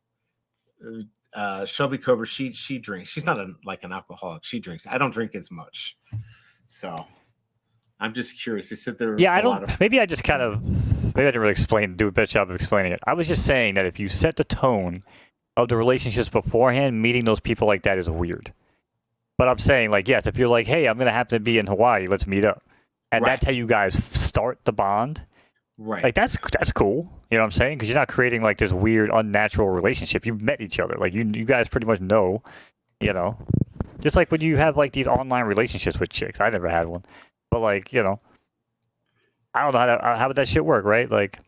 Shelby Cobra, she drinks. She's not like an alcoholic. She drinks. I don't drink as much, so I'm just curious. They said there. Yeah, I don't. Maybe I didn't really do a better job of explaining it. I was just saying that if you set the tone of the relationships beforehand, meeting those people like that is weird. But I'm saying, like, yes, if you're like, hey, I'm gonna happen to be in Hawaii, let's meet up, and that's how you guys start the bond. Right. Like that's cool. You know what I'm saying? Because you're not creating like this weird, unnatural relationship. You've met each other. Like you guys pretty much know. You know, just like when you have like these online relationships with chicks. I never had one, but like I don't know how would that shit work, right? Like,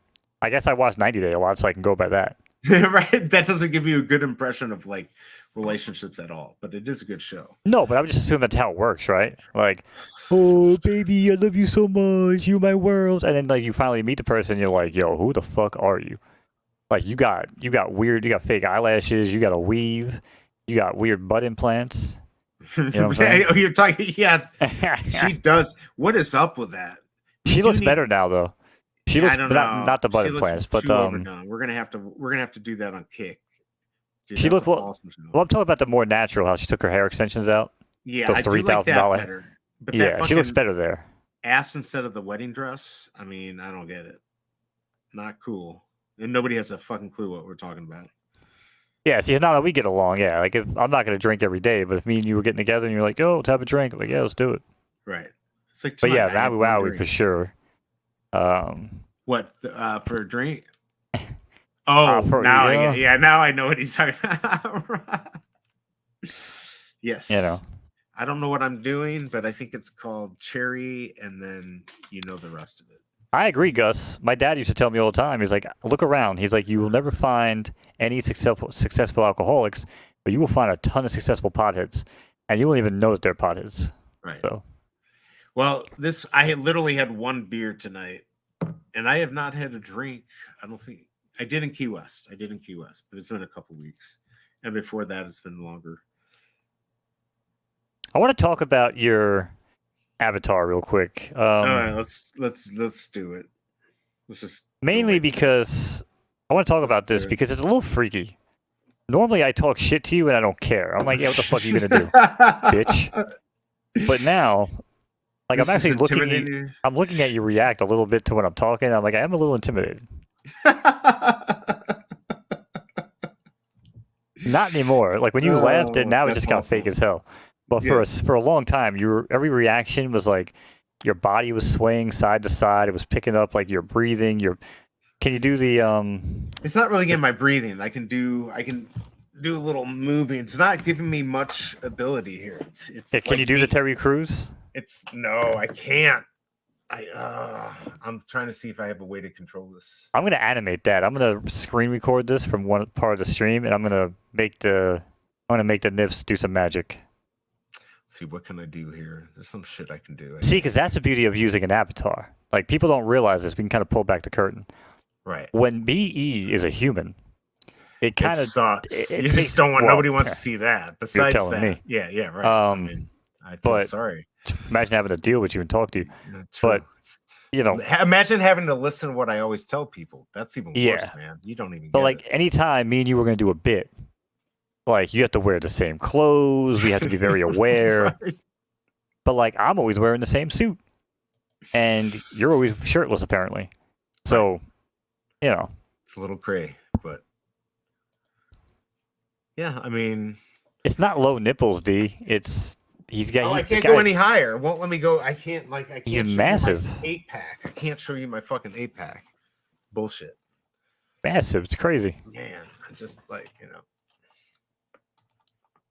I guess I watched 90 Day a lot, so I can go by that. Right. That doesn't give you a good impression of like relationships at all, but it is a good show. No, but I would just assume that's how it works, right? Like, oh baby, I love you so much, you're my world, and then like you finally meet the person, you're like, yo, who the fuck are you? Like you got fake eyelashes, you got a weave, you got weird butt implants. You know what I'm saying? You're talking, yeah. She does. What is up with that? She looks better now, though. She looks I don't not, know. not the butt She looks implants, but too overdone. We're gonna have to do that on Kick. Dude, she that's looked an awesome show. well. I'm talking about the more natural, how she took her hair extensions out. Yeah, Those I do like that $3,000. better. But Yeah, that she looks fucking better there. ass instead of the wedding dress. I mean, I don't get it. Not cool. And nobody has a fucking clue what we're talking about. Yeah, see, now we get along. Yeah, like if I'm not gonna drink every day, but if me and you were getting together and you're like, "Oh, let's have a drink," I'm like, yeah, let's do it. Right. It's like, But yeah, tonight, I had one Maui drink. for sure. What for a drink? Oh, now I know what he's talking about. Yes. You know. I don't know what I'm doing, but I think it's called cherry, and then you know the rest of it. I agree, Gus. My dad used to tell me all the time. He's like, look around. He's like, you will never find any successful alcoholics, but you will find a ton of successful potheads, and you won't even know that they're potheads. Right. So, well, I had literally had one beer tonight, and I have not had a drink. I don't think I did in Key West. But it's been a couple weeks, and before that, it's been longer. I want to talk about your avatar real quick. All right, let's do it. Let's just mainly because I want to talk about this because it's a little freaky. Normally, I talk shit to you and I don't care. I'm like, yeah, what the fuck are you gonna do, bitch? But now, like, I'm actually looking at you react a little bit to when I'm talking. I'm like, I am a little intimidated. Not anymore. Like when you laughed, and now it just got fake as hell. But for a long time, every reaction was like your body was swaying side to side. It was picking up like your breathing. Can you do the It's not really getting my breathing. I can do a little moving. It's not giving me much ability here. It's can you do the Terry Crews? No, I can't. I'm trying to see if I have a way to control this. I'm gonna animate that. I'm gonna screen record this from one part of the stream, and I'm gonna make the nifs do some magic. Let's see, what can I do here? There's some shit I can do. See, because that's the beauty of using an avatar. Like people don't realize this. We can kind of pull back the curtain. Right. When BE is a human, it kind of sucks. You just don't want. Nobody wants to see that. Besides that, me. Yeah, right. I mean, I feel sorry. Imagine having to deal with you and talk to you. But you know, imagine having to listen to what I always tell people. That's even worse, man. You don't even. But like anytime me and you were going to do a bit, like you have to wear the same clothes. We have to be very aware. Right. But like I'm always wearing the same suit, and you're always shirtless apparently. So, you know, it's a little cray, but yeah, I mean, it's not low nipples, D. It's he's got. I can't go any higher. It won't let me go. I can't He's massive. 8-pack. I can't show you my fucking 8-pack. Bullshit. Massive. It's crazy. Man, I just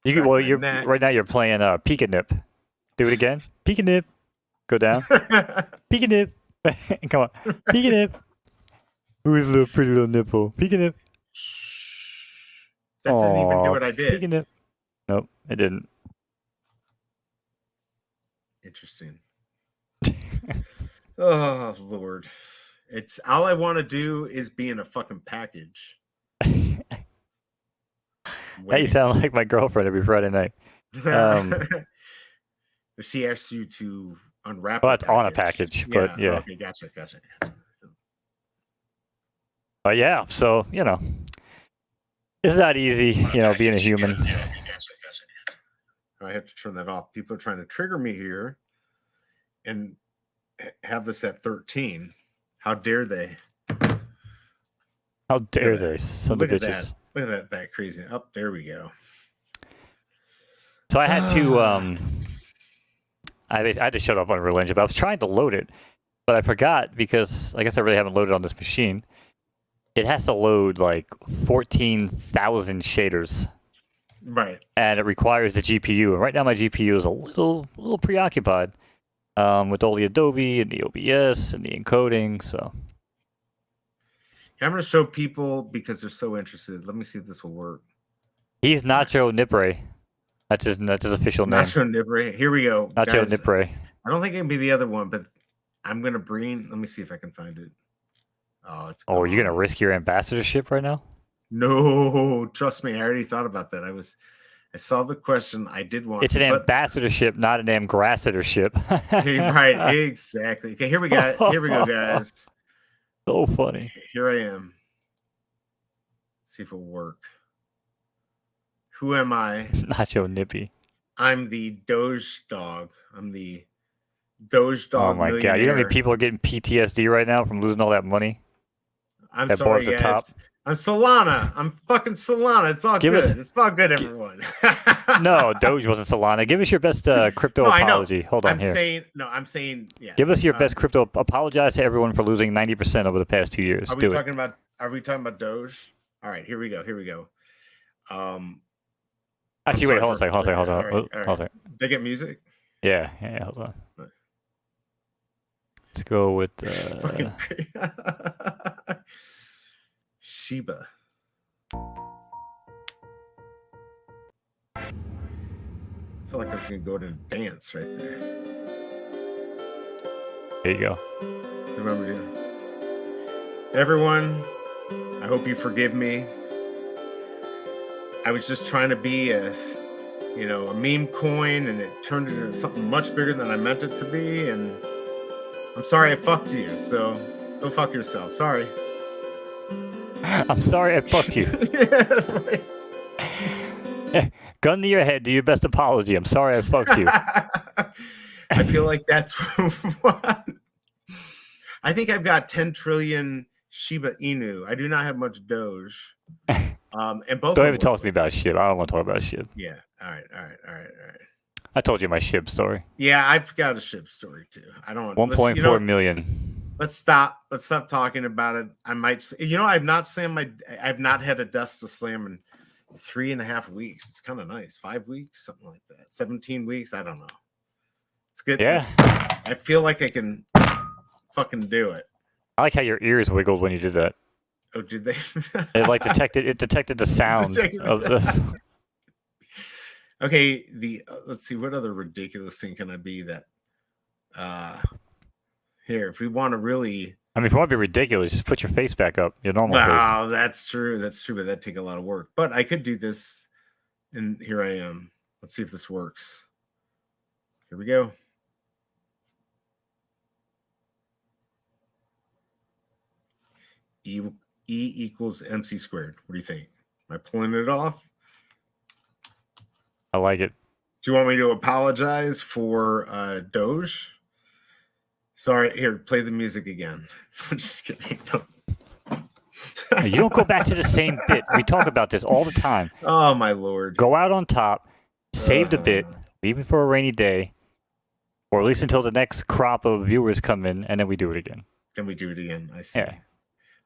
You can, you're right now. You're playing peek and nip. Do it again. Peek and nip. Go down. Peek and nip. Come on. Peek and nip. Who's a little pretty little nipple? Peek and nip. That didn't even do what I did. Peek and nip. Nope, it didn't. Interesting. Oh Lord, it's all I want to do is be in a fucking package. Now you sound like my girlfriend every Friday night. She asks you to unwrap. Well, that's on a package, but yeah. Okay, gotcha. But yeah, so you know, it's not easy, being a human. Gotcha. I have to turn that off. People are trying to trigger me here, and have this at 13. How dare they? How dare they? Son of bitches. Look at that crazy. Oh, there we go. So I had to I had to shut up on Religion, but I was trying to load it, but I forgot because I guess I really haven't loaded on this machine. It has to load like 14,000 shaders. Right. And it requires the GPU. And right now my GPU is a little preoccupied with all the Adobe and the OBS and the encoding, so I'm going to show people because they're so interested. Let me see if this will work. He's Nacho Nipre. That's his official name. Nacho Nipre. Here we go. Nacho Nipre. I don't think it can be the other one, but I'm going to bring... Let me see if I can find it. Oh, it's gone. Oh, you're going to risk your ambassadorship right now? No, trust me. I already thought about that. I saw the question. I did want It's an to, but ambassadorship, not an ambassadorship. right, exactly. Okay, here we go. Here we go, guys. So funny. Here I am. See if it'll work. Who am I? Nacho Nippy. I'm the Doge dog. I'm the Doge Oh dog my god! millionaire. You know how many people are getting PTSD right now from losing all that money? I'm that sorry, bought the guys. top? I'm Solana. I'm fucking Solana. It's all Give good. us- It's all good, everyone. No, Doge wasn't Solana. Give us your best crypto No, I know. apology. Hold on I'm here. saying, yeah. Give us your best crypto. Apologize to everyone for losing 90% over the past 2 years. Are we Do it. talking about Doge? All right, here we go. Actually, sorry wait. Hold on a second. Hold on a second. all right. Hold on a second. They get music. Yeah. Hold on. Nice. Let's go with Fucking Shiba. I feel like I was gonna go to dance right there. There you go. Remember to. Everyone, I hope you forgive me. I was just trying to be a meme coin, and it turned into something much bigger than I meant it to be. And I'm sorry I fucked you. So go fuck yourself. Sorry. I'm sorry I fucked you. Yeah, right. Gun to your head. Do your best apology. I'm sorry I fucked you. I feel like that's what. I think I've got 10 trillion Shiba Inu. I do not have much Doge. And both. Don't even talk to me about shit. I don't want to talk about shit. Yeah. All right. I told you my ship story. Yeah, I've got a ship story too. I don't. 1.4 million. Let's stop. Let's stop talking about it. I might. I've not had a dust to slam in 3.5 weeks. It's kind of nice. 5 weeks, something like that. 17 weeks. I don't know. It's good. Yeah. I feel like I can fucking do it. I like how your ears wiggled when you did that. Oh, did they? It like detected the sound of the. Okay. Let's see. What other ridiculous thing can I be that? Here, if we want to really. I mean, if you want to be ridiculous, just put your face back up. Your normal face. Wow, that's true. That's true, but that'd take a lot of work. But I could do this, and here I am. Let's see if this works. Here we go. E equals MC squared. What do you think? Am I pulling it off? I like it. Do you want me to apologize for Doge? Sorry, here, play the music again. I'm just kidding. You don't go back to the same bit. We talk about this all the time. Oh my lord. Go out on top, save the bit, leave it for a rainy day, or at least until the next crop of viewers come in, and then we do it again. Then we do it again. I see. Yeah.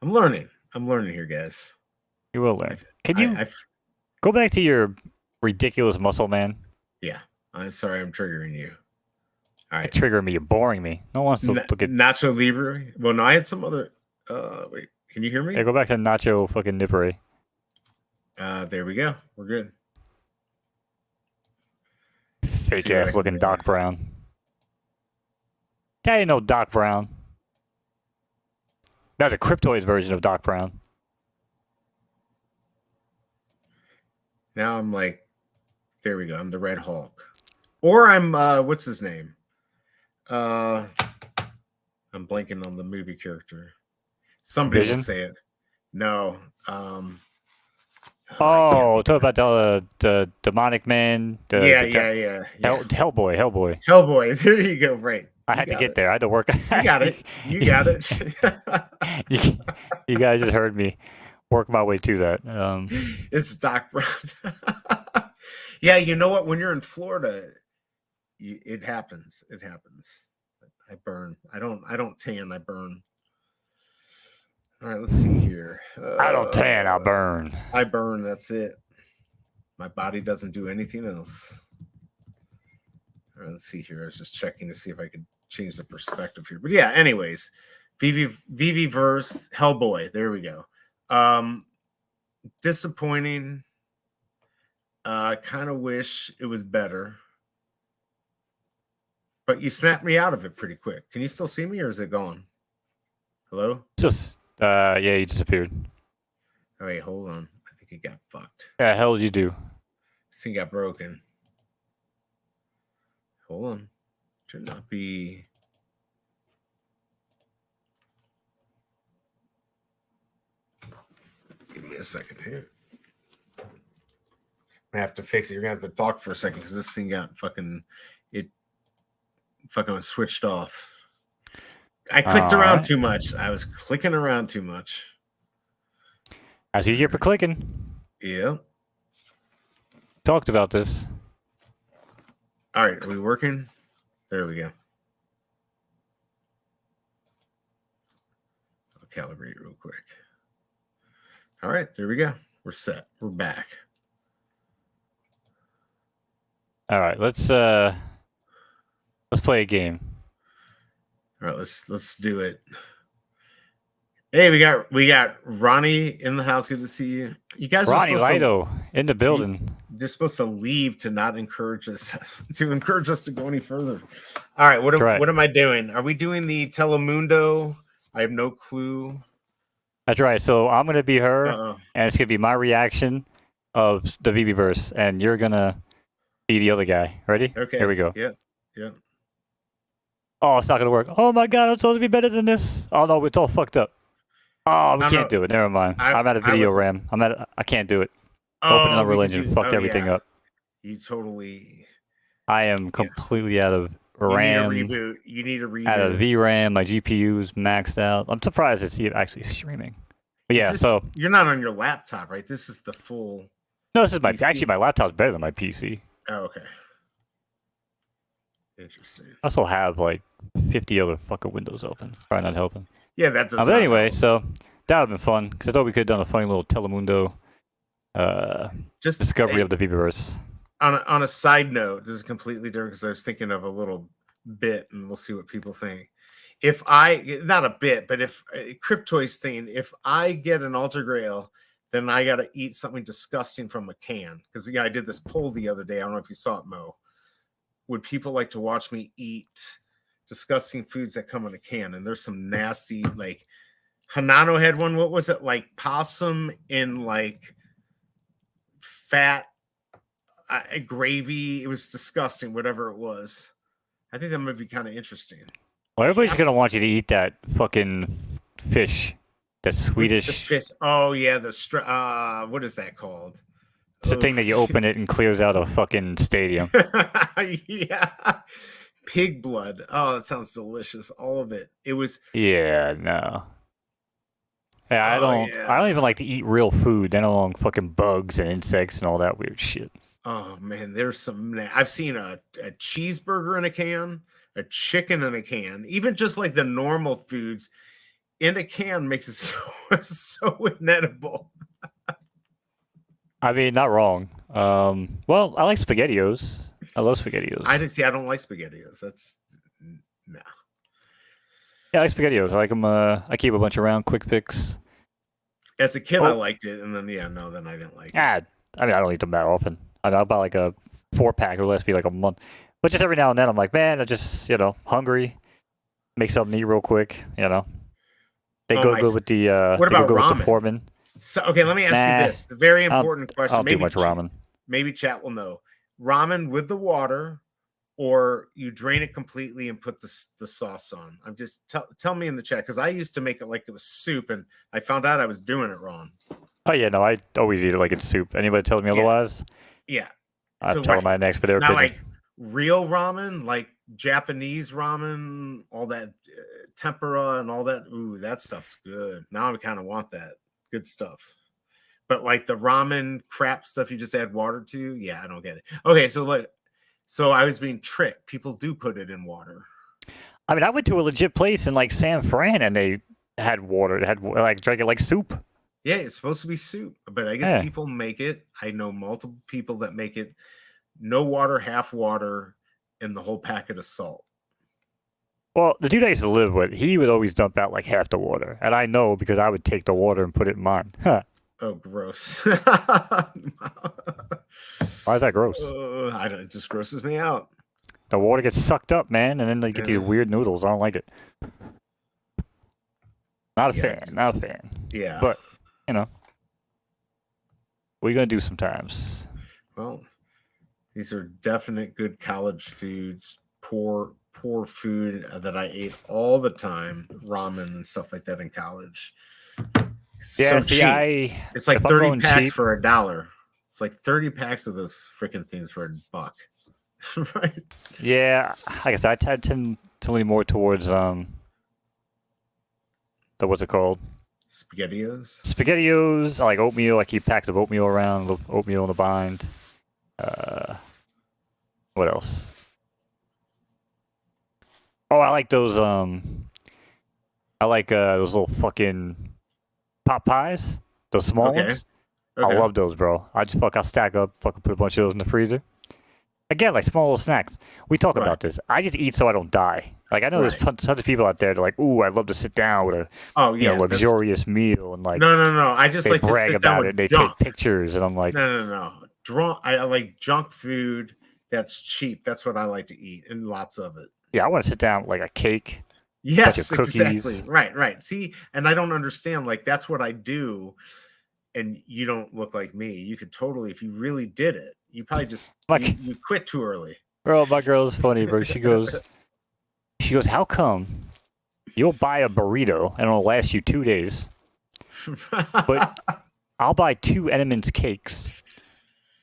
I'm learning here, guys. You will learn. Can you go back to your ridiculous muscle man? Yeah. I'm sorry I'm triggering you. All right. Trigger me. You're boring me. No one wants to look at Nacho Libre. Well, no, I had some other. Wait, can you hear me? Yeah, go back to Nacho fucking Nippere. There we go. We're good. Fake ass looking Doc Brown. Guy ain't no Doc Brown. That's a cryptoid version of Doc Brown. Now I'm like, there we go. I'm the Red Hulk, or I'm what's his name? I'm blanking on the movie character. Somebody Vision? will say it. No. Talk about the demonic man. Yeah. Hellboy. Hellboy. There you go. Right. I had to get there. I had to work. You got it. You got it. You guys just heard me work my way to that. It's Doc Brown. Yeah, you know what? When you're in Florida, it happens. It happens. I burn. I don't tan. I burn. All right, let's see here. I don't tan. I burn. I burn. That's it. My body doesn't do anything else. All right, let's see here. I was just checking to see if I could change the perspective here. But yeah, anyways, VeveVerse, Hellboy. There we go. Disappointing. I kind of wish it was better. But you snapped me out of it pretty quick. Can you still see me, or is it gone? Hello? Just yeah, you disappeared. All right, hold on. I think it got fucked. Yeah, hell you do. This thing got broken. Hold on. Should not be. Give me a second here. I have to fix it. You're gonna have to talk for a second because this thing got fucking switched off. I clicked around too much. I was clicking around too much. That's easier for clicking. Yeah. Talked about this. All right, are we working? There we go. I'll calibrate real quick. All right, there we go. We're set. We're back. All right, let's play a game. All right, let's do it. Hey, we got Ronnie in the house. Good to see you. You guys Ronnie are supposed Lido in the building. They're supposed to leave to not encourage us to go any further. All right, what am I doing? Are we doing the Telemundo? I have no clue. That's right. So I'm gonna be her, Uh-oh. and it's gonna be my reaction of the VeveVerse, and you're gonna be the other guy. Ready? Okay. Here we go. Yeah. Oh, it's not gonna work. Oh my god, I'm supposed to be better than this. Oh no, it's all fucked up. Oh, we can't do it. Never mind. I'm at a video RAM. I can't do it. Open another religion. Fucked everything up. You totally. I am completely out of RAM. You need a reboot. Out of VRAM. My GPU's maxed out. I'm surprised it's actually streaming. But yeah, so you're not on your laptop, right? This is the full. No, this is my PC? my laptop's better than my PC. Oh, okay. Interesting. I also have like 50 other fucking windows open. Probably not helping. Yeah, that does. But anyway, so that would have been fun because I thought we could have done a funny little Telemundo just discovery of the VeveVerse. On a side note, this is completely different because I was thinking of a little bit, and we'll see what people think. If not a bit, but if Cryptoids thing, if I get an Alter Grail, then I got to eat something disgusting from a can. Because I did this poll the other day. I don't know if you saw it, Mo. Would people like to watch me eat disgusting foods that come in a can? And there's some nasty, like Hanano had one. What was it? Like possum in like fat gravy. It was disgusting, whatever it was. I think that might be kind of interesting. Well, everybody's going to want you to eat that fucking fish. That Swedish. The fish. Oh, yeah. What is that called? It's the thing that you open it and clears out a fucking stadium. Yeah. Pig blood. Oh, that sounds delicious. All of it. It was. Yeah, no. Yeah, I don't even like to eat real food. I don't want fucking bugs and insects and all that weird shit. Oh man, there's some. I've seen a cheeseburger in a can, a chicken in a can, even just like the normal foods in a can makes it so inedible. I mean, not wrong. Well, I like SpaghettiOs. I love SpaghettiOs. I don't like SpaghettiOs. That's no. Yeah, I like SpaghettiOs. I like them. I keep a bunch around, quick picks. As a kid, I liked it, and then then I didn't like it. I mean, I don't eat them that often. I'll buy like a 4-pack. It'll last me like a month. But just every now and then, I'm like, man, I just hungry. Make something to eat real quick. They go good with the. What about ramen? With the Foreman. So okay, let me ask you this. The very important question. I don't do much ramen. Maybe chat will know. Ramen with the water, or you drain it completely and put the sauce on. I'm just tell me in the chat because I used to make it like it was soup, and I found out I was doing it wrong. Oh yeah, no, I always eat it like it's soup. Anybody tells me otherwise? Yeah. I'll tell them my next video. Not like real ramen, like Japanese ramen, all that tempura and all that. Ooh, that stuff's good. Now I kind of want that. Good stuff. But like the ramen crap stuff you just add water to, yeah, I don't get it. Okay, so I was being tricked. People do put it in water. I mean, I went to a legit place in like San Fran, and they had water. They had like drank it like soup. Yeah, it's supposed to be soup, but I guess people make it. I know multiple people that make it no water, half water, and the whole packet of salt. Well, the dude I used to live with, he would always dump out like half the water. And I know because I would take the water and put it in mine. Huh. Oh, gross. Why is that gross? It just grosses me out. The water gets sucked up, man, and then they get these weird noodles. I don't like it. Not a fan. Yeah. But, what are you going to do sometimes? Well, These are definite good college foods. Poor food that I ate all the time, ramen and stuff like that in college. Yeah, So see, cheap. It's like if I'm 30 going packs cheap, for $1. It's like 30 packs of those freaking things for $1. Right? yeah, I guess I tend to lean more towards the what's it called? SpaghettiOs. SpaghettiOs. I like oatmeal. I keep packs of oatmeal around. Oatmeal in a bind. Uh, what else? Oh, I like those. I like those little fucking pot pies. Those small Okay. ones. Okay. I love those, bro. I'll stack up, fucking put a bunch of those in the freezer. Again, like small little snacks. We talk Right. about this. I just eat so I don't die. Like I know there's Right. tons of people out there that are like, ooh, I'd love to sit down with a luxurious meal and like no. I just they like to brag sit down about with it. They junk. take pictures, and I'm like, No. Drunk. I like junk food that's cheap. That's what I like to eat, and lots of it. yeah, I want to sit down with like a cake. Yes, of cookies. exactly. Right. See, and I don't understand. Like that's what I do, and you don't look like me. You could totally, if you really did it, you probably just Like- you quit too early. Bro, my girl's funny, bro. She goes, how come you'll buy a burrito and it'll last you 2 days, but I'll buy 2 Enemans cakes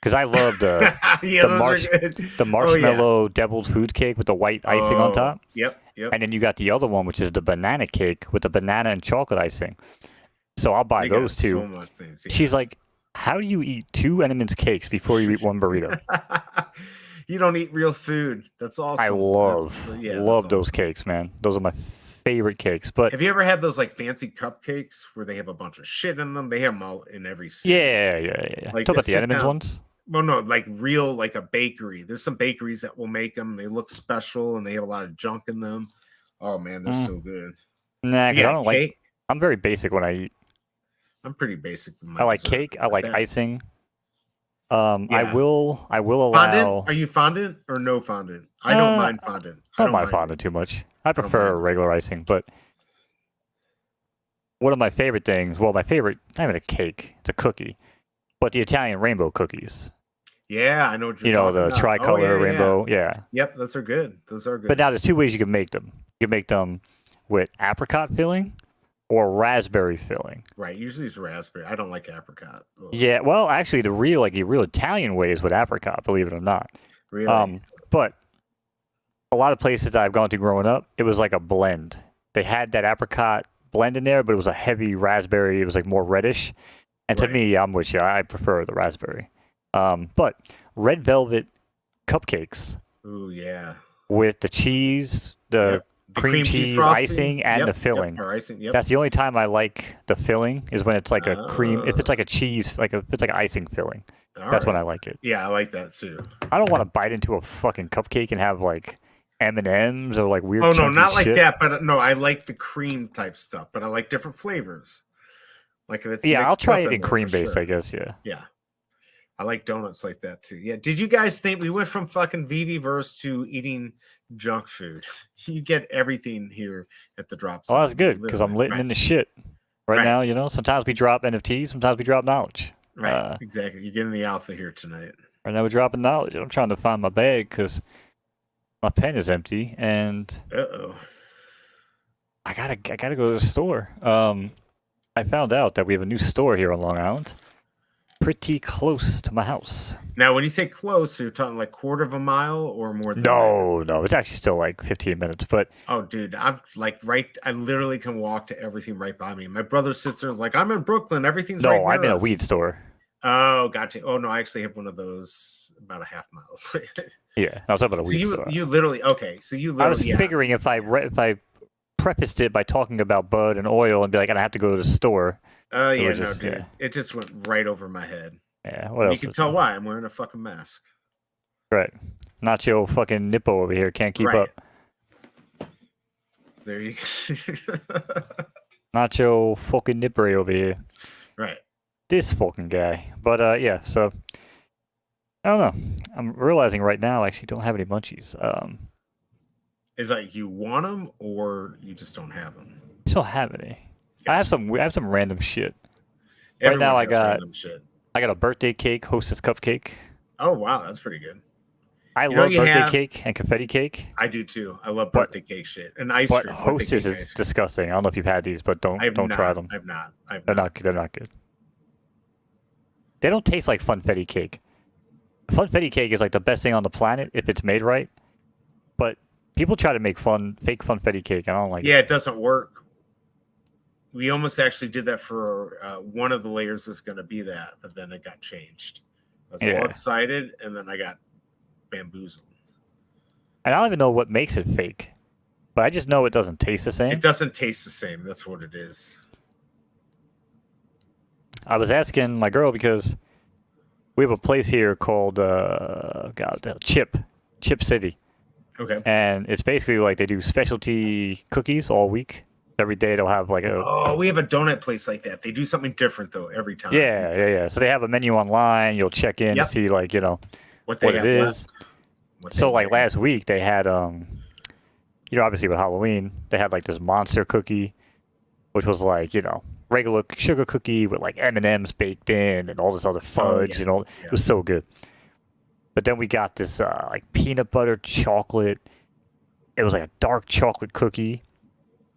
because I love the yeah, those are good. the marshmallow deviled food cake with the white icing on top. Yep. And then you got the other one, which is the banana cake with the banana and chocolate icing. So I'll buy They got those 2. so much things, yeah. She's like, how do you eat 2 Enemans cakes before you eat 1 burrito? You don't eat real food. That's awesome. I love those cakes, man. Those are my favorite cakes. But have you ever had those like fancy cupcakes where they have a bunch of shit in them? They have them all in every city. yeah. Like, Talk about the sit Enemans down. ones. Well, no, like real, like a bakery. There's some bakeries that will make them. They look special and they have a lot of junk in them. Oh man, they're so good. Nah, 'cause Yeah, I don't like. I'm very basic when I eat. I'm pretty basic. In my I like dessert, cake. I but like that- icing. Yeah. I will allow. Fondant? Are you fondant or no fondant? I don't mind fondant. I don't mind fondant too much. I prefer regular icing, but one of my favorite things. Well, my favorite. Not even a cake. It's a cookie, but the Italian rainbow cookies. Yeah, I know what you're You know, talking the about. tricolor Oh, yeah. rainbow. Yeah. Yep, those are good. Those are good. But now there's 2 ways you can make them. You can make them with apricot filling or raspberry filling. Right, usually it's raspberry. I don't like apricot. Ugh. Yeah, well, actually, the real Italian way is with apricot, believe it or not. Really? But a lot of places that I've gone to growing up, it was like a blend. They had that apricot blend in there, but it was a heavy raspberry. It was like more reddish. And to Right. me, I'm with you. I prefer the raspberry. But red velvet cupcakes Ooh, yeah. with the cheese, the The cream cheese frosting. icing, and Yep, the filling. Yep, or icing. Yep. That's the only time I like the filling is when it's like a cream. If it's like a cheese, if it's like an icing filling, that's when I like it. Yeah, I like that too. I don't want to bite into a fucking cupcake and have like M&Ms or like weird. Oh no, chunky not like shit. that. But no, I like the cream type stuff. But I like different flavors. Like if it's Yeah, I'll mixed try up it in in there, cream for based, sure. I guess. Yeah. Yeah. I like donuts like that too. Yeah. Did you guys think we went from fucking VeveVerse to eating junk food? You get everything here at the drop. Oh, that's good because I'm litting in the shit right now. You know, sometimes we drop NFTs, sometimes we drop knowledge. Right. Exactly. You're getting the alpha here tonight. Right now we're dropping knowledge. I'm trying to find my bag because my pen is empty and Uh-oh. I gotta go to the store. I found out that we have a new store here on Long Island, pretty close to my house. Now, when you say close, you're talking like quarter of a mile or more than that? No, it's actually still like 15 minutes. But Oh, dude, I'm like I literally can walk to everything right by me. My brother sits there and is like, I'm in Brooklyn. Everything's right no, I'm near in a us." weed store. Oh, gotcha. Oh, no, I actually have one of those about a half mile. Yeah, I was talking about a So weed store. you literally, okay. So you literally, I was figuring if I prefaced it by talking about bud and oil and be like, I have to go to the store. Oh, It yeah, was no, just- dude. yeah. It just went right over my head. Yeah, what You else? can is tell there? why I'm wearing a fucking mask. Right. Nacho fucking Nippo over here can't keep Right. up. There you Nacho fucking Nippre over here. Right. This fucking guy. But yeah, so I don't know. I'm realizing right now I actually don't have any munchies. Is that you want them or you just don't have them? I still have any. I have some random shit. Everyone now I has got- random shit. I got a birthday cake, Hostess cupcake. Oh wow, that's pretty good. I You know, love you birthday have- cake and confetti cake, I do too. I love But- birthday cake shit and ice but cream. birthday Hostess cake is ice cream. disgusting. I don't know if you've had these, but don't try them. I've not. They're not good. They're not good. They don't taste like funfetti cake. Funfetti cake is like the best thing on the planet if it's made right. But people try to make fake funfetti cake. I don't like Yeah, it. it doesn't work. We almost actually did that for one of the layers was going to be that, but then it got changed. I was all Yeah. excited, and then I got bamboozled. And I don't even know what makes it fake. But I just know it doesn't taste the same. It doesn't taste the same. That's what it is. I was asking my girl because we have a place here called Chip City. Okay. And it's basically like they do specialty cookies all week. Every day they'll have like a Oh, we have a donut place like that. They do something different though every time. yeah. So they have a menu online. You'll check in Yep. to see like What they what have it is. left, what So they like have. last week they had obviously with Halloween they had like this monster cookie, which was like regular sugar cookie with like M&Ms baked in and all this other fudge yeah. and all. Yeah. It was so good. But then we got this like peanut butter chocolate. It was like a dark chocolate cookie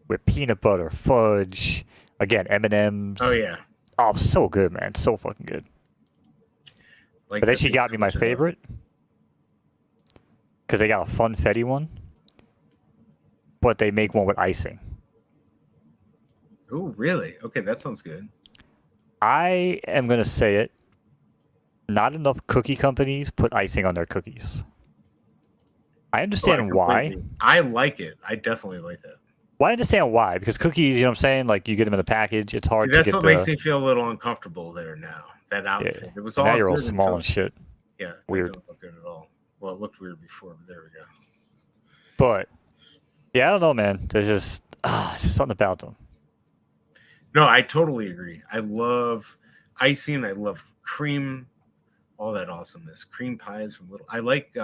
with peanut butter, fudge, again M&Ms. Oh yeah. Oh, it was so good, man. So fucking good. Like But then that she they got me my switch it up. favorite because they got a funfetti one, but they make one with icing. Oh, really? Okay, that sounds good. I am gonna say it. Not enough cookie companies put icing on their cookies. I understand why. Completely. I like it. I definitely like that. Well, I understand why. Because cookies, you know what I'm saying? Like, you get them in a package. It's hard See, to that's get what makes me feel a little uncomfortable there now. That outfit. It was and all now you're all good small until- and shit. Yeah, that Weird. don't look good at all. Well, it looked weird before, but there we go. But, yeah, I don't know, man. There's just something about them. No, I totally agree. I love icing. I love cream. All that awesomeness. Cream pies from Little. I like.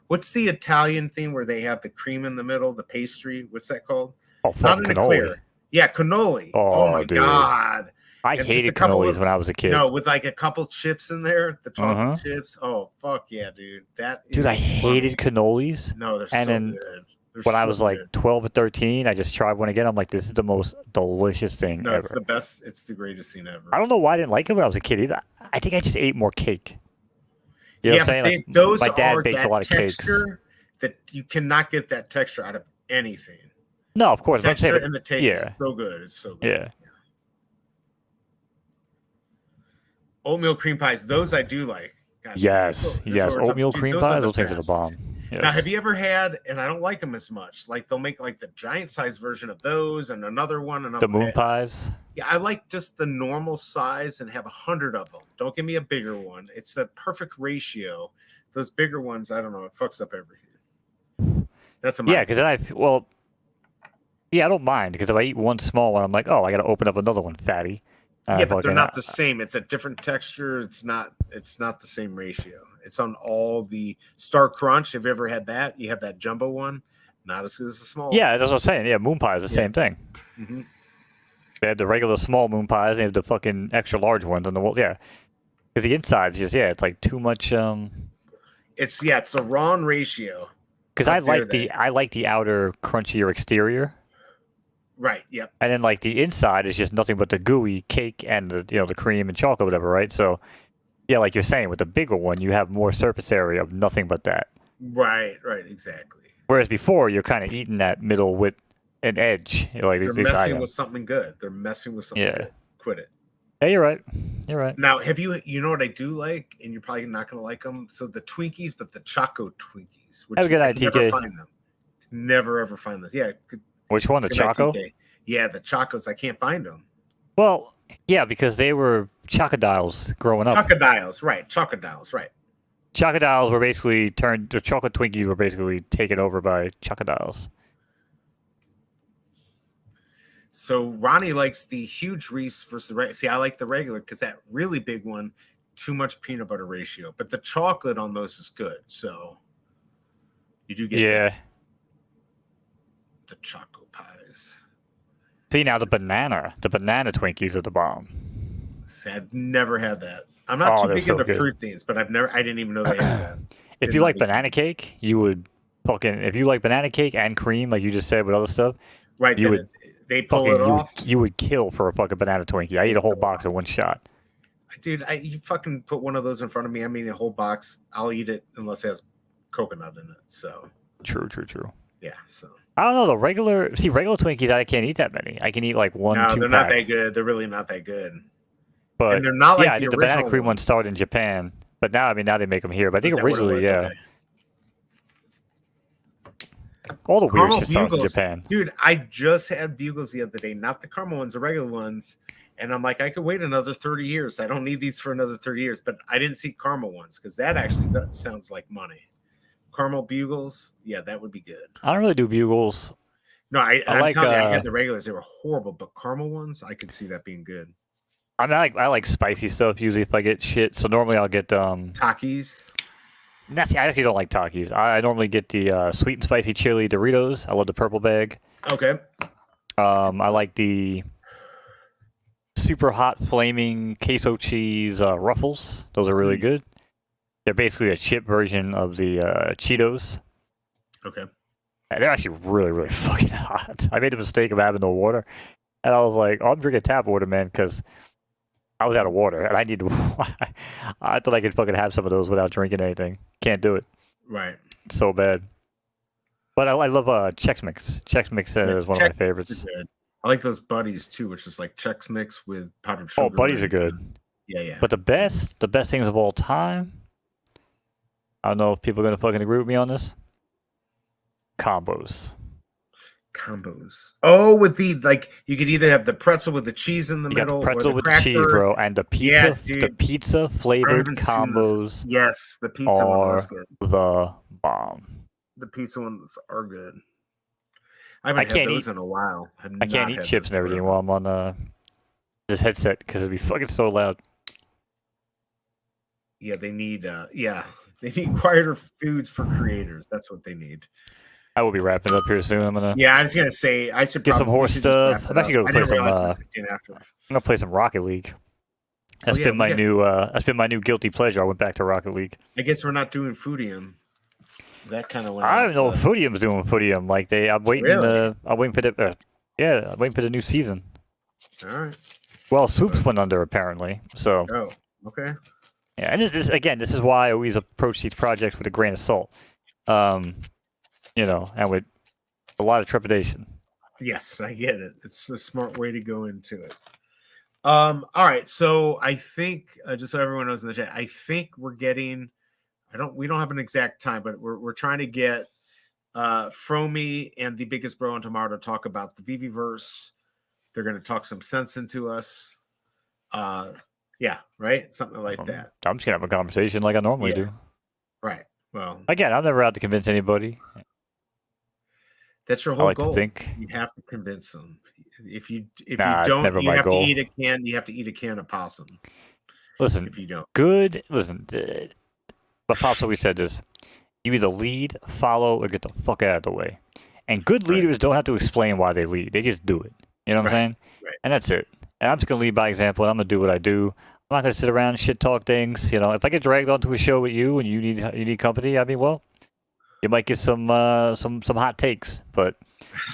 What's the Italian thing where they have the cream in the middle, the pastry? What's that called? Oh, Not fucking in the cannoli. clear. Yeah, cannoli. Oh, my dude. god. I And just a hated couple cannolis of- when I was a kid. No, with like a couple chips in there, the chocolate Uh-huh. chips. Oh fuck yeah, dude! Dude, I hated cannolis. No, they're And so then good. They're When I so was like good. 12 or 13, I just tried one again. I'm like, this is the most delicious thing No, ever. it's the best. It's the greatest thing ever. I don't know why I didn't like it when I was a kid either. I think I just ate more cake. You know what I'm saying? but Like, those my dad are baked that a lot of cakes. texture that you cannot get that texture out of anything. No, of course. But I'm Texture saying, and the taste is yeah. so good. It's so good. Yeah. Oatmeal cream pies, those I do like. God, Yes. that's what Yes. we're talking- Oatmeal dude, cream those pie, the those things are the best. bomb. Yes. Now, have you ever had, and I don't like them as much, like they'll make like the giant size version of those and another one. And the moon pies? Yeah, I like just the normal size and have 100 of them. Don't give me a bigger one. It's the perfect ratio. Those bigger ones, I don't know, it fucks up everything. That's a Yeah, because then I don't mind because if I eat one small one, I'm like, oh, I got to open up another one, fatty. yeah, but they're fucking- not the same. It's a different texture. It's not the same ratio. It's on all the Star Crunch. Have you ever had that? You have that jumbo one, not as good as the small. Yeah, that's what I'm saying. Yeah, moon pie is the Yeah. same thing. hmm They have the regular small moon pies. They have the fucking extra large ones on the wall. Yeah, because the inside's just it's like too much. It's a wrong ratio. Because How I dare like the outer crunchier exterior, Right. Yep. and then like the inside is just nothing but the gooey cake and the cream and chocolate, whatever, right? So yeah, like you're saying, with the bigger one, you have more surface area of nothing but that. Right. Right. Exactly. Whereas before, you're kind of eating that middle with an edge. Like They're these messing items. with something good. They're messing with something Yeah. good. Quit it. Yeah, you're right. You're right. Now, have you know what I do like, and you're probably not going to like them? So the Twinkies, but the Choco Twinkies. Which Have a good I eye, can never TK. find them. Never ever find those. Yeah. Which one, the good night, Choco? TK. Yeah, the Chocos. I can't find them. Well, yeah, because they were chocodiles growing up. Chocodiles, right? Chocodiles, right? Chocodiles were basically the chocolate Twinkies were basically taken over by chocodiles. So Ronnie likes the huge Reese versus the regular. See, I like the regular because that really big one, too much peanut butter ratio. But the chocolate on those is good. So you do get Yeah. the Choco pies. See, now the banana Twinkies are the bomb. See, I've never had that. I'm not Oh, too they're big so into good. fruit things, but I didn't even know they had that. If Did you not like eat banana cake, you would fucking. If you like banana cake and cream, like you just said with other stuff, right, you then would they pull fucking it off. you would kill for a fucking banana Twinkie. I eat a whole box in one shot. Dude, you fucking put one of those in front of me. I mean, a whole box. I'll eat it unless it has coconut in it. So True. yeah. So I don't know the regular. See, regular Twinkies, I can't eat that many. I can eat like one, no, two they're pack. not that good. They're really not that good. But And they're not like yeah, I the think the banana original cream one ones. started in Japan, but now now they make them here. But I think Is that what it originally, was? yeah, Okay. all the weird Caramel shit starts in bugles, Japan. dude. I just had bugles the other day, not the caramel ones, the regular ones. And I'm like, I could wait another 30 years. I don't need these for another 30 years. But I didn't see caramel ones because that actually sounds like money. Caramel bugles, yeah, that would be good. I don't really do bugles. No, I'm like, telling you, I had the regulars. They were horrible, but caramel ones, I could see that being good. I mean, I like spicy stuff usually if I get shit. So normally I'll get Takis. I actually don't like Takis. I normally get the sweet and spicy chili Doritos. I love the purple bag. Okay. I like the super hot flaming queso cheese Ruffles. Those are really good. They're basically a chip version of the Cheetos. Okay. And they're actually really, really fucking hot. I made a mistake of having no water. And I was like, oh, I'm drinking tap water, man, because I was out of water. And I need to... I thought I could fucking have some of those without drinking anything. Can't do it. Right. It's so bad. But I love Chex Mix. Chex Mix is one of my favorites. I like those buddies, too, which is like Chex Mix with powdered sugar. Oh, buddies are good. Yeah. But the best things of all time, I don't know if people are going to fucking agree with me on this, combos. Oh, with the, like, you could either have the pretzel with the cheese in the You middle, got the pretzel or the with cracker. the cheese, bro, and the pizza, dude. the pizza flavored combos. Yes, the pizza one was good. The bomb. The pizza ones are good. I haven't had those in a while. I can't eat chips and everything while I'm on this headset because it'd be fucking so loud. Yeah, they need they need quieter foods for creators. That's what they need. I will be wrapping it up here soon. I'm I was gonna say I should get some horse stuff. I'm actually gonna play some. I'm gonna play some Rocket League. That's been my new guilty pleasure. I went back to Rocket League. I guess we're not doing Foodium. That kind of. I don't know if Foodium's doing Foodium. Like I'm waiting. Really? I'm waiting for the. I'm waiting for the new season. All right. Well, Soups went under apparently. So. Oh. Okay. Yeah, and this is why I always approach these projects with a grain of salt. And with a lot of trepidation. Yes, I get it. It's a smart way to go into it. All right, so I think just so everyone knows in the chat, I think we're getting. We don't have an exact time, but we're trying to get Fromy and the biggest bro on tomorrow to talk about the VeveVerse. They're going to talk some sense into us. Yeah, right, something like that. I'm just gonna have a conversation like I normally do. Right. Well, again, I'm never out to convince anybody. That's your whole goal. To think. You have to convince them. If you don't, you have to eat a can. You have to eat a can of possum. Listen, if you don't, but Pops always said this: you either lead, follow, or get the fuck out of the way. And good leaders don't have to explain why they lead; they just do it. You know what I'm saying? Right. And that's it. And I'm just gonna lead by example. And I'm gonna do what I do. I'm not gonna sit around and shit talk things. If I get dragged onto a show with you and you need company, I mean, well, you might get some hot takes. But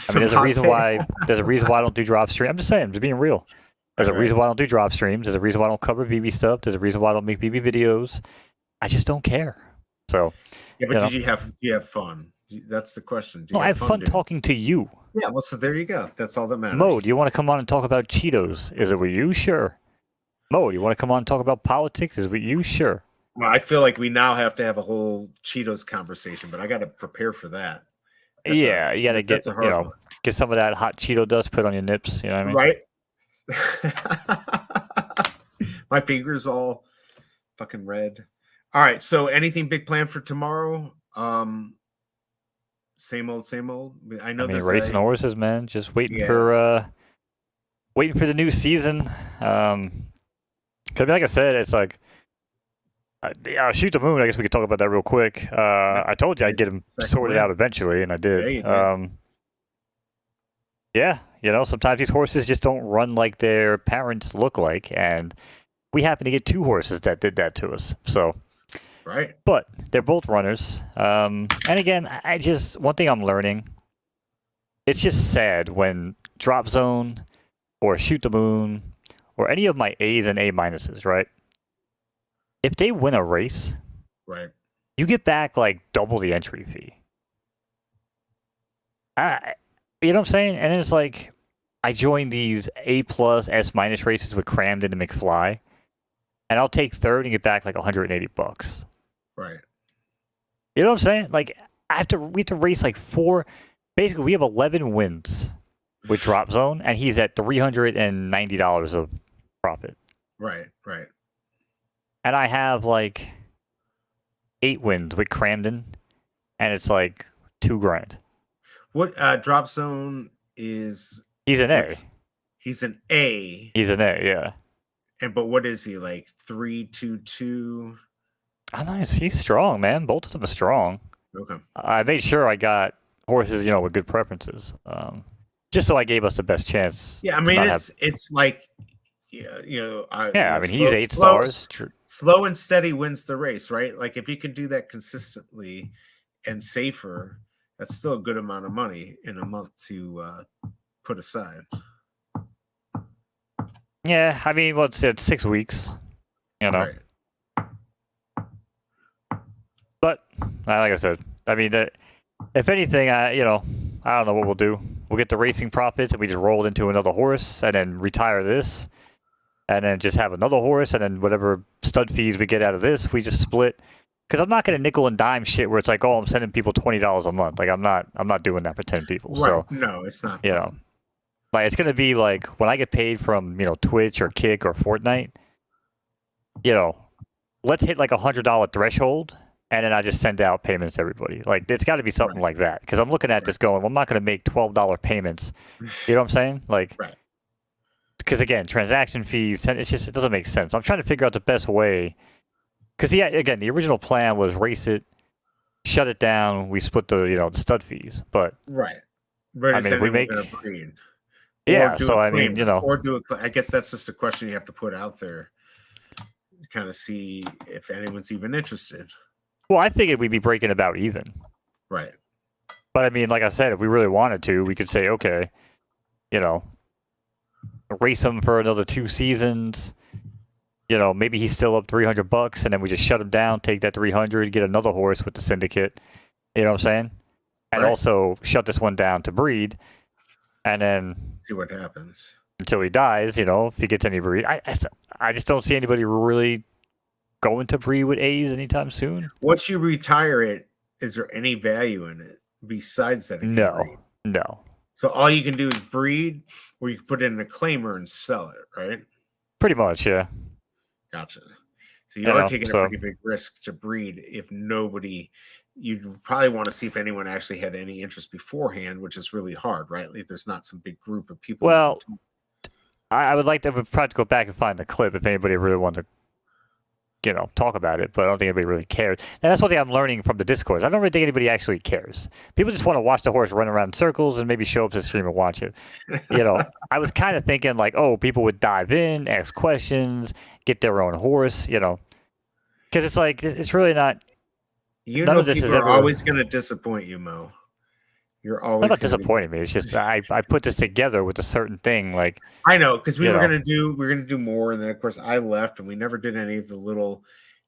I mean, there's a reason why I don't do drop streams. I'm just saying, I'm just being real. There's a reason why I don't do drop streams. There's a reason why I don't cover VV stuff. There's a reason why I don't make VV videos. I just don't care. So yeah, but do you have fun? That's the question. I have fun talking to you. Yeah, well, so there you go. That's all that matters. Mo, do you want to come on and talk about Cheetos? Is it with you? Sure. Mo, you want to come on and talk about politics? Is it with you? Sure. Well, I feel like we now have to have a whole Cheetos conversation, but I got to prepare for that. You got to get get some of that hot Cheeto dust put on your nips. You know what I mean? Right. My fingers all fucking red. All right. So, anything big planned for tomorrow? Same old. I mean, racing horses, man. Just waiting for the new season. Cause like I said, it's like Shoot the Moon. I guess we could talk about that real quick. I told you I'd get him sorted out eventually, and I did. Yeah, sometimes these horses just don't run like their parents look like, and we happen to get two horses that did that to us. So Right. But they're both runners. And again, I just one thing I'm learning. It's just sad when Drop Zone or Shoot the Moon or any of my A's and A minuses, right? If they win a race, Right. you get back like double the entry fee. You know what I'm saying? And it's like I joined these A plus S minus races with Cramden and McFly, and I'll take third and get back like $180. Right. You know what I'm saying? Like we have to race like 4. Basically, we have 11 wins with Drop Zone, and he's at $390 of profit. Right. Right. And I have like 8 wins with Cramden, and it's like $2,000. What Drop Zone is? He's an A. He's an A. He's an A, yeah. And but what is he like? 3.22. I know he's strong, man. Both of them are strong. Okay. I made sure I got horses, with good preferences, just so I gave us the best chance. Yeah, I mean it's like, yeah, I mean he's 8 stars. Slow and steady wins the race, right? Like if you can do that consistently and safer, that's still a good amount of money in a month to put aside. Yeah, I mean, it's 6 weeks, Right. But like I said, I mean, if anything, I don't know what we'll do. We'll get the racing profits and we just roll it into another horse and then retire this, and then just have another horse, and then whatever stud fees we get out of this, we just split. Because I'm not gonna nickel and dime shit where it's like, oh, I'm sending people $20 a month. Like I'm not doing that for 10 people. Right. So No, it's not. Like it's gonna be like when I get paid from Twitch or Kick or Fortnite, let's hit like $100 threshold, and then I just send out payments to everybody. Like it's got to be something like that, because I'm looking at this going, well, I'm not gonna make $12 payments. You know what I'm saying? Like, right. Because again, transaction fees, it doesn't make sense. I'm trying to figure out the best way. Because again, the original plan was race it, shut it down, we split the stud fees. But right. But I mean, if we make breed. Yeah, so I mean, or I guess that's just a question you have to put out there, to kind of see if anyone's even interested. Well, I figured we'd be breaking about even. Right. But I mean, like I said, if we really wanted to, we could say, okay, race him for another 2 seasons. Maybe he's still up $300, and then we just shut him down, take that 300, get another horse with the syndicate. You know what I'm saying? And also shut this one down to breed, and then see what happens until he dies. If he gets any breed, I just don't see anybody really going to breed with A's anytime soon. Once you retire it, is there any value in it besides that? No. So all you can do is breed, or you can put it in a claimer and sell it, right? Pretty much, yeah. Gotcha. So you are taking a pretty big risk to breed. If nobody, you probably want to see if anyone actually had any interest beforehand, which is really hard, right? If there's not some big group of people. Well, I would like to probably go back and find the clip if anybody really wanted to, talk about it, but I don't think anybody really cares. And that's one thing I'm learning from the Discord. I don't really think anybody actually cares. People just want to watch the horse run around in circles and maybe show up to the stream and watch it. I was kind of thinking like, oh, people would dive in, ask questions, get their own horse, because it's like, it's really not. People are always going to disappoint you, Mo. You're always not disappointing me. It's just I put this together with a certain thing. Like I know, because we were gonna do more, and then of course I left, and we never did any of the little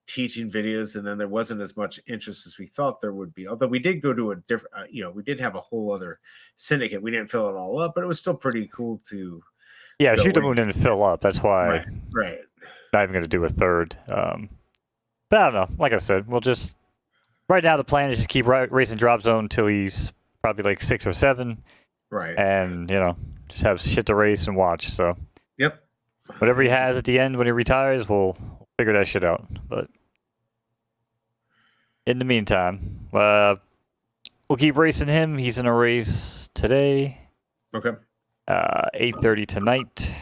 teaching videos, and then there wasn't as much interest as we thought there would be. Although we did go to a different, we did have a whole other syndicate. We didn't fill it all up, but it was still pretty cool to. Yeah, Shoot the Moon didn't fill up. That's why. Right. Not even gonna do a third. But I don't know. Like I said, we'll just right now the plan is just keep racing Drop Zone until he's probably like 6 or 7, right? And just have shit to race and watch. So yep, whatever he has at the end when he retires, we'll figure that shit out. But in the meantime, we'll keep racing him. He's in a race today. Okay. 8:30 tonight,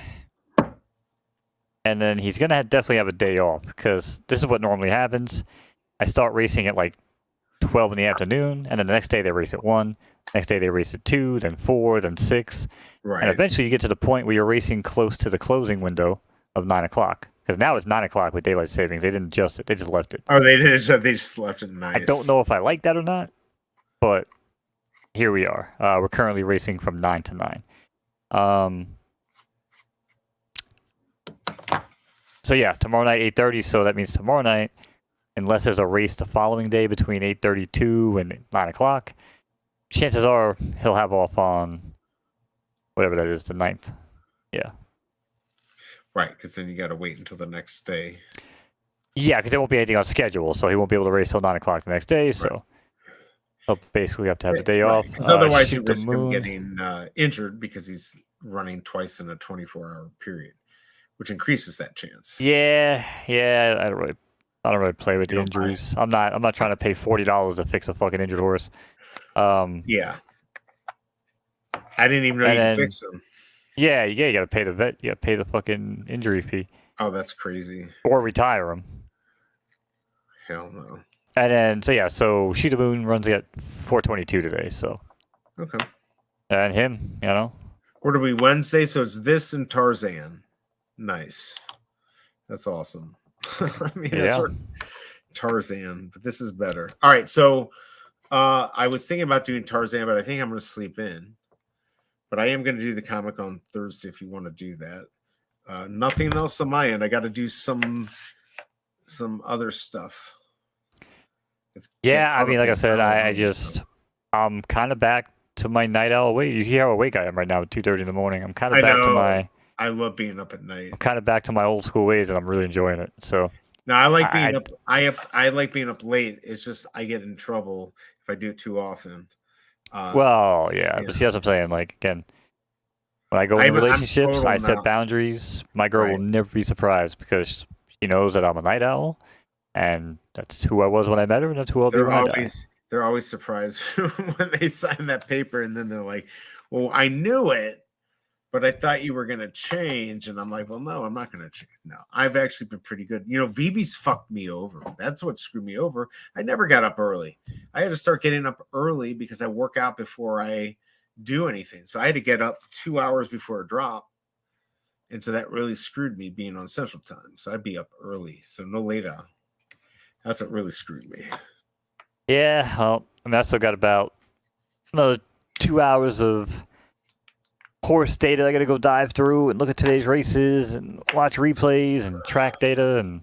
and then he's gonna definitely have a day off, because this is what normally happens. I start racing at like 12 in the afternoon, and then the next day they race at 1. Next day they race at 2, then 4, then 6. Right. And eventually you get to the point where you're racing close to the closing window of 9 o'clock. Because now it's 9 o'clock with daylight savings. They didn't adjust it. They just left it. Oh, they did. They just left it nice. I don't know if I like that or not, but here we are. We're currently racing from 9 to 9. So yeah, tomorrow night 8:30. So that means tomorrow night, unless there's a race the following day between 8:32 and 9 o'clock, chances are he'll have off on whatever that is, the 9th. Yeah. Right, because then you got to wait until the next day. Yeah, because there won't be anything on schedule, so he won't be able to race till 9 o'clock the next day. So he'll basically have to have the day off. Because otherwise, you shoot the risk him moon. getting injured because he's running twice in a 24-hour period, which increases that chance. Yeah. I don't really play with the don't buy it. injuries. I'm not trying to pay $40 to fix a fucking injured horse. Yeah. I didn't even know you could fix them. Yeah, you gotta pay the vet. You gotta pay the fucking injury fee Oh, that's crazy. or retire him. Hell no. And then so Shoot the Moon runs at 4:22 today. So Okay. and him, Where do we Wednesday? So it's this and Tarzan. Nice. That's awesome. I mean, that's sort of Tarzan, but this is better. All right. So I was thinking about doing Tarzan, but I think I'm going to sleep in. But I am going to do the comic on Thursday if you want to do that. Nothing else on my end. I got to do some other stuff. Yeah, I mean, like I said, I'm kind of back to my night owl weight. You hear how awake I am right now at 2:30 in the morning. I'm kind of back to my. I love being up at night. I'm kind of back to my old school ways, and I'm really enjoying it. So. No, I like being up. I like being up late. It's just I get in trouble if I do it too often. But see, that's what I'm saying. Like, again, when I go into relationships, I set boundaries. My girl will never be surprised because she knows that I'm a night owl, and that's who I was when I met her, and that's who I'll be when I die. They're always surprised when they sign that paper, and then they're like, "Well, I knew it, but I thought you were going to change." And I'm like, "Well, no, I'm not going to change. No, I've actually been pretty good. Vivi's fucked me over. That's what screwed me over. I never got up early. I had to start getting up early because I work out before I do anything. So I had to get up 2 hours before a drop. And so that really screwed me being on Central Time. So I'd be up early. So no later. That's what really screwed me. Yeah, well, I still got about another 2 hours of horse data I got to go dive through and look at today's races and watch replays and track data and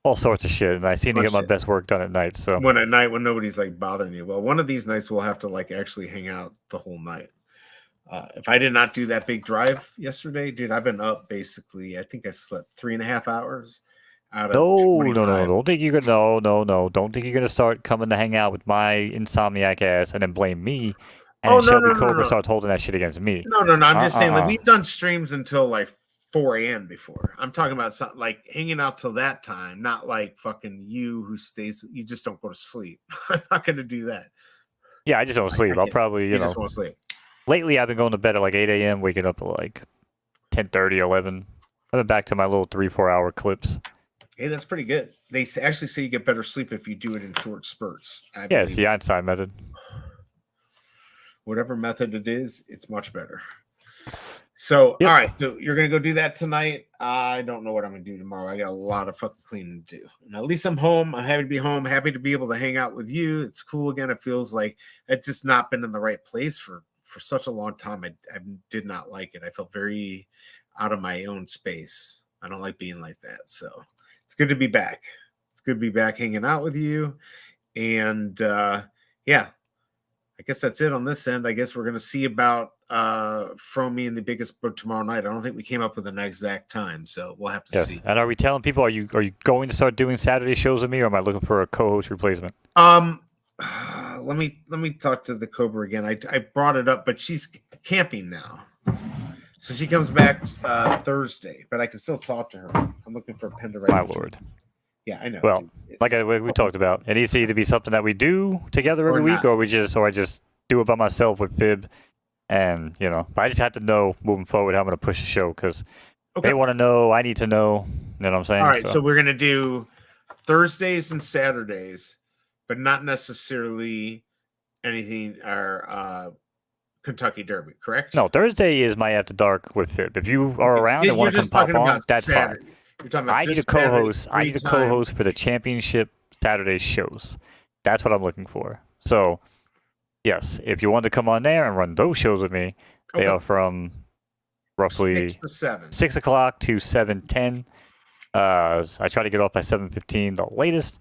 all sorts of shit. And I seem to get my best work done at night. So at night when nobody's like bothering you. Well, one of these nights we'll have to like actually hang out the whole night. If I did not do that big drive yesterday, dude, I've been up basically. I think I slept 3.5 hours. No. Don't think you're gonna. No. Don't think you're gonna start coming to hang out with my insomniac ass and then blame me. And Shelby Cobra starts holding that shit against me. No. I'm just saying, like, we've done streams until like 4 a.m. before. I'm talking about something like hanging out till that time, not like fucking you who stays. You just don't go to sleep. I'm not gonna do that. Yeah, I just don't sleep. I'll probably, you just won't sleep. Lately, I've been going to bed at like 8 a.m., waking up at like 10:30, 11. I've been back to my little 3-4 hour clips. Hey, that's pretty good. They actually say you get better sleep if you do it in short spurts. Yeah, it's the Einstein method. Whatever method it is, it's much better. So, all right. So you're going to go do that tonight. I don't know what I'm going to do tomorrow. I got a lot of fucking cleaning to do. And at least I'm home. I'm happy to be home. Happy to be able to hang out with you. It's cool again. It feels like it's just not been in the right place for such a long time. I did not like it. I felt very out of my own space. I don't like being like that. So it's good to be back. It's good to be back hanging out with you. And yeah, I guess that's it on this end. I guess we're going to see about Fromy and the biggest book tomorrow night. I don't think we came up with an exact time, so we'll have to see. And are we telling people, are you going to start doing Saturday shows with me, or am I looking for a co-host replacement? Let me talk to the Cobra again. I brought it up, but she's camping now. So she comes back Thursday, but I can still talk to her. I'm looking for a pen to write. My lord. Yeah, I know. Well, like we talked about, it needs to either be something that we do together every week, or I just do it by myself with Fib. And, I just have to know moving forward how I'm going to push the show, because they want to know, I need to know. You know what I'm saying? All right, so we're going to do Thursdays and Saturdays, but not necessarily anything or Kentucky Derby, correct? No, Thursday is my After Dark with Fib. If you are around and want to come pop on, that's fine. You're talking about I need a just co-host. I need a three-time- co-host for the championship Saturday shows. That's what I'm looking for. So, yes, if you want to come on there and run those shows with me, they Okay. are from roughly 6 to 7. 6 o'clock to 7:10. I try to get off by 7:15, the latest.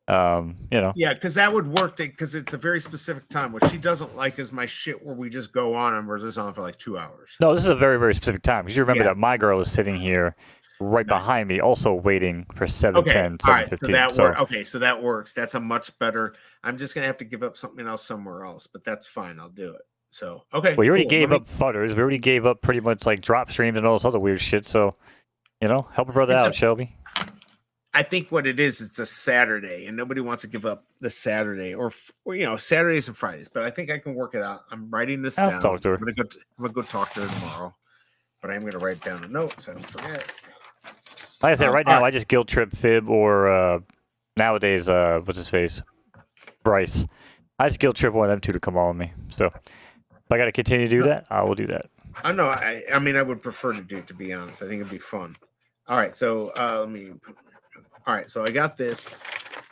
Yeah, because that would work because it's a very specific time. What she doesn't like is my shit where we just go on and we're just on for like 2 hours. No, this is a very, very specific time because you remember Yeah. that my girl is sitting here right behind me, also waiting for 7:10, All right, 7:15. so that works. That's a much better. I'm just gonna have to give up something else somewhere else, but that's fine. I'll do it. So okay. Well, you already cool. gave up Futters. We already gave up pretty much like drop streams and all this other weird shit. So, help a brother out, Shelby. I think what it is, it's a Saturday, and nobody wants to give up the Saturday or Saturdays and Fridays. But I think I can work it out. I'm writing this I'll down. talk to her. I'm gonna go talk to her tomorrow. But I'm gonna write down a note so I don't forget. Like I said, right now all I just guilt trip Fib or nowadays, what's his face? Bryce. I just guilt trip one of them two to come on with me. So if I got to continue to do that, I will do that. I know. I mean, I would prefer to do it, to be honest. I think it'd be fun. All right. So all right. So I got this.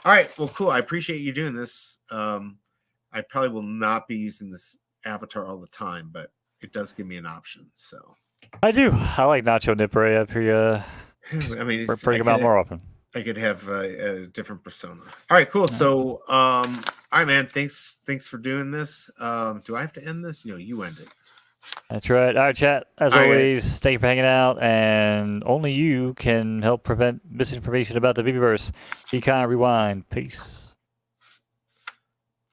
All right. Well, cool. I appreciate you doing this. I probably will not be using this avatar all the time, but it does give me an option. So I do. I like Nacho Nipre up here. I mean, Bring him out more often. I could have a different persona. All right, cool. So, all right, man. Thanks for doing this. Do I have to end this? No, you end it. That's right. All right, chat. As always, thank you for hanging out, and only you can help prevent misinformation about the VeveVerse. Econ Rewind. Peace.